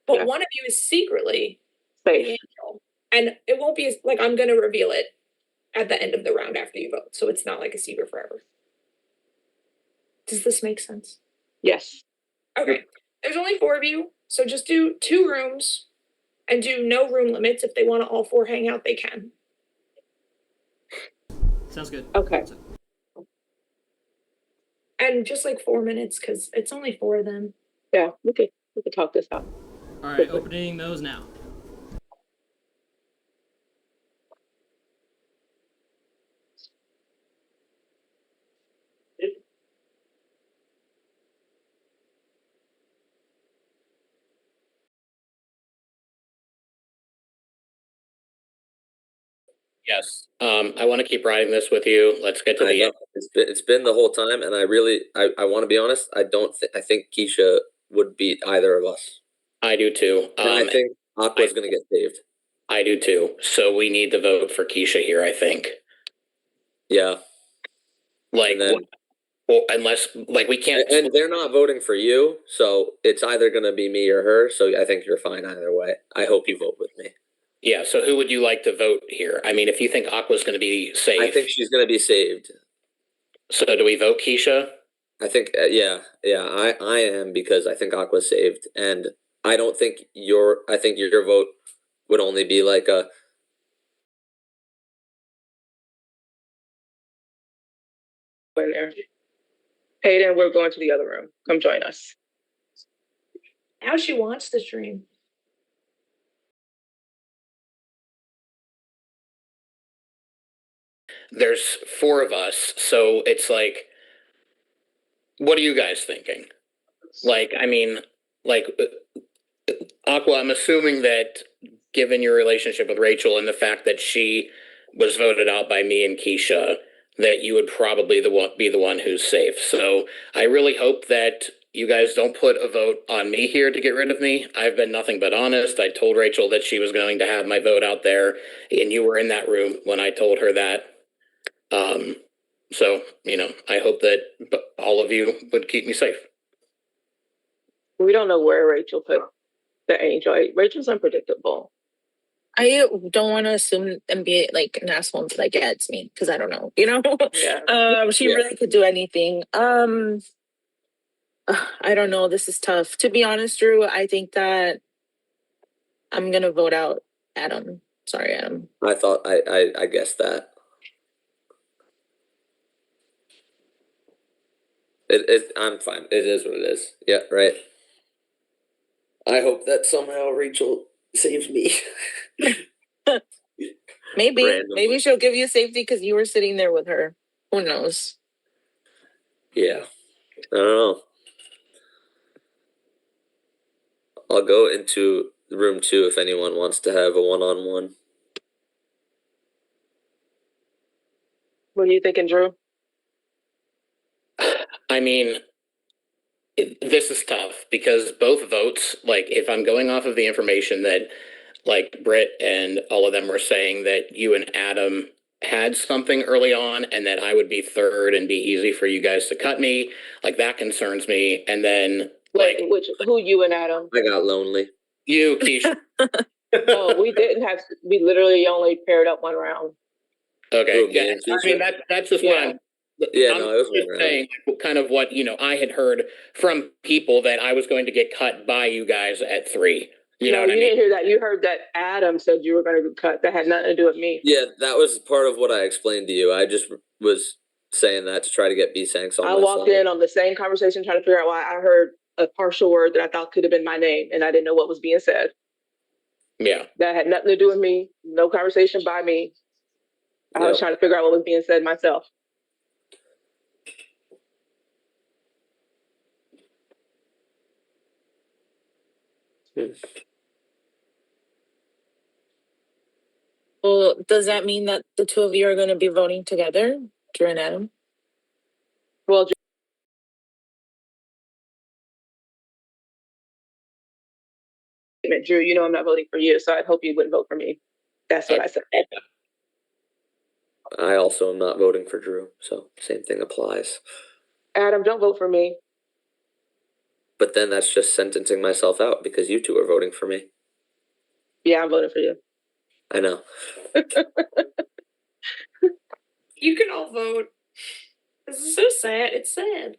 but one of you is secretly the angel. And it won't be like I'm going to reveal it at the end of the round after you vote. So it's not like a secret forever. Does this make sense? Yes. Okay. There's only 4 of you. So just do 2 rooms and do no room limits. If they want to all 4 hang out, they can. Sounds good. Okay. And just like 4 minutes because it's only 4 of them. Yeah, we could talk this out. All right, opening those now. Yes. I want to keep riding this with you. Let's get to the end. It's been the whole time, and I want to be honest. I think Keisha would beat either of us. I do too. And I think Aqua's going to get saved. I do too. So we need to vote for Keisha here, I think. Yeah. Like, well, unless, like, we can't. And they're not voting for you, so it's either going to be me or her. So I think you're fine either way. I hope you vote with me. Yeah, so who would you like to vote here? I mean, if you think Aqua's going to be safe. I think she's going to be saved. So do we vote Keisha? I think, I am because I think Aqua's saved. And I think your vote would only be like a in there. Hayden, we're going to the other room. Come join us. Now she wants to stream. There's 4 of us, so it's like, what are you guys thinking? Like, I mean, like, Aqua, I'm assuming that given your relationship with Rachel and the fact that she was voted out by me and Keisha, that you would probably be the one who's safe. So I really hope that you guys don't put a vote on me here to get rid of me. I've been nothing but honest. I told Rachel that she was going to have my vote out there, and you were in that room when I told her that. So, you know, I hope that all of you would keep me safe. We don't know where Rachel put the angel. Rachel's unpredictable. I don't want to assume and be like an asshole and be like, yeah, it's me, because I don't know, you know? Yeah. She really could do anything. I don't know. This is tough. To be honest, Drew, I think that I'm gonna vote out Adam. Sorry, Adam. I thought I guessed that. I'm fine. It is what it is. Yeah, right. I hope that somehow Rachel saves me. Maybe she'll give you safety because you were sitting there with her. Who knows? Yeah. I don't know. I'll go into room 2 if anyone wants to have a one-on-one. What are you thinking, Drew? I mean, this is tough because both votes, like, if I'm going off of the information that, like, Britt and all of them were saying that you and Adam had something early on and that I would be third and be easy for you guys to cut me, like, that concerns me. And then, like, Who, you and Adam? I got lonely. You, Keisha. Oh, we literally only paired up one round. Okay, yeah. I mean, that's just what I'm. Yeah, I'm no, it was just saying kind of what, you know, I had heard from people that I was going to get cut by you guys at 3. You know what I mean? Didn't hear that. You heard that Adam said you were going to be cut. That had nothing to do with me. Yeah, that was part of what I explained to you. I just was saying that to try to get B-Sanks on I my walked side. in on the same conversation trying to figure out why I heard a partial word that I thought could have been my name, and I didn't know what was being said. Yeah. That had nothing to do with me. No conversation by me. I was trying to figure out what was being said myself. Well, does that mean that the 2 of you are going to be voting together, Drew and Adam? Well, Drew, you know I'm not voting for you, so I'd hope you wouldn't vote for me. That's what I said. I also am not voting for Drew, so same thing applies. Adam, don't vote for me. But then that's just sentencing myself out because you 2 are voting for me. Yeah, I'm voting for you. I know. You can all vote. This is so sad. It's sad.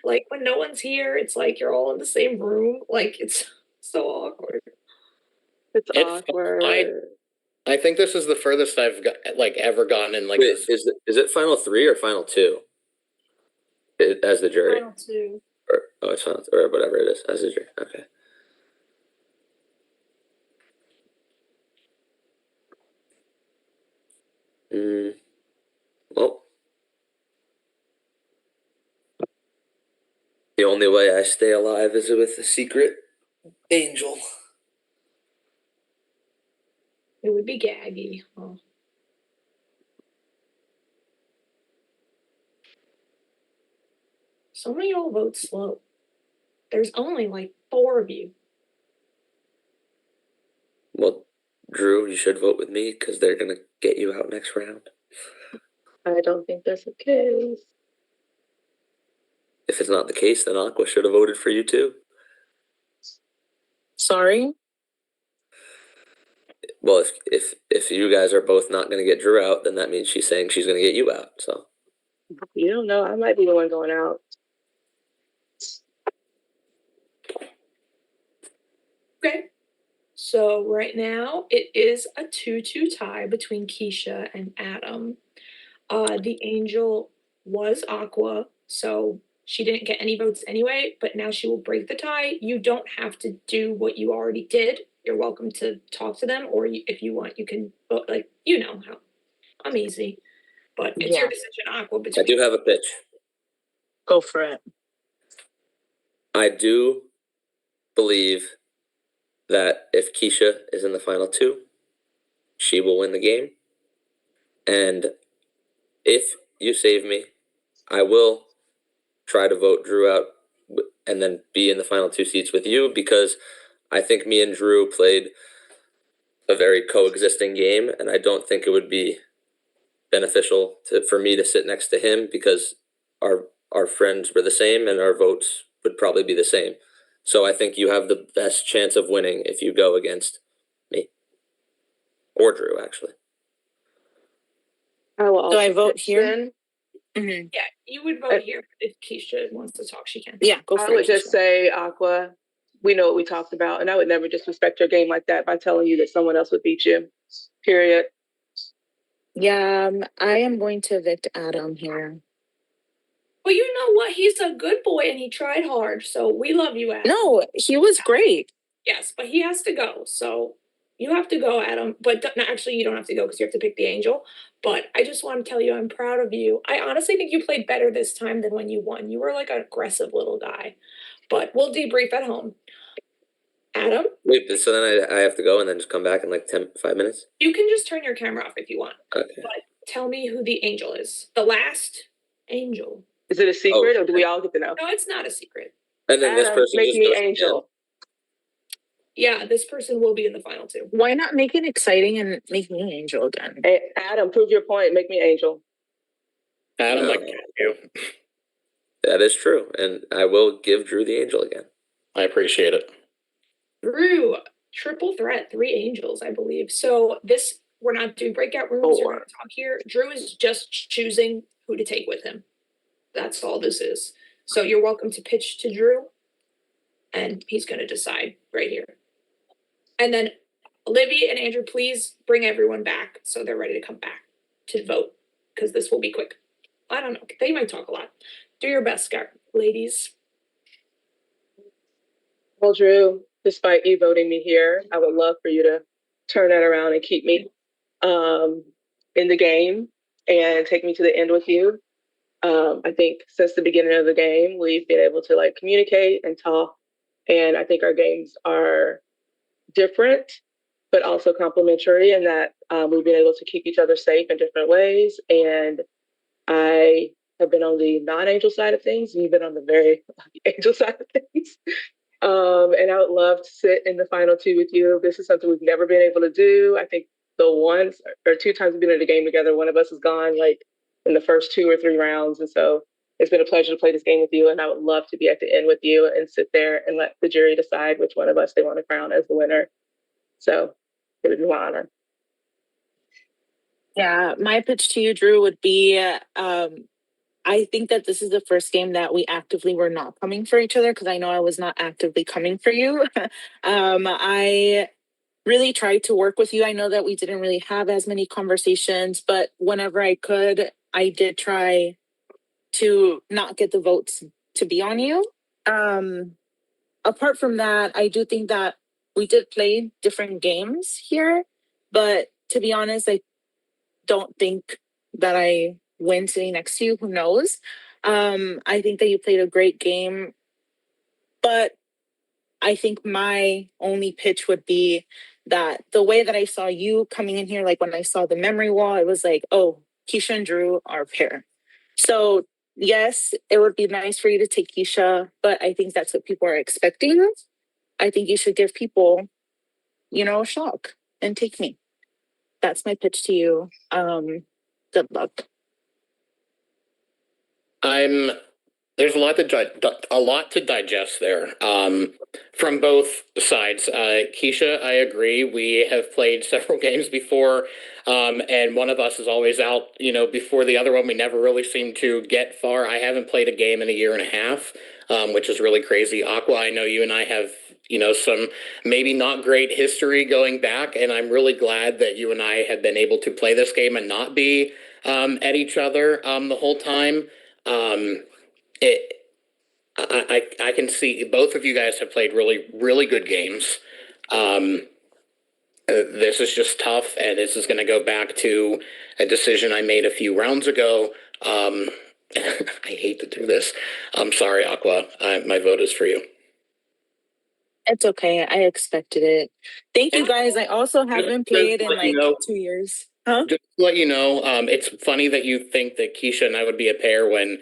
Like when no one's here, it's like you're all in the same room. Like it's so awkward. It's awkward. I think this is the furthest I've got, like, ever gotten in, like. Wait, is it final 3 or final 2? As the jury. Final 2. Or it's final, or whatever it is as the jury. Okay. Well, the only way I stay alive is with a secret angel. It would be gaggy. Huh? Some of y'all vote slow. There's only like 4 of you. Well, Drew, you should vote with me because they're gonna get you out next round. I don't think that's the case. If it's not the case, then Aqua should have voted for you too. Sorry? Well, if you guys are both not gonna get Drew out, then that means she's saying she's gonna get you out. So You don't know. I might be the one going out. Okay. So right now it is a 2-2 tie between Keisha and Adam. The angel was Aqua, so she didn't get any votes anyway, but now she will break the tie. You don't have to do what you already did. You're welcome to talk to them, or if you want, you can vote. Like, you know how I'm easy, but it's your decision, Aqua. I do have a pitch. Go for it. I do believe that if Keisha is in the final two, she will win the game. And if you save me, I will try to vote Drew out and then be in the final two seats with you, because I think me and Drew played a very coexisting game, and I don't think it would be beneficial for me to sit next to him, because our friends were the same and our votes would probably be the same. So I think you have the best chance of winning if you go against me or Drew, actually. I will Do I vote here? Yeah, you would vote here. If Keisha wants to talk, she can. Yeah, go for I it. would just say, Aqua, we know what we talked about, and I would never disrespect your game like that by telling you that someone else would beat you. Period. Yeah, I am going to evict Adam here. Well, you know what? He's a good boy and he tried hard, so we love you, Adam. No, he was great. Yes, but he has to go, so you have to go, Adam. But no, actually, you don't have to go because you have to pick the angel. But I just want to tell you, I'm proud of you. I honestly think you played better this time than when you won. You were like an aggressive little guy. But we'll debrief at home. Adam, Wait, so then I have to go and then just come back in like 5 minutes? you can just turn your camera off if you want. Okay. But tell me who the angel is. The last angel. Is it a secret, or do we all get to know? No, it's not a secret. And then this Adam, person make just me goes angel. Yeah, this person will be in the final two. Why not make it exciting and make me angel again? Hey, Adam, prove your point. Make me angel. Adam, I get you. That is true, and I will give Drew the angel again. I appreciate it. Drew, triple threat, 3 angels, I believe. So this, we're not doing breakout rooms. We're going to talk here. Drew is just choosing who to take with him. That's all this is. So you're welcome to pitch to Drew, and he's going to decide right here. And then Olivia and Andrew, please bring everyone back so they're ready to come back to vote, because this will be quick. I don't know. They might talk a lot. Do your best, ladies. Well, Drew, despite you voting me here, I would love for you to turn that around and keep me in the game and take me to the end with you. I think since the beginning of the game, we've been able to like communicate and talk. And I think our games are different, but also complementary in that we've been able to keep each other safe in different ways. And I have been on the non-angel side of things, and you've been on the very angel side of things. And I would love to sit in the final two with you. This is something we've never been able to do. I think the once or 2 times we've been in a game together, one of us has gone like in the first 2 or 3 rounds. And so it's been a pleasure to play this game with you. And I would love to be at the end with you and sit there and let the jury decide which one of us they want to crown as the winner. So it would be my honor. Yeah, my pitch to you, Drew, would be I think that this is the first game that we actively were not coming for each other, because I know I was not actively coming for you. I really tried to work with you. I know that we didn't really have as many conversations, but whenever I could, I did try to not get the votes to be on you. Apart from that, I do think that we did play different games here, but to be honest, I don't think that I win sitting next to you. Who knows? I think that you played a great game, but I think my only pitch would be that the way that I saw you coming in here, like when I saw the memory wall, it was like, oh, Keisha and Drew are a pair. So yes, it would be nice for you to take Keisha, but I think that's what people are expecting. I think you should give people, a shock and take me. That's my pitch to you. Good luck. There's a lot to digest there. From both sides. Keisha, I agree. We have played several games before, and one of us is always out, before the other one. We never really seem to get far. I haven't played a game in a year and a half. which is really crazy. Aqua, I know you and I have, some maybe not great history going back, and I'm really glad that you and I have been able to play this game and not be at each other the whole time. I can see both of you guys have played really, really good games. This is just tough, and this is going to go back to a decision I made a few rounds ago. I hate to do this. I'm sorry, Aqua. My vote is for you. It's okay. I expected it. Thank you guys. I also haven't played in like 2 years. Huh? Just to let you know, it's funny that you think that Keisha and I would be a pair when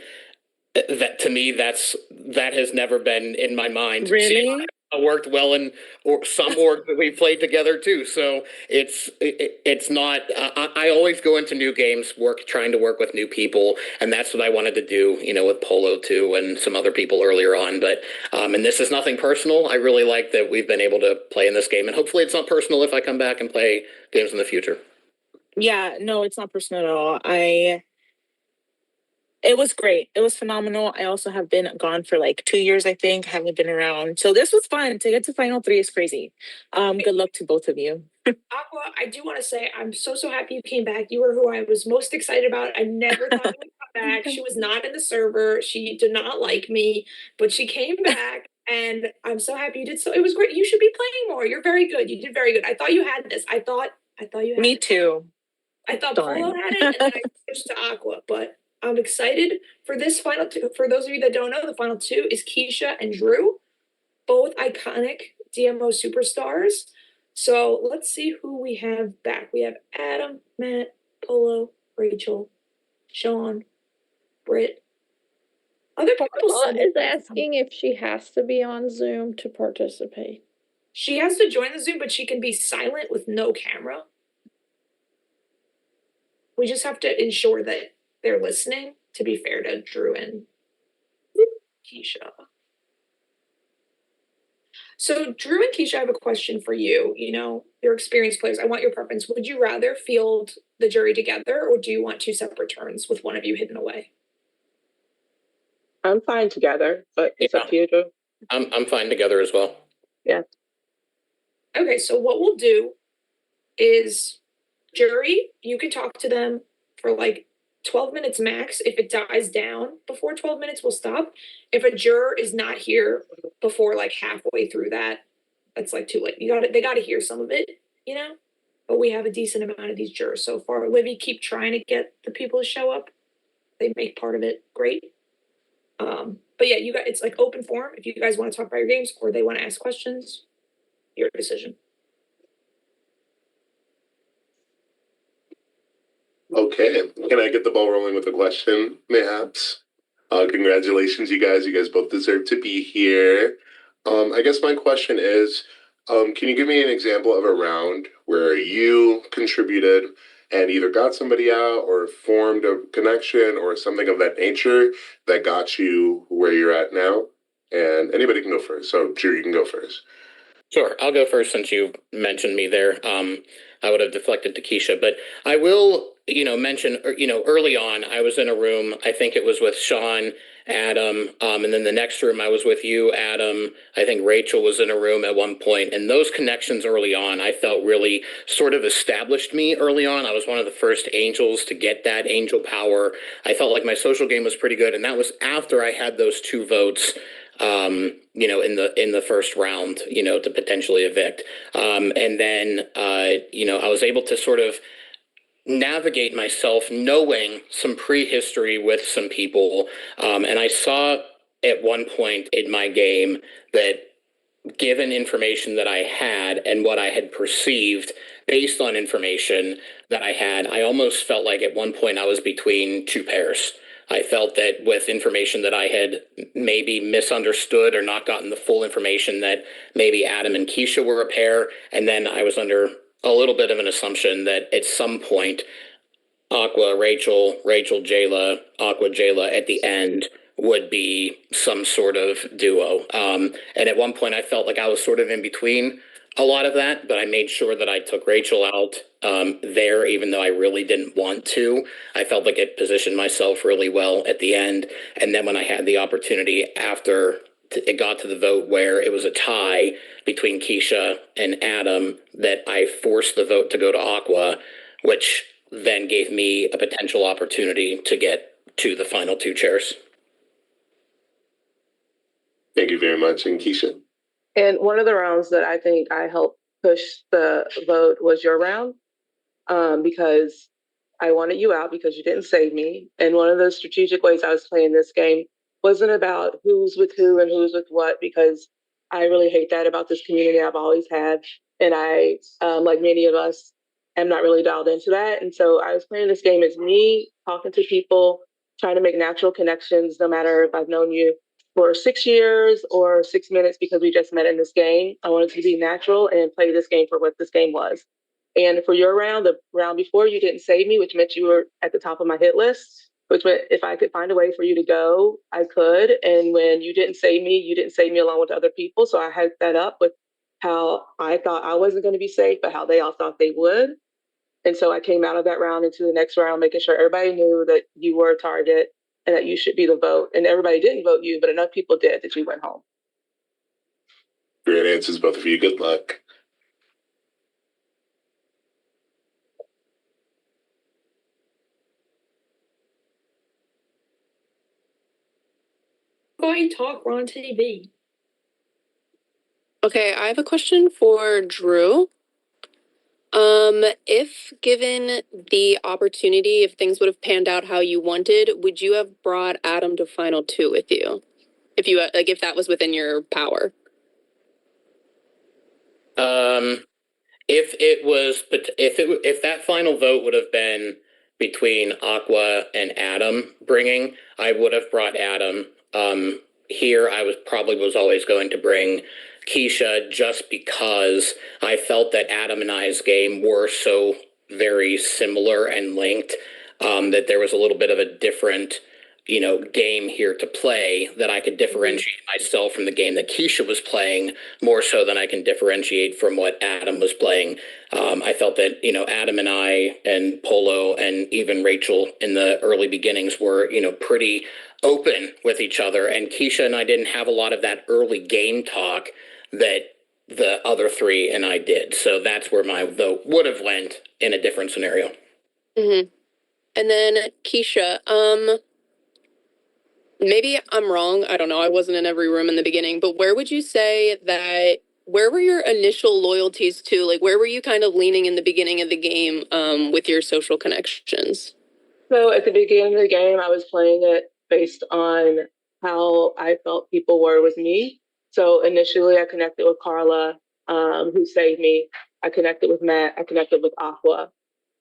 that to me that has never been in my mind. Really? I worked well in some orgs that we played together too. So it's not. I always go into new games trying to work with new people, and that's what I wanted to do. With Polo too, and some other people earlier on. But and this is nothing personal. I really like that we've been able to play in this game, and hopefully it's not personal if I come back and play games in the future. Yeah, no, it's not personal at all. It was great. It was phenomenal. I also have been gone for like 2 years, I think, haven't been around. So this was fun. To get to final 3 is crazy. Good luck to both of you. Aqua, I do want to say I'm so happy you came back. You were who I was most excited about. I never thought you would come back. She was not in the server. She did not like me, but she came back, and I'm so happy you did. So it was great. You should be playing more. You're very good. You did very good. I thought you had this. I thought you had Me it. too. I thought Darn. Polo had it, and then I switched to Aqua. But I'm excited for this final 2. For those of you that don't know, the final 2 is Keisha and Drew, both iconic DMO superstars. So let's see who we have back. We have Adam, Matt, Polo, Rachel, Sean, Britt. Other people is asking if she has to be on Zoom to participate. She has to join the Zoom, but she can be silent with no camera. We just have to ensure that they're listening, to be fair to Drew and Keisha. So Drew and Keisha, I have a question for you. You're experienced players. I want your preference. Would you rather field the jury together, or do you want 2 separate turns with one of you hidden away? I'm fine together, but it's up to you, Drew. I'm fine together as well. Yeah. Okay, so what we'll do is, jury, you can talk to them for like 12 minutes max. If it dies down before 12 minutes, we'll stop. If a juror is not here before like halfway through that, that's like too late. They gotta hear some of it, But we have a decent amount of these jurors so far. Livy, keep trying to get the people to show up. They make part of it great. But yeah, you guys, it's like open forum. If you guys want to talk about your games or they want to ask questions, your decision. Okay, can I get the ball rolling with a question, mayhaps? Congratulations, you guys. You guys both deserve to be here. I guess my question is, can you give me an example of a round where you contributed and either got somebody out or formed a connection or something of that nature that got you where you're at now? And anybody can go first. So, Drew, you can go first. Sure, I'll go first since you mentioned me there. I would have deflected to Keisha, but I will, mention, early on, I was in a room, I think it was with Sean, Adam, and then the next room I was with you, Adam. I think Rachel was in a room at one point, and those connections early on, I felt really sort of established me early on. I was one of the first angels to get that angel power. I felt like my social game was pretty good, and that was after I had those 2 votes. In the first round, to potentially evict. And then, I was able to sort of navigate myself knowing some prehistory with some people. And I saw at one point in my game that given information that I had and what I had perceived based on information that I had, I almost felt like at one point I was between 2 pairs. I felt that with information that I had maybe misunderstood or not gotten the full information that maybe Adam and Keisha were a pair, and then I was under a little bit of an assumption that at some point Aqua, Rachel, Jayla, Aqua, Jayla at the end would be some sort of duo. And at one point I felt like I was sort of in between a lot of that, but I made sure that I took Rachel out there, even though I really didn't want to. I felt like it positioned myself really well at the end. And then when I had the opportunity after it got to the vote where it was a tie between Keisha and Adam, that I forced the vote to go to Aqua, which then gave me a potential opportunity to get to the final 2 chairs. Thank you very much. And Keisha? And one of the rounds that I think I helped push the vote was your round, because I wanted you out because you didn't save me. And one of the strategic ways I was playing this game wasn't about who's with who and who's with what, because I really hate that about this community. I've always had. And I, like many of us, am not really dialed into that. And so I was playing this game as me talking to people, trying to make natural connections, no matter if I've known you for 6 years or 6 minutes because we just met in this game. I wanted to be natural and play this game for what this game was. And for your round, the round before, you didn't save me, which meant you were at the top of my hit list, which meant if I could find a way for you to go, I could. And when you didn't save me, you didn't save me along with other people. So I had that up with how I thought I wasn't going to be safe, but how they all thought they would. And so I came out of that round into the next round, making sure everybody knew that you were a target and that you should be the vote. And everybody didn't vote you, but enough people did that you went home. Great answers, both of you. Good luck. Go ahead and talk. We're on TV. Okay, I have a question for Drew. If given the opportunity, if things would have panned out how you wanted, would you have brought Adam to final 2 with you? If you like, if that was within your power. If that final vote would have been between Aqua and Adam bringing, I would have brought Adam. Here, I was always going to bring Keisha, just because I felt that Adam and I's game were so very similar and linked, that there was a little bit of a different, game here to play, that I could differentiate myself from the game that Keisha was playing more so than I can differentiate from what Adam was playing. I felt that, Adam and I and Polo and even Rachel in the early beginnings were, pretty open with each other. And Keisha and I didn't have a lot of that early game talk that the other 3 and I did. So that's where my vote would have went in a different scenario. Mm-hmm. And then Keisha, maybe I'm wrong. I don't know. I wasn't in every room in the beginning, but where would you say that, where were your initial loyalties to? Like, where were you kind of leaning in the beginning of the game with your social connections? So at the beginning of the game, I was playing it based on how I felt people were with me. So initially I connected with Carla, who saved me. I connected with Matt. I connected with Aqua.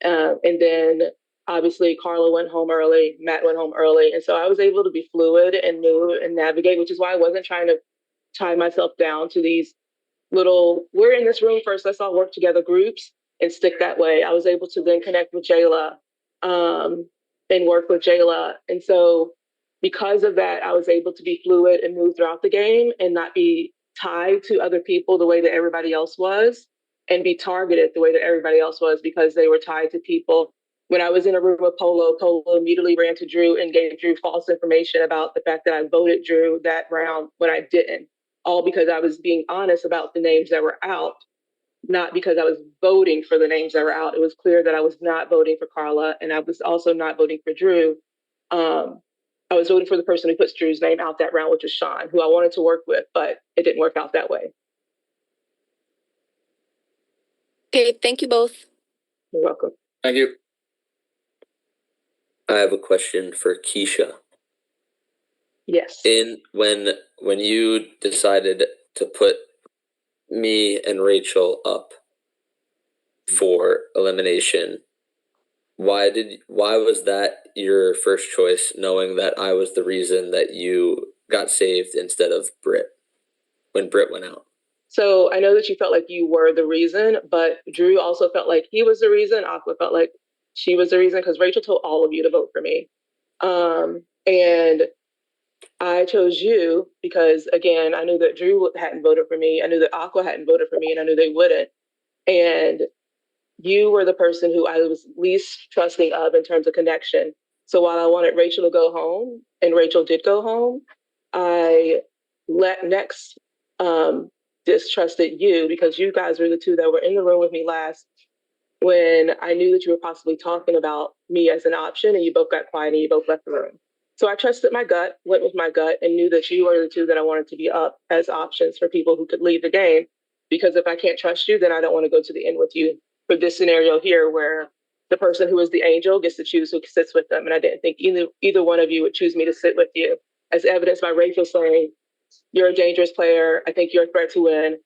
And then obviously Carla went home early, Matt went home early. And so I was able to be fluid and move and navigate, which is why I wasn't trying to tie myself down to these little, we're in this room first, let's all work together groups and stick that way. I was able to then connect with Jayla and work with Jayla. And so because of that, I was able to be fluid and move throughout the game and not be tied to other people the way that everybody else was, and be targeted the way that everybody else was because they were tied to people. When I was in a room with Polo immediately ran to Drew and gave Drew false information about the fact that I voted Drew that round when I didn't, all because I was being honest about the names that were out, not because I was voting for the names that were out. It was clear that I was not voting for Carla, and I was also not voting for Drew. I was voting for the person who puts Drew's name out that round, which is Sean, who I wanted to work with, but it didn't work out that way. Okay, thank you both. You're welcome. Thank you. I have a question for Keisha. Yes. When you decided to put me and Rachel up for elimination, why was that your first choice, knowing that I was the reason that you got saved instead of Britt when Britt went out? So I know that you felt like you were the reason, but Drew also felt like he was the reason. Aqua felt like she was the reason because Rachel told all of you to vote for me. And I chose you because, again, I knew that Drew hadn't voted for me. I knew that Aqua hadn't voted for me, and I knew they wouldn't. And you were the person who I was least trusting of in terms of connection. So while I wanted Rachel to go home, and Rachel did go home, I next distrusted you because you guys were the two that were in the room with me last when I knew that you were possibly talking about me as an option, and you both got quiet and you both left the room. So I trusted my gut, went with my gut, and knew that you were the two that I wanted to be up as options for people who could leave the game. Because if I can't trust you, then I don't want to go to the end with you for this scenario here where the person who is the angel gets to choose who sits with them. And I didn't think either one of you would choose me to sit with you, as evidenced by Rachel saying, you're a dangerous player. I think you're a threat to win.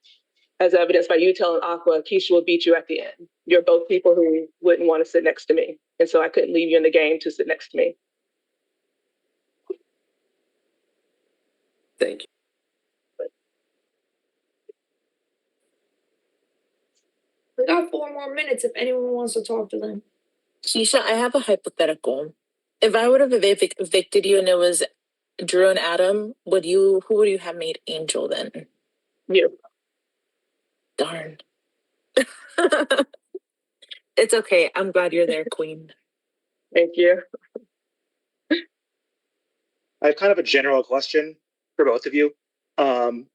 As evidenced by you telling Aqua, Keisha will beat you at the end. You're both people who wouldn't want to sit next to me. And so I couldn't leave you in the game to sit next to me. Thank you. We got 4 more minutes if anyone wants to talk to them. Keisha, I have a hypothetical. If I would have evicted you and it was Drew and Adam, who would you have made Angel then? You. Darn. It's okay. I'm glad you're there, Queen. Thank you. I have kind of a general question for both of you.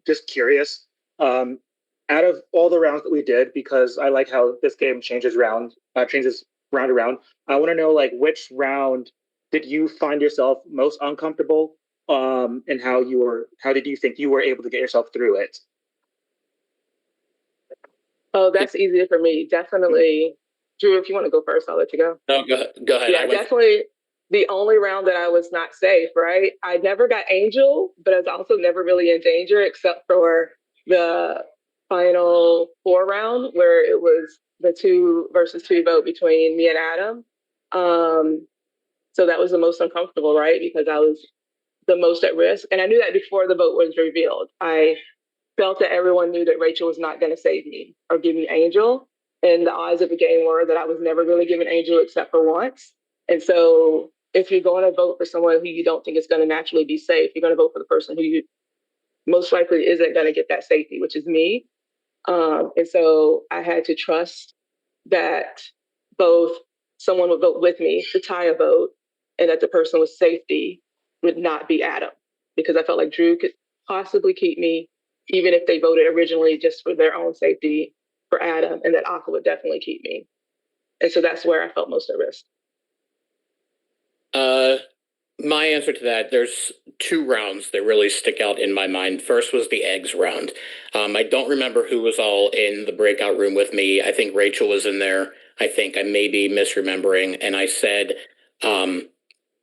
Just curious. Out of all the rounds that we did, because I like how this game changes round to round. I want to know, like, which round did you find yourself most uncomfortable, and how did you think you were able to get yourself through it? Oh, that's easier for me. Definitely. Drew, if you want to go first, I'll let you go. No, go ahead. Yeah, definitely the only round that I was not safe, right? I never got Angel, but I was also never really in danger except for the final 4 round where it was the 2 versus 2 vote between me and Adam. So that was the most uncomfortable, right? Because I was the most at risk. And I knew that before the vote was revealed. I felt that everyone knew that Rachel was not going to save me or give me Angel. And the odds of the game were that I was never really given Angel except for once. And so if you're going to vote for someone who you don't think is going to naturally be safe, you're going to vote for the person who you most likely isn't going to get that safety, which is me. And so I had to trust that both someone would vote with me to tie a vote and that the person with safety would not be Adam, because I felt like Drew could possibly keep me, even if they voted originally just for their own safety for Adam, and that Aqua would definitely keep me. And so that's where I felt most at risk. My answer to that, there's 2 rounds that really stick out in my mind. First was the eggs round. I don't remember who was all in the breakout room with me. I think Rachel was in there. I think I may be misremembering. And I said, I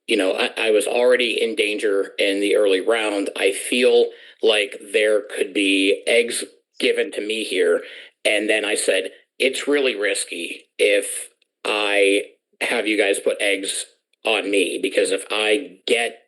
was already in danger in the early round. I feel like there could be eggs given to me here. And then I said, it's really risky if I have you guys put eggs on me, because if I get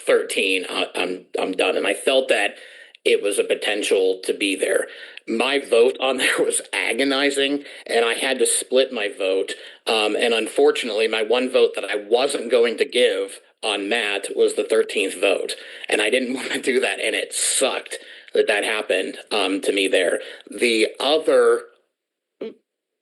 13, I'm done. And I felt that it was a potential to be there. My vote on there was agonizing, and I had to split my vote. And unfortunately, my one vote that I wasn't going to give on Matt was the 13th vote. And I didn't want to do that, and it sucked that happened to me there. The other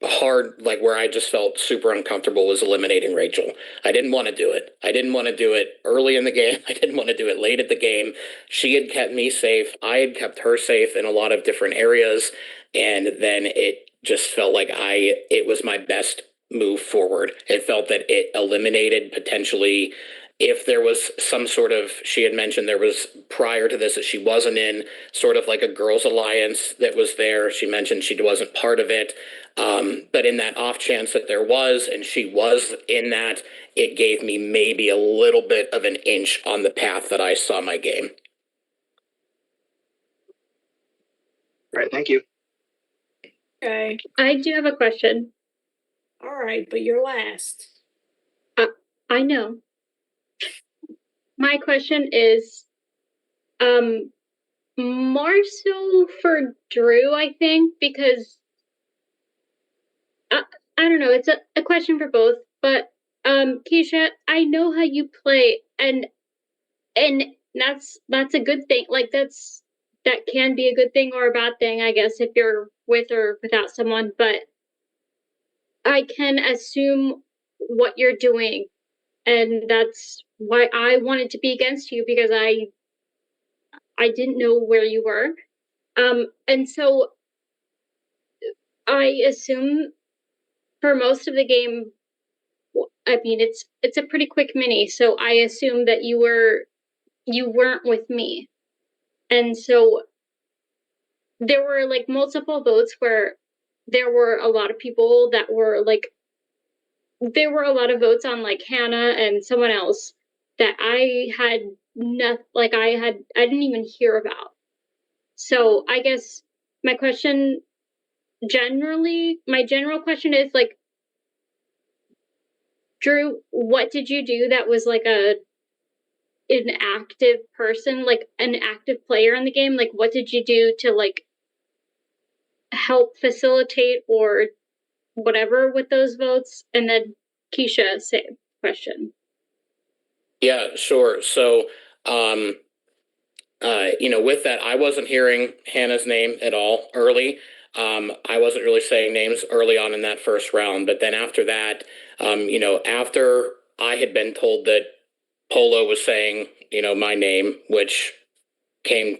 hard, like where I just felt super uncomfortable, was eliminating Rachel. I didn't want to do it. I didn't want to do it early in the game. I didn't want to do it late at the game. She had kept me safe. I had kept her safe in a lot of different areas. And then it just felt like it was my best move forward. It felt that it eliminated potentially, if there was some sort of, she had mentioned there was prior to this that she wasn't in, sort of like a girls' alliance that was there. She mentioned she wasn't part of it. But in that off chance that there was, and she was in that, it gave me maybe a little bit of an inch on the path that I saw my game. All right, thank you. Okay. I do have a question. All right, but you're last. I know. My question is, more so for Drew, I think, because I don't know, it's a question for both, but Keisha, I know how you play, and that's a good thing. Like that can be a good thing or a bad thing, I guess, if you're with or without someone, but I can assume what you're doing, and that's why I wanted to be against you, because I didn't know where you were. And so I assume for most of the game, I mean, it's a pretty quick mini, so I assume that you weren't with me. And so there were like multiple votes where there were a lot of people that were like, there were a lot of votes on like Hannah and someone else that I had not, like I didn't even hear about. So I guess my general question is like, Drew, what did you do that was like an active person, like an active player in the game? Like, what did you do to like help facilitate or whatever with those votes? And then Keisha, same question. Yeah, sure. So, with that, I wasn't hearing Hannah's name at all early. I wasn't really saying names early on in that first round, but then after that, after I had been told that Polo was saying, my name, which came,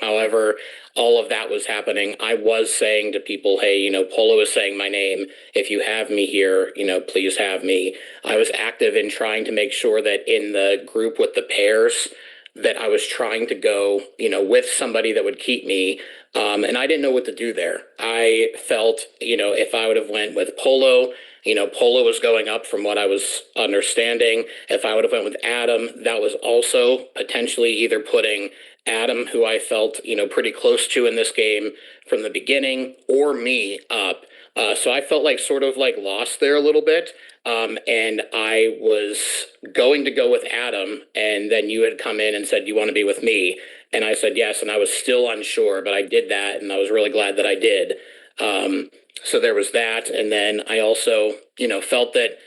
however all of that was happening, I was saying to people, hey, Polo is saying my name. If you have me here, please have me. I was active in trying to make sure that in the group with the pairs that I was trying to go, with somebody that would keep me. And I didn't know what to do there. I felt, if I would have went with Polo, Polo was going up from what I was understanding. If I would have went with Adam, that was also potentially either putting Adam, who I felt, pretty close to in this game from the beginning, or me up. So I felt like sort of like lost there a little bit. And I was going to go with Adam, and then you had come in and said, you want to be with me? And I said yes, and I was still unsure, but I did that, and I was really glad that I did. So there was that, and then I also, felt that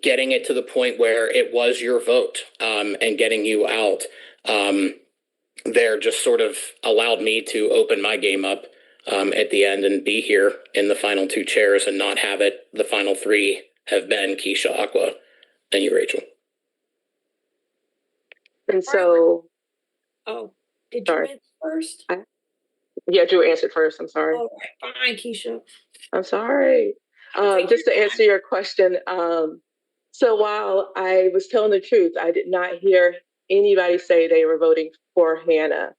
getting it to the point where it was your vote, and getting you out, there just sort of allowed me to open my game up at the end and be here in the final two chairs and not have it. The final three have been Keisha, Aqua, and you, Rachel. And so, Oh, did you answer first? Yeah, Drew answered first. I'm sorry. All right, fine, Keisha. I'm sorry. Just to answer your question, so while I was telling the truth, I did not hear anybody say they were voting for Hannah.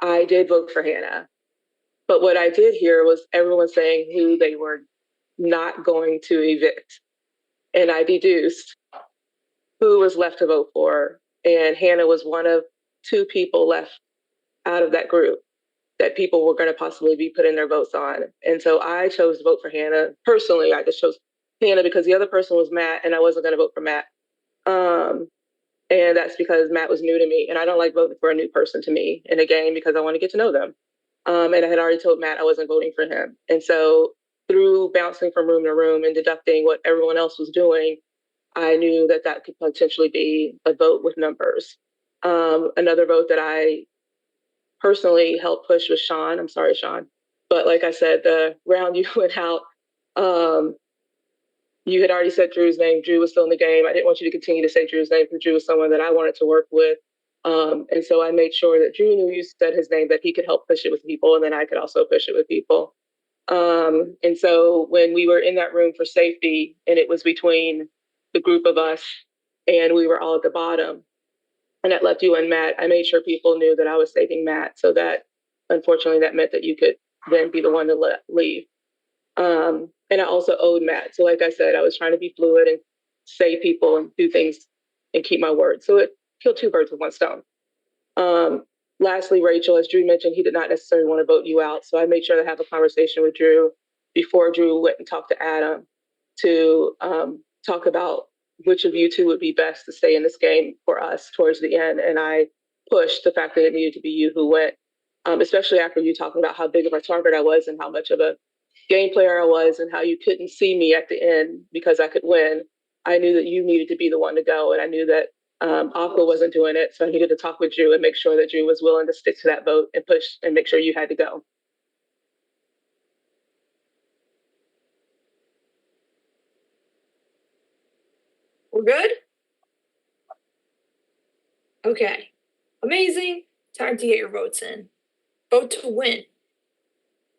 I did vote for Hannah. But what I did hear was everyone saying who they were not going to evict. And I deduced who was left to vote for. And Hannah was one of two people left out of that group that people were going to possibly be putting their votes on. And so I chose to vote for Hannah. Personally, I just chose Hannah because the other person was Matt, and I wasn't going to vote for Matt. And that's because Matt was new to me, and I don't like voting for a new person to me in a game because I want to get to know them. And I had already told Matt I wasn't voting for him. And so through bouncing from room to room and deducting what everyone else was doing, I knew that that could potentially be a vote with numbers. Another vote that I personally helped push was Sean. I'm sorry, Sean. But like I said, the round you went out, you had already said Drew's name. Drew was still in the game. I didn't want you to continue to say Drew's name because Drew was someone that I wanted to work with. And so I made sure that Drew knew you said his name, that he could help push it with people, and then I could also push it with people. And so when we were in that room for safety, and it was between the group of us, and we were all at the bottom, and that left you and Matt, I made sure people knew that I was saving Matt, so that unfortunately that meant that you could then be the one to leave. And I also owed Matt. So like I said, I was trying to be fluid and save people and do things and keep my word. So it killed two birds with one stone. Lastly, Rachel, as Drew mentioned, he did not necessarily want to vote you out. So I made sure to have a conversation with Drew before Drew went and talked to Adam to talk about which of you two would be best to stay in this game for us towards the end. And I pushed the fact that it needed to be you who went, especially after you talking about how big of a target I was and how much of a game player I was and how you couldn't see me at the end because I could win. I knew that you needed to be the one to go. And I knew that Aqua wasn't doing it, so I needed to talk with Drew and make sure that Drew was willing to stick to that vote and push and make sure you had to go. We're good? Okay. Amazing. Time to get your votes in. Vote to win.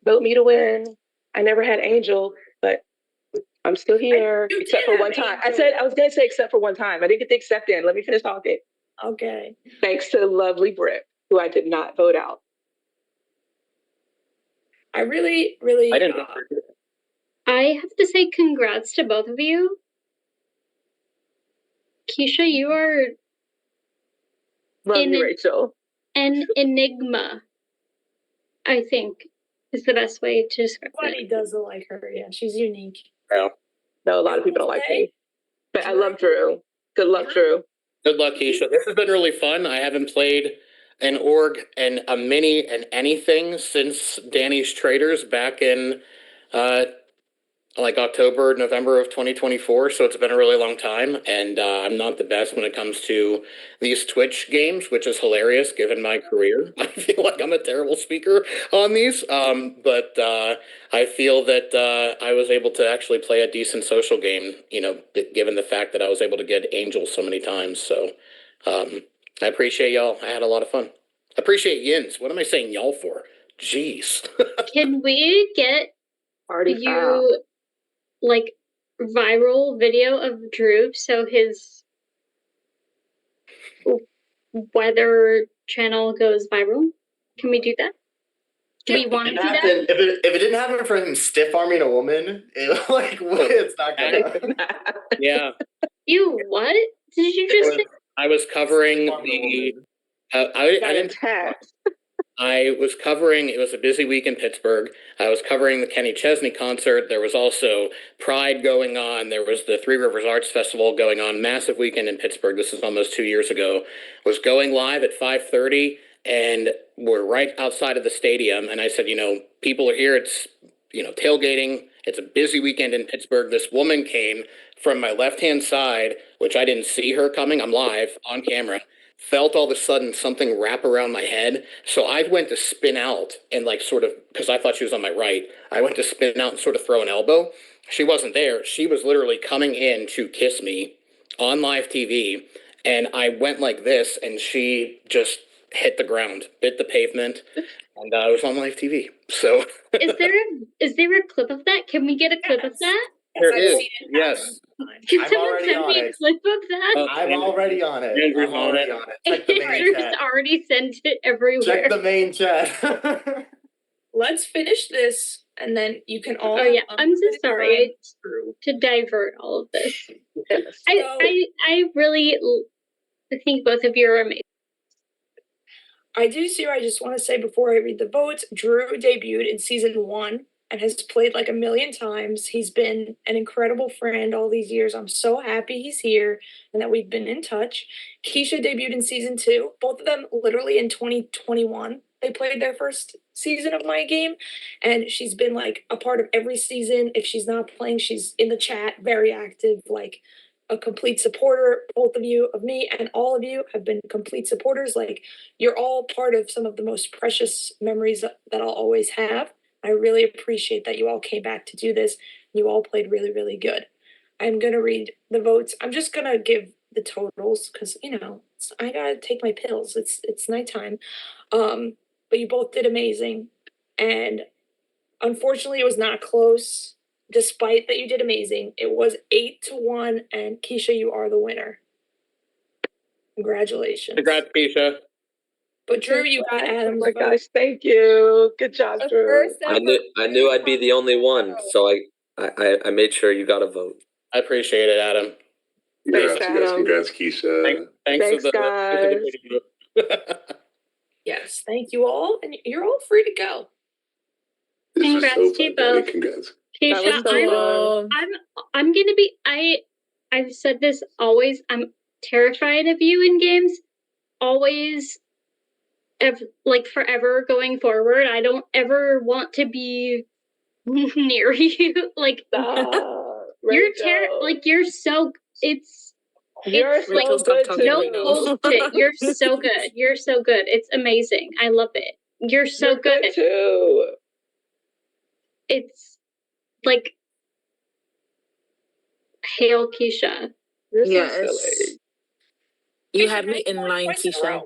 Vote me to win. I never had Angel, but I'm still here, except for one time. I was gonna say except for one time. I didn't get the accept in. Let me finish talking. Okay. Thanks to lovely Britt, who I did not vote out. I really, really. I didn't. I have to say congrats to both of you. Keisha, you are Love you, Rachel. an enigma, I think, is the best way to describe Nobody doesn't like her. Yeah, she's unique. No, a lot of people don't like me. But I love Drew. Good luck, Drew. Good luck, Keisha. This has been really fun. I haven't played an org and a mini and anything since Danny's Traders back in like October, November of 2024. So it's been a really long time. And I'm not the best when it comes to these Twitch games, which is hilarious given my career. I feel like I'm a terrible speaker on these. But I feel that I was able to actually play a decent social game, you know, given the fact that I was able to get angels so many times. So I appreciate y'all. I had a lot of fun. I appreciate Yins. What am I saying y'all for? Jeez. Can we get you like viral video of Drew so his weather channel goes viral? Can we do that? Do we want to do that? If it didn't happen for him stiff arming a woman, it's not gonna. Yeah. You what? Did you just say? I was covering the. I didn't. I was covering. It was a busy week in Pittsburgh. I was covering the Kenny Chesney concert. There was also Pride going on. There was the Three Rivers Arts Festival going on. Massive weekend in Pittsburgh. This is almost 2 years ago. Was going live at 5:30, and we're right outside of the stadium. And I said, you know, people are here. It's, you know, tailgating. It's a busy weekend in Pittsburgh. This woman came from my left-hand side, which I didn't see her coming. I'm live on camera. Felt all of a sudden something wrap around my head. So I went to spin out and like sort of, because I thought she was on my right, I went to spin out and sort of throw an elbow. She wasn't there. She was literally coming in to kiss me on live TV. And I went like this and she just hit the ground, bit the pavement. And I was on live TV. So Is there a clip of that? Can we get a clip of that? there is. Yes. Can I'm someone already send on me a it. clip of that? I'm already on it. Andrew's I'm on already it. on it. Check the main Andrew's chat. already sent it everywhere. Check the main chat. Let's finish this, and then you can all. Oh yeah, I'm so sorry to divert all of this. I really think both of you are amazing. I just want to say before I read the votes, Drew debuted in season 1 and has played like a million times. He's been an incredible friend all these years. I'm so happy he's here and that we've been in touch. Keisha debuted in season 2, both of them literally in 2021. They played their first season of my game, and she's been like a part of every season. If she's not playing, she's in the chat, very active, like a complete supporter. Both of you, of me and all of you, have been complete supporters. Like, you're all part of some of the most precious memories that I'll always have. I really appreciate that you all came back to do this. You all played really, really good. I'm going to read the votes. I'm just going to give the totals because, you know, I got to take my pills. It's nighttime. But you both did amazing. And unfortunately, it was not close. Despite that you did amazing, it was 8-1, and Keisha, you are the winner. Congratulations. Congrats, Keisha. But Drew, you got Adam's Oh my gosh, thank you. Good job, Drew. I knew I'd be the only one, so I made sure you got a vote. I appreciate it, Adam. Congrats, congrats, Keisha. Thanks, for guys. Yes, thank you all, and you're all free to go. Congrats to you both. Congrats. Keisha, I'm gonna be I've said this always, I'm terrified of you in games. Always, like forever going forward. I don't ever want to be near you. Like you're you're so You're It's so like good too. no bullshit. You're so good. You're so good. It's amazing. I love it. You're so You're good too. It's like hail Keisha. You're so Yes. silly. You had me in line, Keisha.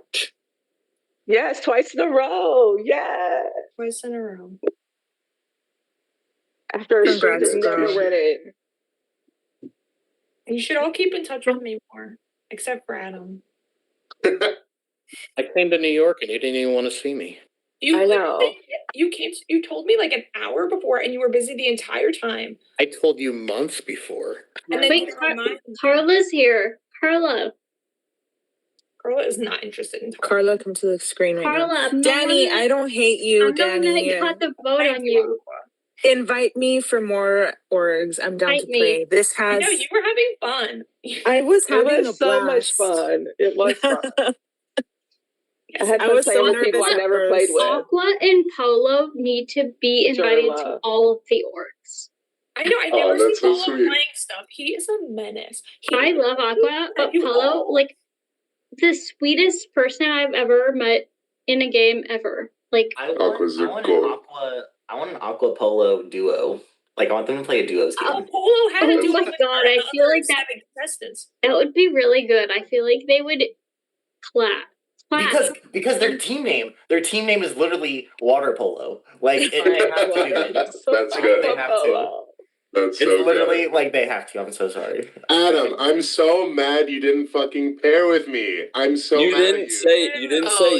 Yes, twice in a row. Yeah. Twice in a row. After a streak Congrats, of never girl. winning. You should all keep in touch with me more, except for Adam. I came to New York and you didn't even want to see me. I know. You told me like an hour before and you were busy the entire time. I told you months before. And then Wait, Carla's here. Carla. Carla is not interested in talking. Carla, come to the screen right Carla, now. I'm not Danny, gonna- I don't hate you, I'm not Danny. gonna have to vote on you. Invite me for more orgs. I'm down to Invite me. play. This I has. know you were having fun. I was It having was a so blast. much fun. It was fun. I had I fun was playing so with people I nervous at never played first. with. Aqua and Polo need to be invited to love. all of the orgs. I know. I've Oh, never seen that's so Polo sweet. playing stuff. He is a menace. I love Aqua, but Polo, like the sweetest person I've ever met in a game ever. Like I want an Aqua Polo duo. Like I want them to play a duos game. Polo had Oh to do my it with God, I feel like that contestants. would be really good. I feel like they would clap. Because their team name is literally water polo. Like they have to do it. That's Like, good. They have to. That's It's so literally good. like they have to. I'm so sorry. Adam, I'm so mad you didn't fucking pair with me. I'm so You mad at didn't say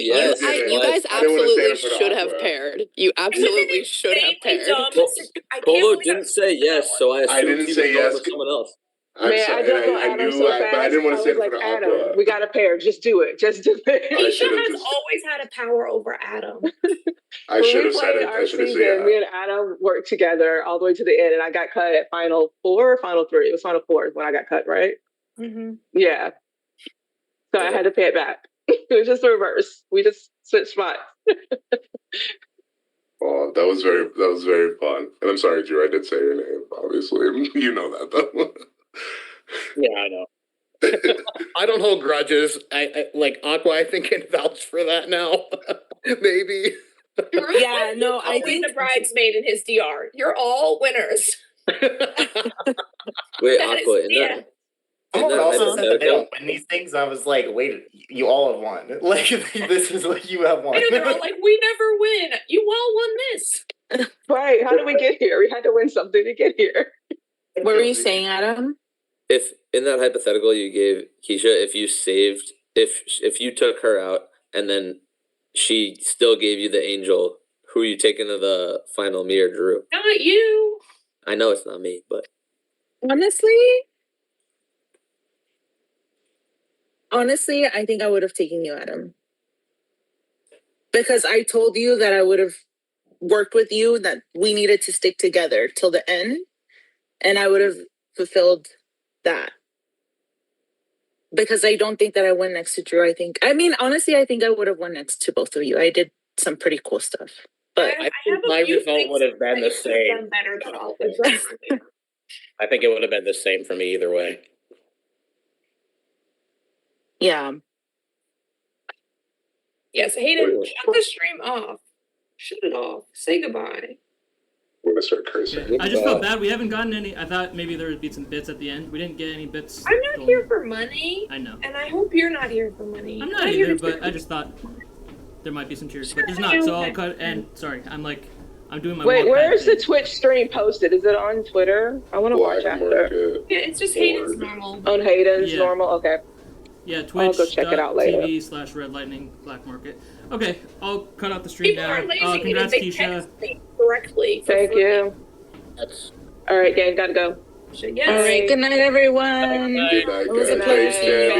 yes. You guys I didn't wanna stand absolutely up for the should have Aqua. paired. You absolutely should have paired. Polo didn't say yes, so I assumed didn't he was say going yes. with someone else. I'm Man, sorry. I jumped on I Adam knew, so fast. but I didn't want to I stand was up for like, the Adam, Aqua. we got a pair. Just do it. Just do it. Keisha has always had a power over Adam. I When should we have said played it. I our should have said season, me it. and Adam worked together all the way to the end, and I got cut at final 4 or final 3. It was final 4 when I got cut, right? Mm-hmm. Yeah. So I had to pay it back. It was just the reverse. We just switched spots. Oh, that was very fun. And I'm sorry, Drew, I did say your name, obviously. You know that though. Yeah, I know. I don't hold grudges. I like Aqua. I think can vouch for that now. Maybe. Yeah, no, I Always think the bridesmaid in his DR. You're all winners. Wait, That Aqua, is- in yeah. that I'm in also that said that they don't hypothetical, win these things. I was like, wait, you all have won. Like this is what you have won. I know they're all like, we never win. You all won this. Right. How did we get here? We had to win something to get here. what were you saying, Adam? if in that hypothetical you gave Keisha, if you took her out and then she still gave you the angel, who are you taking to the final, me or Drew? Not you. I know it's not me, but Honestly, I think I would have taken you, Adam. Because I told you that I would have worked with you, that we needed to stick together till the end. And I would have fulfilled that. Because I don't think that I went next to Drew. Honestly, I think I would have won next to both of you. I did some pretty cool stuff. But I think my result would have been the same. Done better than all the rest of you. I think it would have been the same for me either way. yeah. Yes, Hayden, shut the stream off. Shut it off. Say goodbye. We're gonna start cursing. I just felt bad. We haven't gotten any. I thought maybe there would be some bits at the end. We didn't get any bits. I'm not here for money. I know. And I hope you're not here for money. I'm not either, but I just thought there might be some cheers. But there's not, so I'll cut. And sorry, I'm doing my. Wait, walk where back is the Twitch stream posted? Is it on Twitter? I want to watch after. Yeah, it's just Hayden's normal. On Hayden's Yeah. normal? Okay. Yeah, I'll Twitch. go check it out later. TV/Red Lightning Black Market. Okay, I'll cut out the stream People now. are lazy. Congrats, They Keisha. text me correctly. Thank you. All right, gang, gotta go. Yes. All right. Good night, everyone. Good night, It was a guys. pleasure Thanks, seeing you Jen. guys.